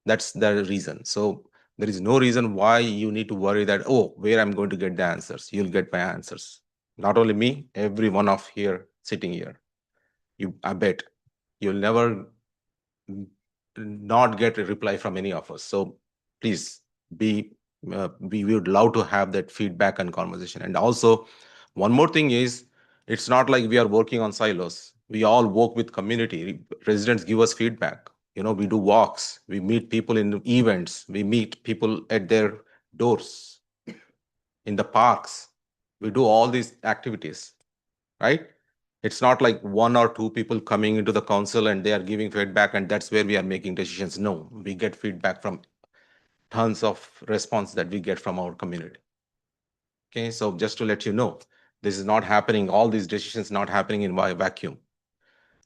That's the reason. So there is no reason why you need to worry that, oh, where I'm going to get the answers. You'll get my answers. Not only me, every one of here sitting here. I bet you'll never not get a reply from any of us. So please we would love to have that feedback and conversation. And also, one more thing is, it's not like we are working on silos. We all work with community. Residents give us feedback. We do walks, we meet people in events, we meet people at their doors, in the parks. We do all these activities, right? It's not like one or two people coming into the council and they are giving feedback and that's where we are making decisions. No, we get feedback from tons of response that we get from our community. Okay, so just to let you know, this is not happening, all these decisions not happening in vacuum.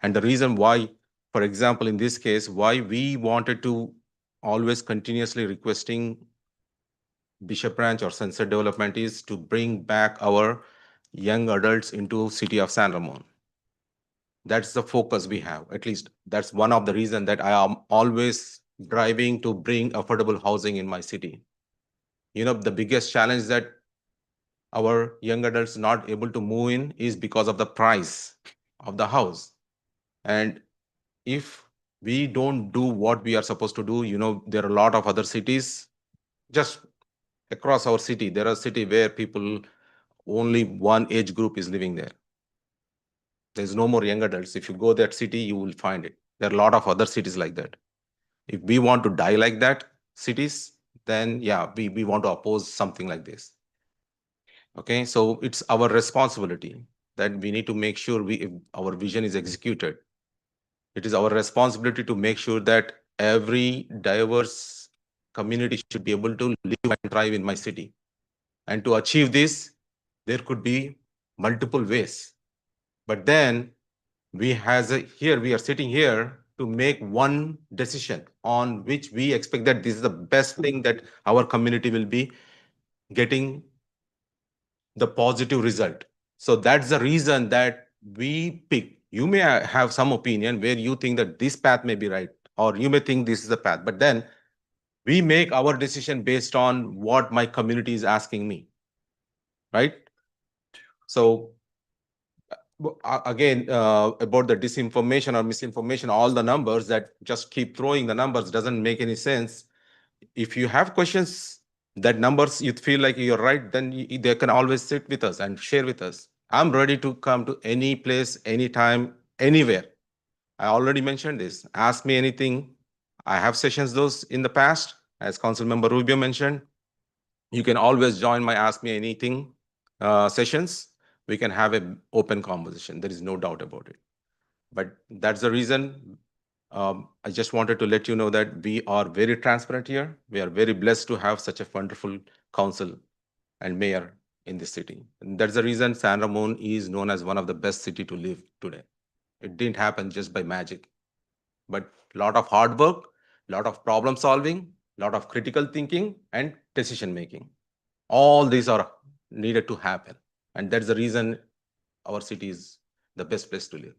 And the reason why, for example, in this case, why we wanted to always continuously requesting Bishop Ranch or Sunset Development is to bring back our young adults into city of San Ramon. That's the focus we have. At least that's one of the reasons that I am always driving to bring affordable housing in my city. The biggest challenge that our young adults not able to move in is because of the price of the house. And if we don't do what we are supposed to do, there are a lot of other cities just across our city. There are cities where people, only one age group is living there. There's no more young adults. If you go that city, you will find it. There are a lot of other cities like that. If we want to die like that, cities, then yeah, we want to oppose something like this. Okay, so it's our responsibility that we need to make sure if our vision is executed. It is our responsibility to make sure that every diverse community should be able to live and thrive in my city. And to achieve this, there could be multiple ways. But then we are sitting here to make one decision on which we expect that this is the best thing that our community will be getting the positive result. So that's the reason that we pick. You may have some opinion where you think that this path may be right, or you may think this is the path, but then we make our decision based on what my community is asking me, right? So again, about the disinformation or misinformation, all the numbers that just keep throwing the numbers doesn't make any sense. If you have questions, that numbers you feel like you're right, then they can always sit with us and share with us. I'm ready to come to any place, anytime, anywhere. I already mentioned this. Ask me anything. I have sessions those in the past, as Council Member Rubio mentioned. You can always join my Ask Me Anything sessions. We can have an open conversation. There is no doubt about it. But that's the reason I just wanted to let you know that we are very transparent here. We are very blessed to have such a wonderful council and mayor in this city. And that's the reason San Ramon is known as one of the best city to live today. It didn't happen just by magic, but a lot of hard work, a lot of problem solving, a lot of critical thinking and decision making. All these are needed to happen. And that's the reason our city is the best place to live.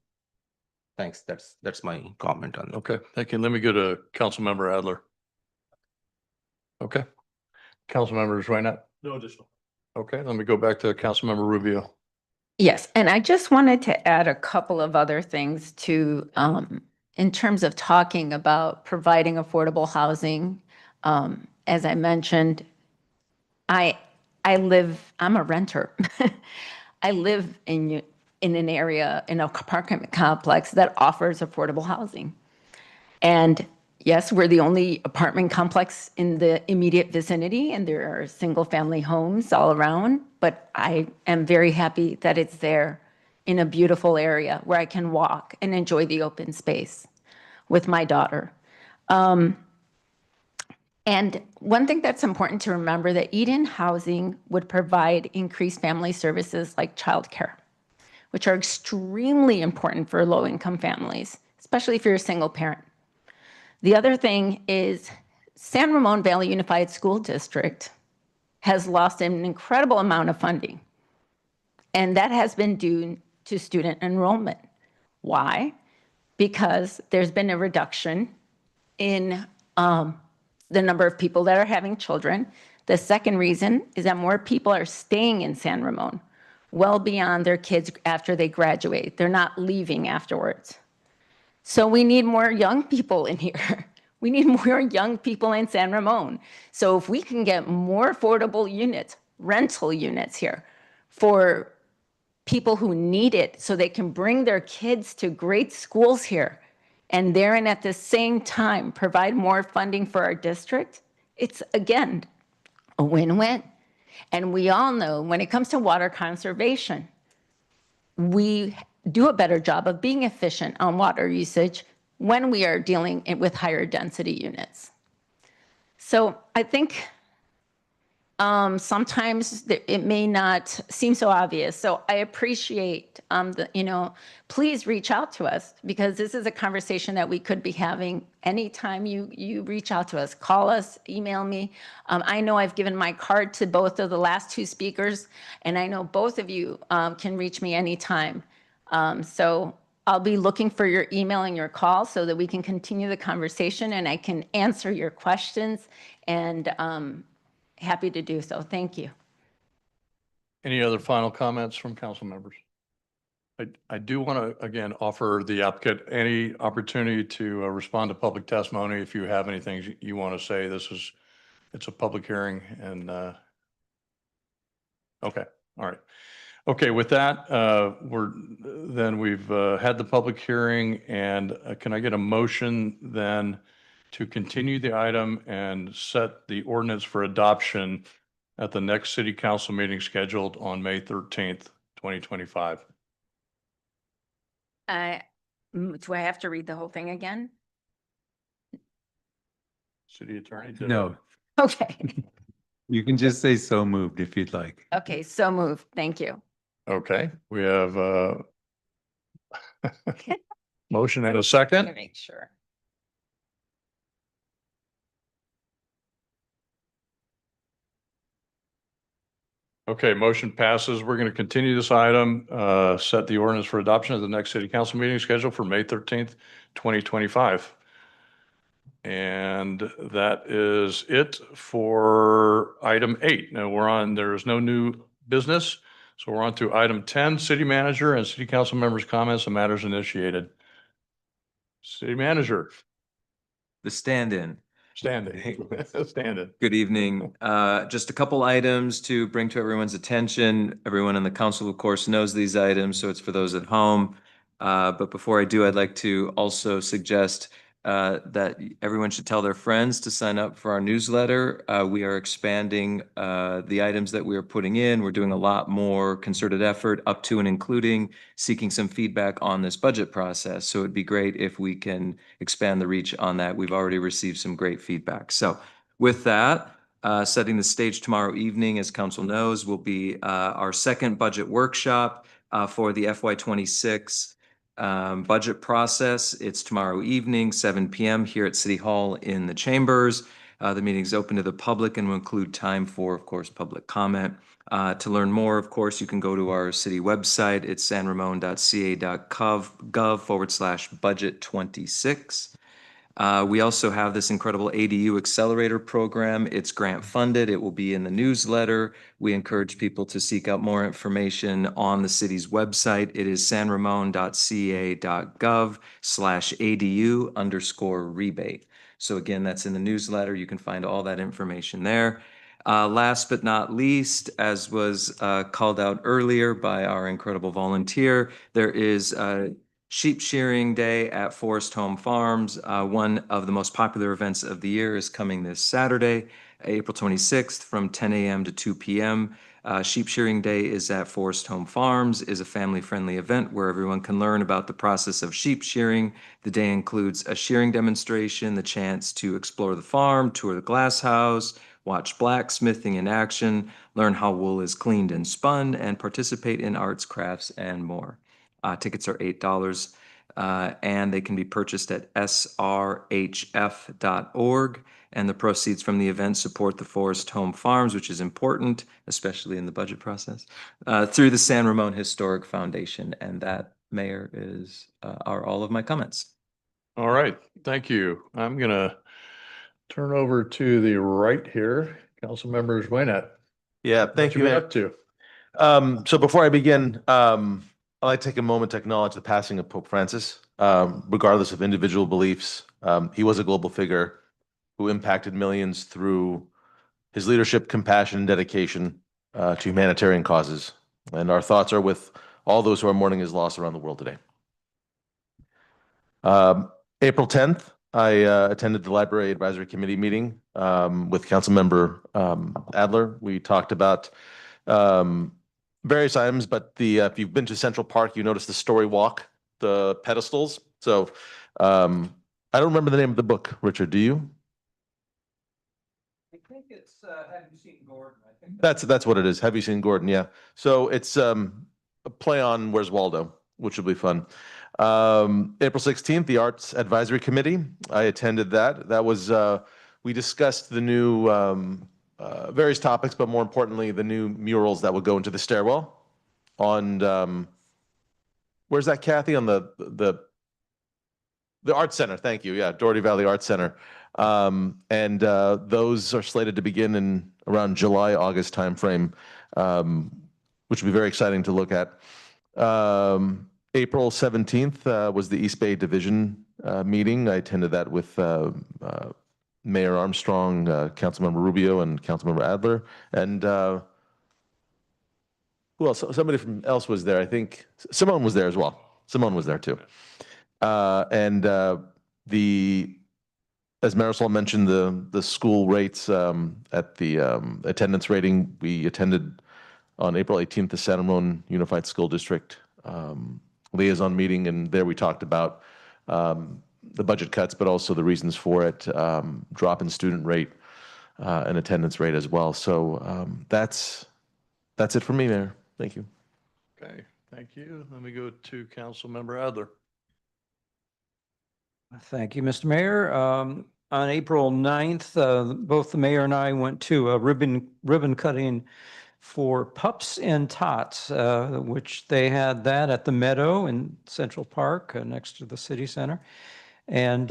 Thanks. That's my comment on that. Okay, thank you. Let me go to Councilmember Adler. Okay. Councilmembers Reinhardt? No additional. Okay, let me go back to Councilmember Rubio. Yes, and I just wanted to add a couple of other things to, in terms of talking about providing affordable housing. As I mentioned, I I'm a renter. I live in an area, in an apartment complex that offers affordable housing. And yes, we're the only apartment complex in the immediate vicinity, and there are single-family homes all around, but I am very happy that it's there in a beautiful area where I can walk and enjoy the open space with my daughter. And one thing that's important to remember, that Eden Housing would provide increased family services like childcare, which are extremely important for low-income families, especially if you're a single parent. The other thing is San Ramon Valley Unified School District has lost an incredible amount of funding, and that has been due to student enrollment. Why? Because there's been a reduction in the number of people that are having children. The second reason is that more people are staying in San Ramon well beyond their kids after they graduate. They're not leaving afterwards. So we need more young people in here. We need more young people in San Ramon. So if we can get more affordable units, rental units here for people who need it so they can bring their kids to great schools here, and therein at the same time provide more funding for our district, it's again a win-win. And we all know when it comes to water conservation, we do a better job of being efficient on water usage when we are dealing with higher density units. So I think sometimes it may not seem so obvious. So I appreciate please reach out to us, because this is a conversation that we could be having anytime you reach out to us. Call us, email me. I know I've given my card to both of the last two speakers, and I know both of you can reach me anytime. So I'll be looking for your email and your call so that we can continue the conversation and I can answer your questions, and happy to do so. Thank you. Any other final comments from council members? I do want to, again, offer the applicant any opportunity to respond to public testimony. If you have anything you want to say, it's a public hearing, and okay, all right. Okay, with that, we've had the public hearing, and can I get a motion then to continue the item and set the ordinance for adoption at the next city council meeting scheduled on May 13th, 2025? Do I have to read the whole thing again? City attorney? No, Okay. you can just say so moved if you'd like. Okay, so moved. Thank you. Okay, we have a motion and a second. To make sure. Okay, motion passes. We're going to continue this item, set the ordinance for adoption at the next city council meeting scheduled for May 13th, 2025. And that is it for item 8. Now there's no new business. So we're on to item 10, city manager and city council members' comments and matters initiated. City manager. The stand-in. Stand-in. Stand-in. Good evening. Just a couple items to bring to everyone's attention. Everyone in the council, of course, knows these items, so it's for those at home. But before I do, I'd like to also suggest that everyone should tell their friends to sign up for our newsletter. We are expanding the items that we are putting in. We're doing a lot more concerted effort up to and including seeking some feedback on this budget process. So it'd be great if we can expand the reach on that. We've already received some great feedback. So with that, setting the stage tomorrow evening, as council knows, will be our second budget workshop for the FY26 budget process. It's tomorrow evening, 7 p.m. here at City Hall in the chambers. The meeting is open to the public and will include time for, of course, public comment. To learn more, of course, you can go to our city website. It's sanramon.ca.gov/budget26. We also have this incredible ADU accelerator program. It's grant funded. It will be in the newsletter. We encourage people to seek out more information on the city's website. It is sanramon.ca.gov/ADU_rebate. So again, that's in the newsletter. You can find all that information there. Last but not least, as was called out earlier by our incredible volunteer, there is Sheep Shearing Day at Forest Home Farms. One of the most popular events of the year is coming this Saturday, April 26th from 10 a.m. to 2 p.m. Sheep Shearing Day is at Forest Home Farms, is a family-friendly event where everyone can learn about the process of sheep shearing. The day includes a shearing demonstration, the chance to explore the farm, tour the glass house, watch blacksmithing in action, learn how wool is cleaned and spun, and participate in arts, crafts, and more. Tickets are $8, and they can be purchased at srhf.org. And the proceeds from the event support the Forest Home Farms, which is important, especially in the budget process, through the San Ramon Historic Foundation. And that, Mayor, are all of my comments. All right, thank you. I'm going to turn over to the right here, Councilmember Zweinet. Yeah, thank you, What you been Mayor. up to? So before I begin, I'd like to take a moment to acknowledge the passing of Pope Francis. Regardless of individual beliefs, he was a global figure who impacted millions through his leadership, compassion, and dedication to humanitarian causes. And our thoughts are with all those who are mourning his loss around the world today. April 10th, I attended the Library Advisory Committee meeting with Councilmember Adler. We talked about various items, but if you've been to Central Park, you noticed the story walk, the pedestals. So I don't remember the name of the book. Richard, do you? I think it's Have You Seen Gordon? I think That's what it is. Have you seen Gordon? Yeah. So it's a play on Where's Waldo, which will be fun. April 16th, the Arts Advisory Committee. I attended that. That was we discussed the new various topics, but more importantly, the new murals that will go into the stairwell on where's that, Kathy? On the Arts Center. Thank you. Yeah, Doherty Valley Arts Center. And those are slated to begin in around July, August timeframe, which will be very exciting to look at. April 17th was the East Bay Division meeting. I attended that with Mayor Armstrong, Councilmember Rubio, and Councilmember Adler. And who else? Somebody from else was there. I think Simone was there as well. Simone was there too. And as Marisol mentioned, the school rates at the attendance rating, we attended on April 18th the San Ramon Unified School District liaison meeting, and there we talked about the budget cuts, but also the reasons for it, drop in student rate and attendance rate as well. So that's it for me, Mayor. Thank you. Okay, thank you. Let me go to Councilmember Adler. Thank you, Mr. Mayor. On April 9th, both the mayor and I went to a ribbon cutting for Pups and Tots, which they had that at the Meadow in Central Park next to the city center. And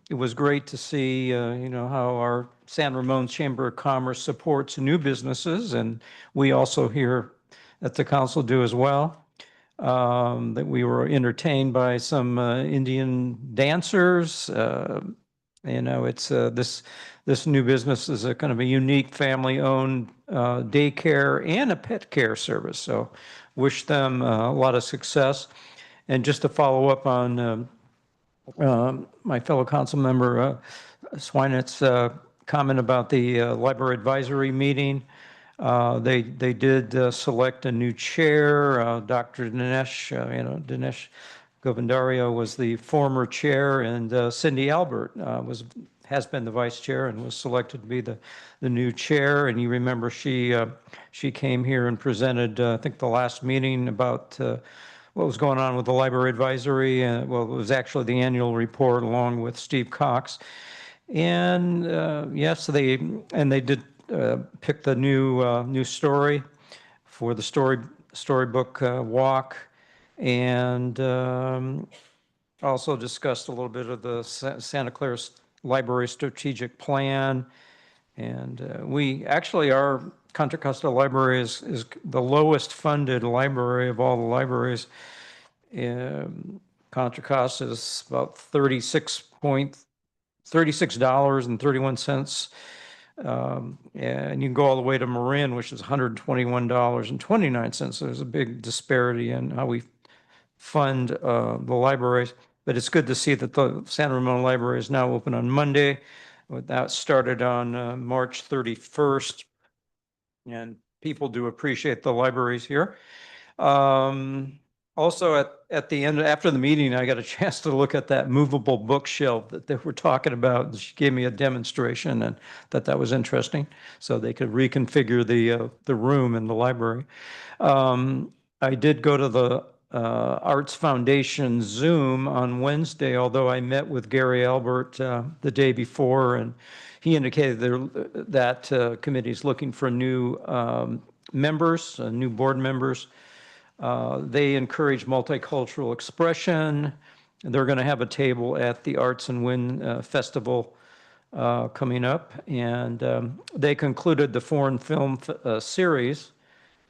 it was great to see, how our San Ramon Chamber of Commerce supports new businesses, and we also here at the council do as well. That we were entertained by some Indian dancers. It's this new business is a kind of a unique family-owned daycare and a pet care service. So wish them a lot of success. And just to follow up on my fellow council member Swinet's comment about the library advisory meeting. They did select a new chair. Dr. Dinesh, Dinesh Govindaria was the former chair, and Cindy Albert has been the vice chair and was selected to be the new chair. And you remember she came here and presented, I think, the last meeting about what was going on with the library advisory. Well, it was actually the annual report along with Steve Cox. And yes, they did pick the new story for the storybook walk, and also discussed a little bit of the Santa Clara Library strategic plan. And we actually, our Contra Costa Library is the lowest funded library of all the libraries. Contra Costa is about $36.31 And you can go all the way to Marin, which is $121.29. So there's a big disparity in how we fund the libraries. But it's good to see that the San Ramon Library is now open on Monday. That started on March 31st. And people do appreciate the libraries here. Also, at the end, after the meeting, I got a chance to look at that movable bookshelf that they were talking about. She gave me a demonstration and that was interesting. So they could reconfigure the room in the library. I did go to the Arts Foundation Zoom on Wednesday, although I met with Gary Albert the day before, and he indicated that committee is looking for new members, new board members. They encourage multicultural expression. They're going to have a table at the Arts and Win Festival coming up. And they concluded the foreign film series,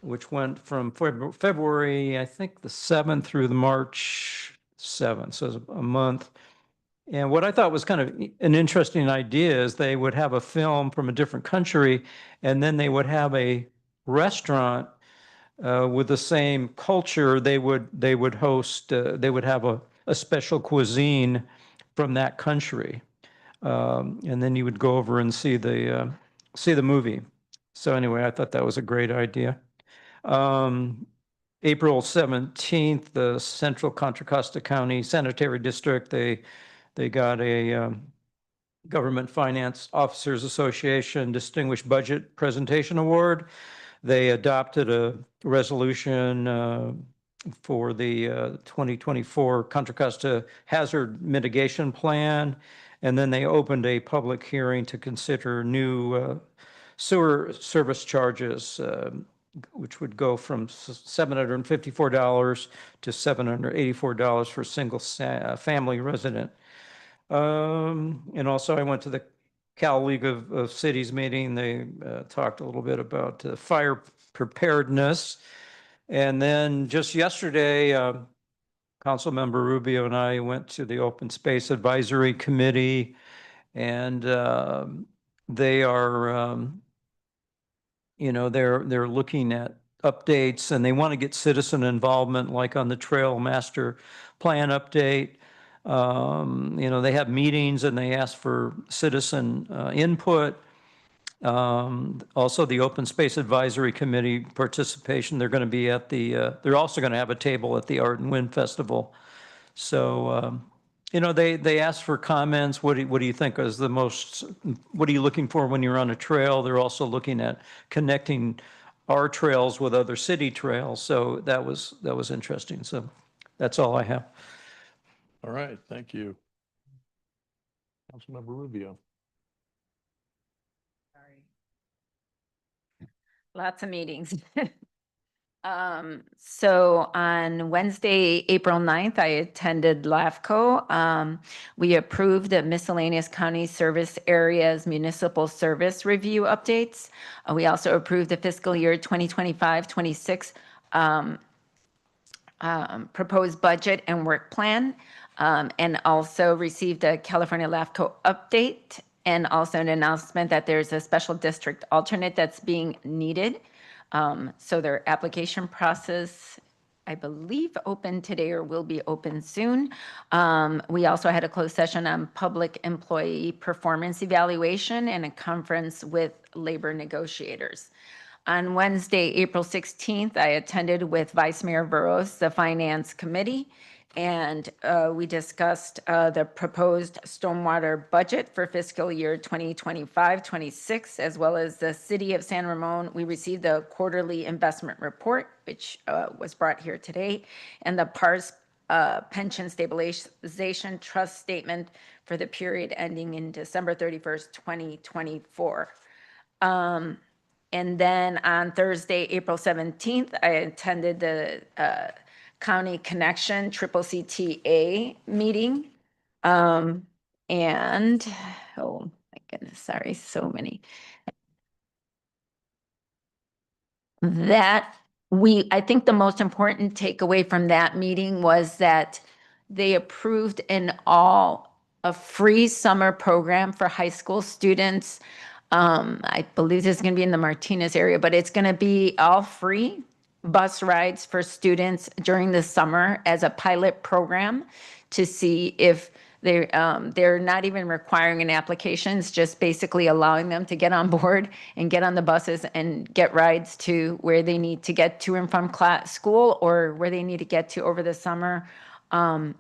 which went from February, I think, the 7th through the March 7th, so it's a month. And what I thought was kind of an interesting idea is they would have a film from a different country, and then they would have a restaurant with the same culture. They would host, they would have a special cuisine from that country. And then you would go over and see the movie. So anyway, I thought that was a great idea. April 17th, the Central Contra Costa County Sanitary District, they got a Government Finance Officers Association Distinguished Budget Presentation Award. They adopted a resolution for the 2024 Contra Costa Hazard Mitigation Plan. And then they opened a public hearing to consider new sewer service charges, which would go from $754 to $784 for single family resident. And also I went to the Cal League of Cities meeting. They talked a little bit about fire preparedness. And then just yesterday, Councilmember Rubio and I went to the Open Space Advisory Committee, and they are, they're looking at updates, and they want to get citizen involvement, like on the Trail Master Plan update. They have meetings and they ask for citizen input. Also the Open Space Advisory Committee participation. They're going to be at they're also going to have a table at the Art and Wind Festival. So, they ask for comments. What do you think is what are you looking for when you're on a trail? They're also looking at connecting our trails with other city trails. So that was interesting. So that's all I have. All right, thank you. Councilmember Rubio. Lots of meetings. So on Wednesday, April 9th, I attended LAFCO. We approved the miscellaneous county service areas municipal service review updates. We also approved the fiscal year 2025-26 proposed budget and work plan, and also received a California LAFCO update, and also an announcement that there's a special district alternate that's being needed. So their application process, I believe, open today or will be open soon. We also had a closed session on public employee performance evaluation and a conference with labor negotiators. On Wednesday, April 16th, I attended with Vice Mayor Burrows, the Finance Committee, and we discussed the proposed stormwater budget for fiscal year 2025-26, as well as the City of San Ramon. We received the quarterly investment report, which was brought here today, and the PARS Pension Stabilization Trust Statement for the period ending in December 31st, 2024. And then on Thursday, April 17th, I attended the County Connection CCCTA meeting. And, oh my goodness, sorry, so many. I think the most important takeaway from that meeting was that they approved a free summer program for high school students. I believe this is going to be in the Martinez area, but it's going to be all free bus rides for students during the summer as a pilot program to see if they're not even requiring an application. It's just basically allowing them to get on board and get on the buses and get rides to where they need to get to and from school or where they need to get to over the summer. And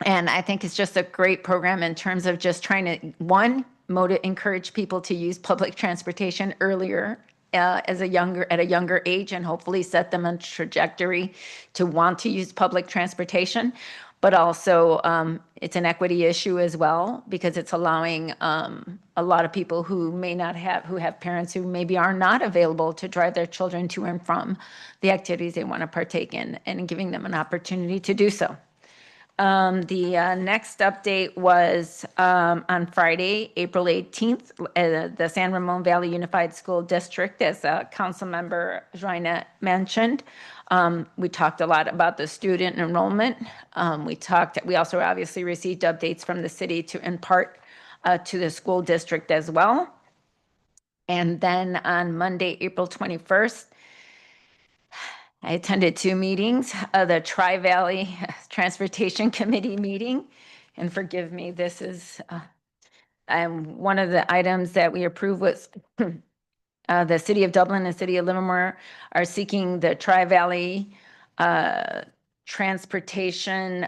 I think it's just a great program in terms of just trying to, encourage people to use public transportation earlier at a younger age, and hopefully set them on a trajectory to want to use public transportation. But also, it's an equity issue as well, because it's allowing a lot of people who have parents who maybe are not available to drive their children to and from the activities they want to partake in, and giving them an opportunity to do so. The next update was on Friday, April 18th, the San Ramon Valley Unified School District, as Councilmember Joyna mentioned. We talked a lot about the student enrollment. We also obviously received updates from the city to impart to the school district as well. And then on Monday, April 21st, I attended 2 meetings, the Tri-Valley Transportation Committee meeting. And forgive me, this is one of the items that we approved was the City of Dublin and City of Livermore are seeking the Tri-Valley Transportation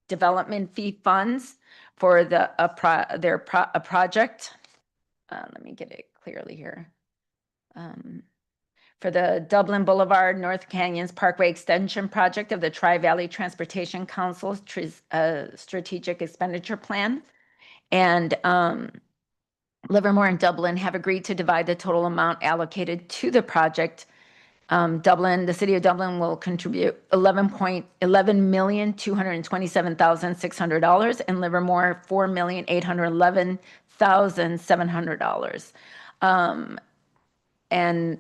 Development Fee Funds for their project. Let me get it clearly here. For the Dublin Boulevard North Canyons Parkway Extension Project of the Tri-Valley Transportation Council's Strategic Expenditure Plan. And Livermore and Dublin have agreed to divide the total amount allocated to the project. The City of Dublin will contribute $11,227,600 and Livermore $4,811,700. And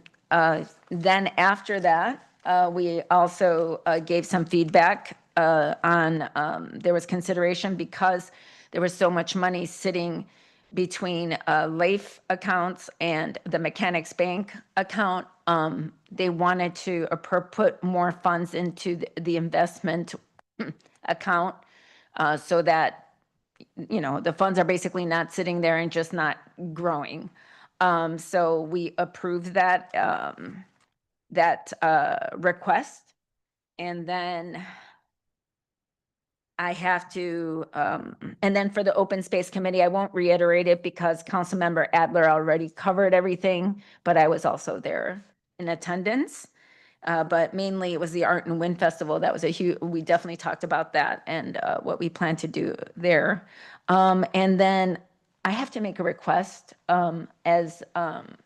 then after that, we also gave some feedback on, there was consideration because there was so much money sitting between LAIF accounts and the Mechanics Bank account. They wanted to put more funds into the investment account so that, the funds are basically not sitting there and just not growing. So we approved that request. And then I have to, and then for the Open Space Committee, I won't reiterate it because Councilmember Adler already covered everything, but I was also there in attendance. But mainly it was the Art and Wind Festival. That was we definitely talked about that and what we plan to do there. And then I have to make a request as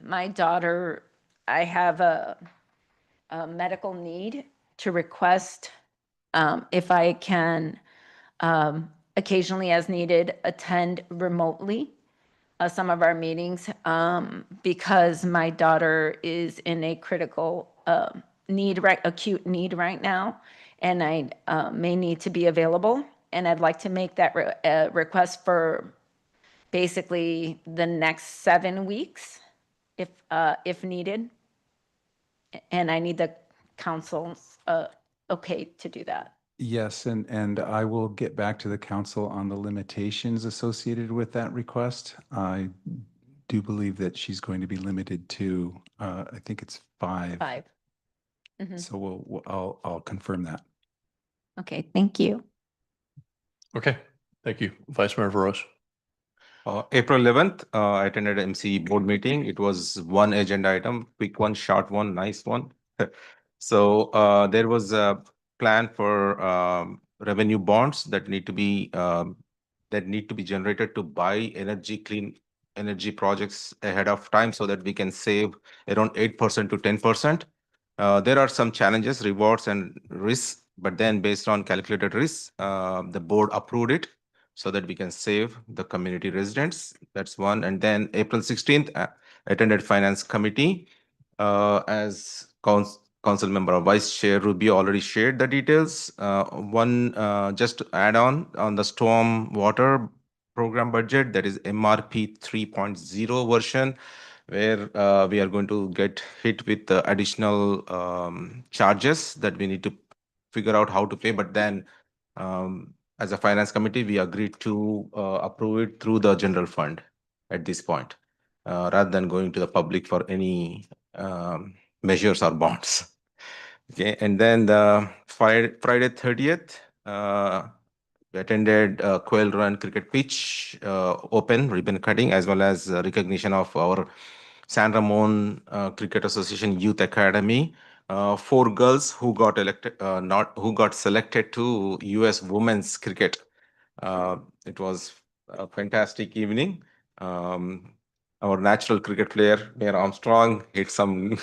my daughter, I have a medical need to request if I can occasionally as needed attend remotely some of our meetings because my daughter is in a critical acute need right now, and I may need to be available. And I'd like to make that request for basically the next 7 weeks, if needed. And I need the council's okay to do that. Yes, and I will get back to the council on the limitations associated with that request. I do believe that she's going to be limited to, I think it's 5. 5. Mhm. So I'll confirm that. Okay, thank you. Okay, thank you. Vice Mayor Veros. April 11th, I attended MC board meeting. It was one agenda item, quick one, short one, nice one. So there was a plan for revenue bonds that need to be generated to buy clean energy projects ahead of time so that we can save around 8% to 10%. There are some challenges, rewards and risks, but then based on calculated risks, the board approved it so that we can save the community residents. That's one. And then April 16th, attended Finance Committee. As Council Member Vice Chair Rubio already shared the details. Just to add on the storm water program budget, that is MRP 3.0 version, where we are going to get hit with the additional charges that we need to figure out how to pay. But then as a finance committee, we agreed to approve it through the general fund at this point, rather than going to the public for any measures or bonds. Okay, and then the Friday 30th, we attended Quail Run cricket pitch, open ribbon cutting, as well as recognition of our San Ramon Cricket Association Youth Academy. 4 girls who got elected, who got selected to U.S. Women's Cricket. It was a fantastic evening. Our natural cricket player, Mayor Armstrong, hit some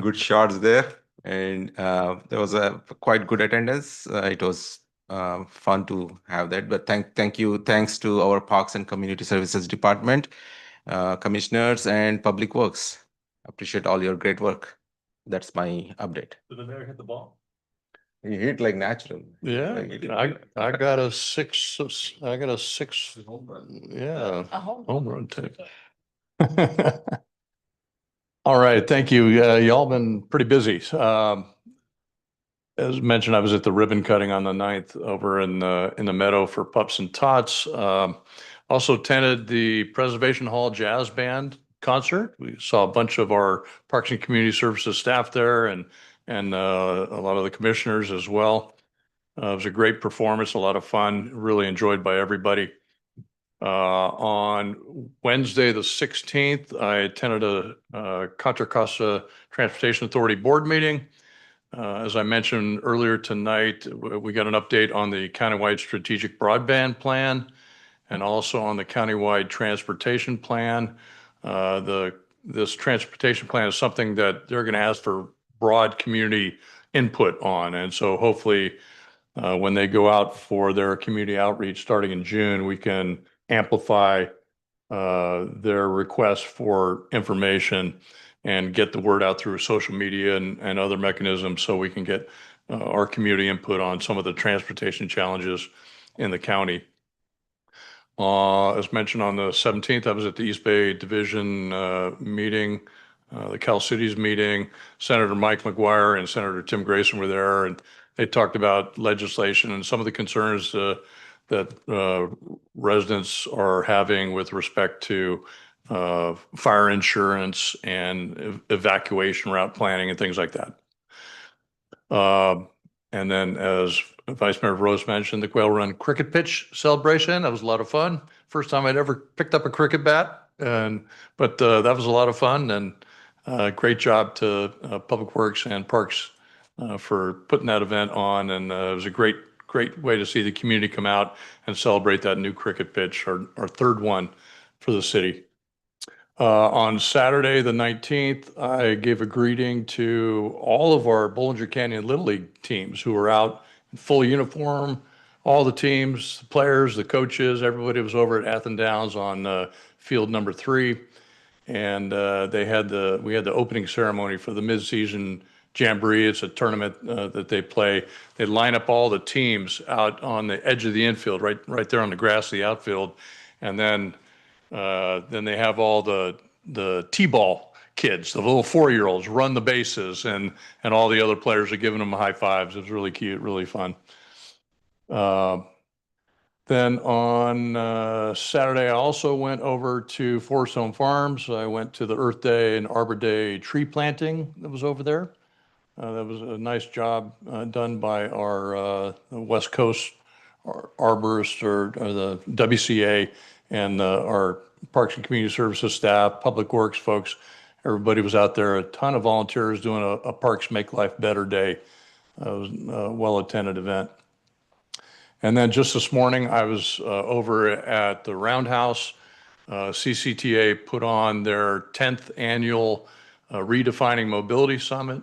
good shots there, and there was a quite good attendance. It was fun to have that. But thanks to our Parks and Community Services Department, commissioners, and Public Works. Appreciate all your great work. That's my update. Did the mayor hit the ball? He hit like natural. Yeah, I got a six, yeah, home run too. All right, thank you. Y'all been pretty busy. As mentioned, I was at the ribbon cutting on the 9th over in the meadow for Pups and Tots. Also attended the Preservation Hall Jazz Band concert. We saw a bunch of our Parks and Community Services staff there, and a lot of the commissioners as well. It was a great performance, a lot of fun, really enjoyed by everybody. On Wednesday, the 16th, I attended a Contra Costa Transportation Authority board meeting. As I mentioned earlier tonight, we got an update on the countywide strategic broadband plan and also on the countywide transportation plan. This transportation plan is something that they're going to ask for broad community input on. And so hopefully when they go out for their community outreach starting in June, we can amplify their requests for information and get the word out through social media and other mechanisms so we can get our community input on some of the transportation challenges in the county. As mentioned on the 17th, I was at the East Bay Division meeting, the Cal Cities meeting. Senator Mike McGuire and Senator Tim Grayson were there, and they talked about legislation and some of the concerns that residents are having with respect to fire insurance and evacuation route planning and things like that. And then, as Vice Mayor Rose mentioned, the Quail Run cricket pitch celebration. That was a lot of fun. First time I'd ever picked up a cricket bat, but that was a lot of fun, and great job to Public Works and Parks for putting that event on. And it was a great way to see the community come out and celebrate that new cricket pitch, our third one for the city. On Saturday, the 19th, I gave a greeting to all of our Bollinger Canyon Little League teams who were out in full uniform. All the teams, the players, the coaches, everybody was over at Athens Downs on field number 3. And we had the opening ceremony for the midseason Jamboree. It's a tournament that they play. They line up all the teams out on the edge of the infield, right there on the grass of the outfield. And then they have all the T-ball kids, the little 4-year-olds, run the bases, and all the other players are giving them high fives. It was really cute, really fun. Then on Saturday, I also went over to Forest Home Farms. I went to the Earth Day and Arbor Day tree planting that was over there. That was a nice job done by our West Coast arborists or the WCA and our Parks and Community Services staff, Public Works folks. Everybody was out there, a ton of volunteers doing a Parks Make Life Better Day. It was a well-attended event. And then just this morning, I was over at the Roundhouse. CCTA put on their 10th annual Redefining Mobility Summit.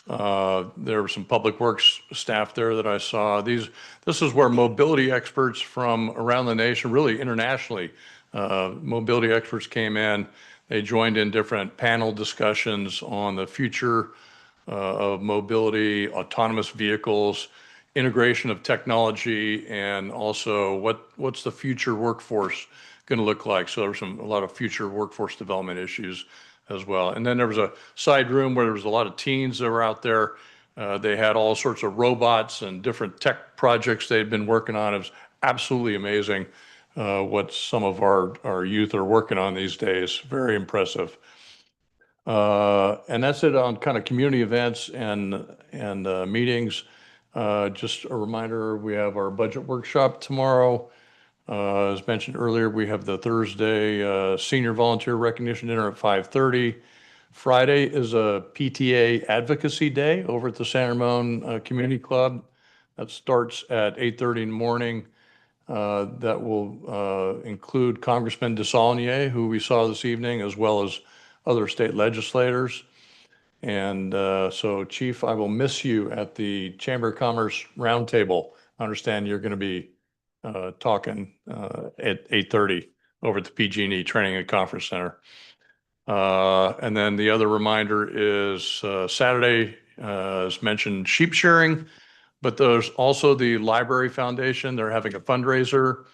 There were some Public Works staff there that I saw. This is where mobility experts from around the nation, really internationally, mobility experts came in. They joined in different panel discussions on the future of mobility, autonomous vehicles, integration of technology and also what's the future workforce going to look like. So there's a lot of future workforce development issues as well. And then there was a side room where there was a lot of teens that were out there. They had all sorts of robots and different tech projects they'd been working on. It was absolutely amazing what some of our youth are working on these days. Very impressive. And that's it on kind of community events and meetings. Just a reminder, we have our budget workshop tomorrow. As mentioned earlier, we have the Thursday senior volunteer recognition dinner at 5:30. Friday is a PTA advocacy day over at the San Ramon Community Club. That starts at 8:30 in the morning. That will include Congressman DeSaulnier, who we saw this evening, as well as other state legislators. And so, Chief, I will miss you at the Chamber of Commerce Roundtable. I understand you're going to be talking at 8:30 over at the PG&E Training and Conference Center. And then the other reminder is Saturday, as mentioned, sheep shearing, but there's also the Library Foundation. They're having a fundraiser.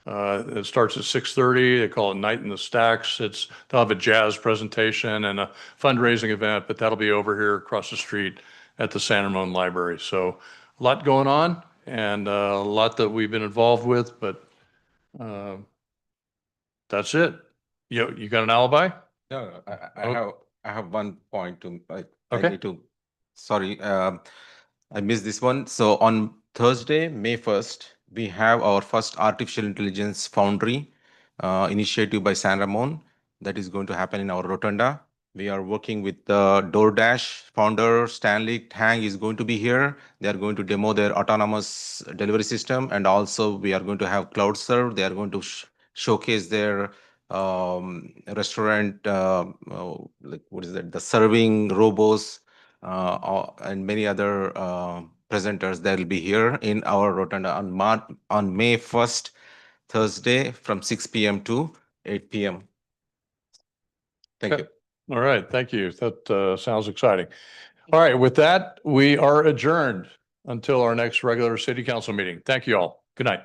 It starts at 6:30. They call it Night in the Stacks. They'll have a jazz presentation and a fundraising event, but that'll be over here across the street at the San Ramon Library. So a lot going on and a lot that we've been involved with, but that's it. You got an alibi? No, I have one point to, I Okay. need to, sorry, I missed this one. So on Thursday, May 1st, we have our first artificial intelligence foundry initiative by San Ramon that is going to happen in our rotunda. We are working with the DoorDash founder, Stanley Tang is going to be here. They are going to demo their autonomous delivery system. And also we are going to have CloudServe. They are going to showcase their restaurant, like what is that? The serving robots and many other presenters that will be here in our rotunda on May 1st, Thursday from 6 p.m. to 8 p.m. Thank you. All right. Thank you. That sounds exciting. All right. With that, we are adjourned until our next regular city council meeting. Thank you all. Good night.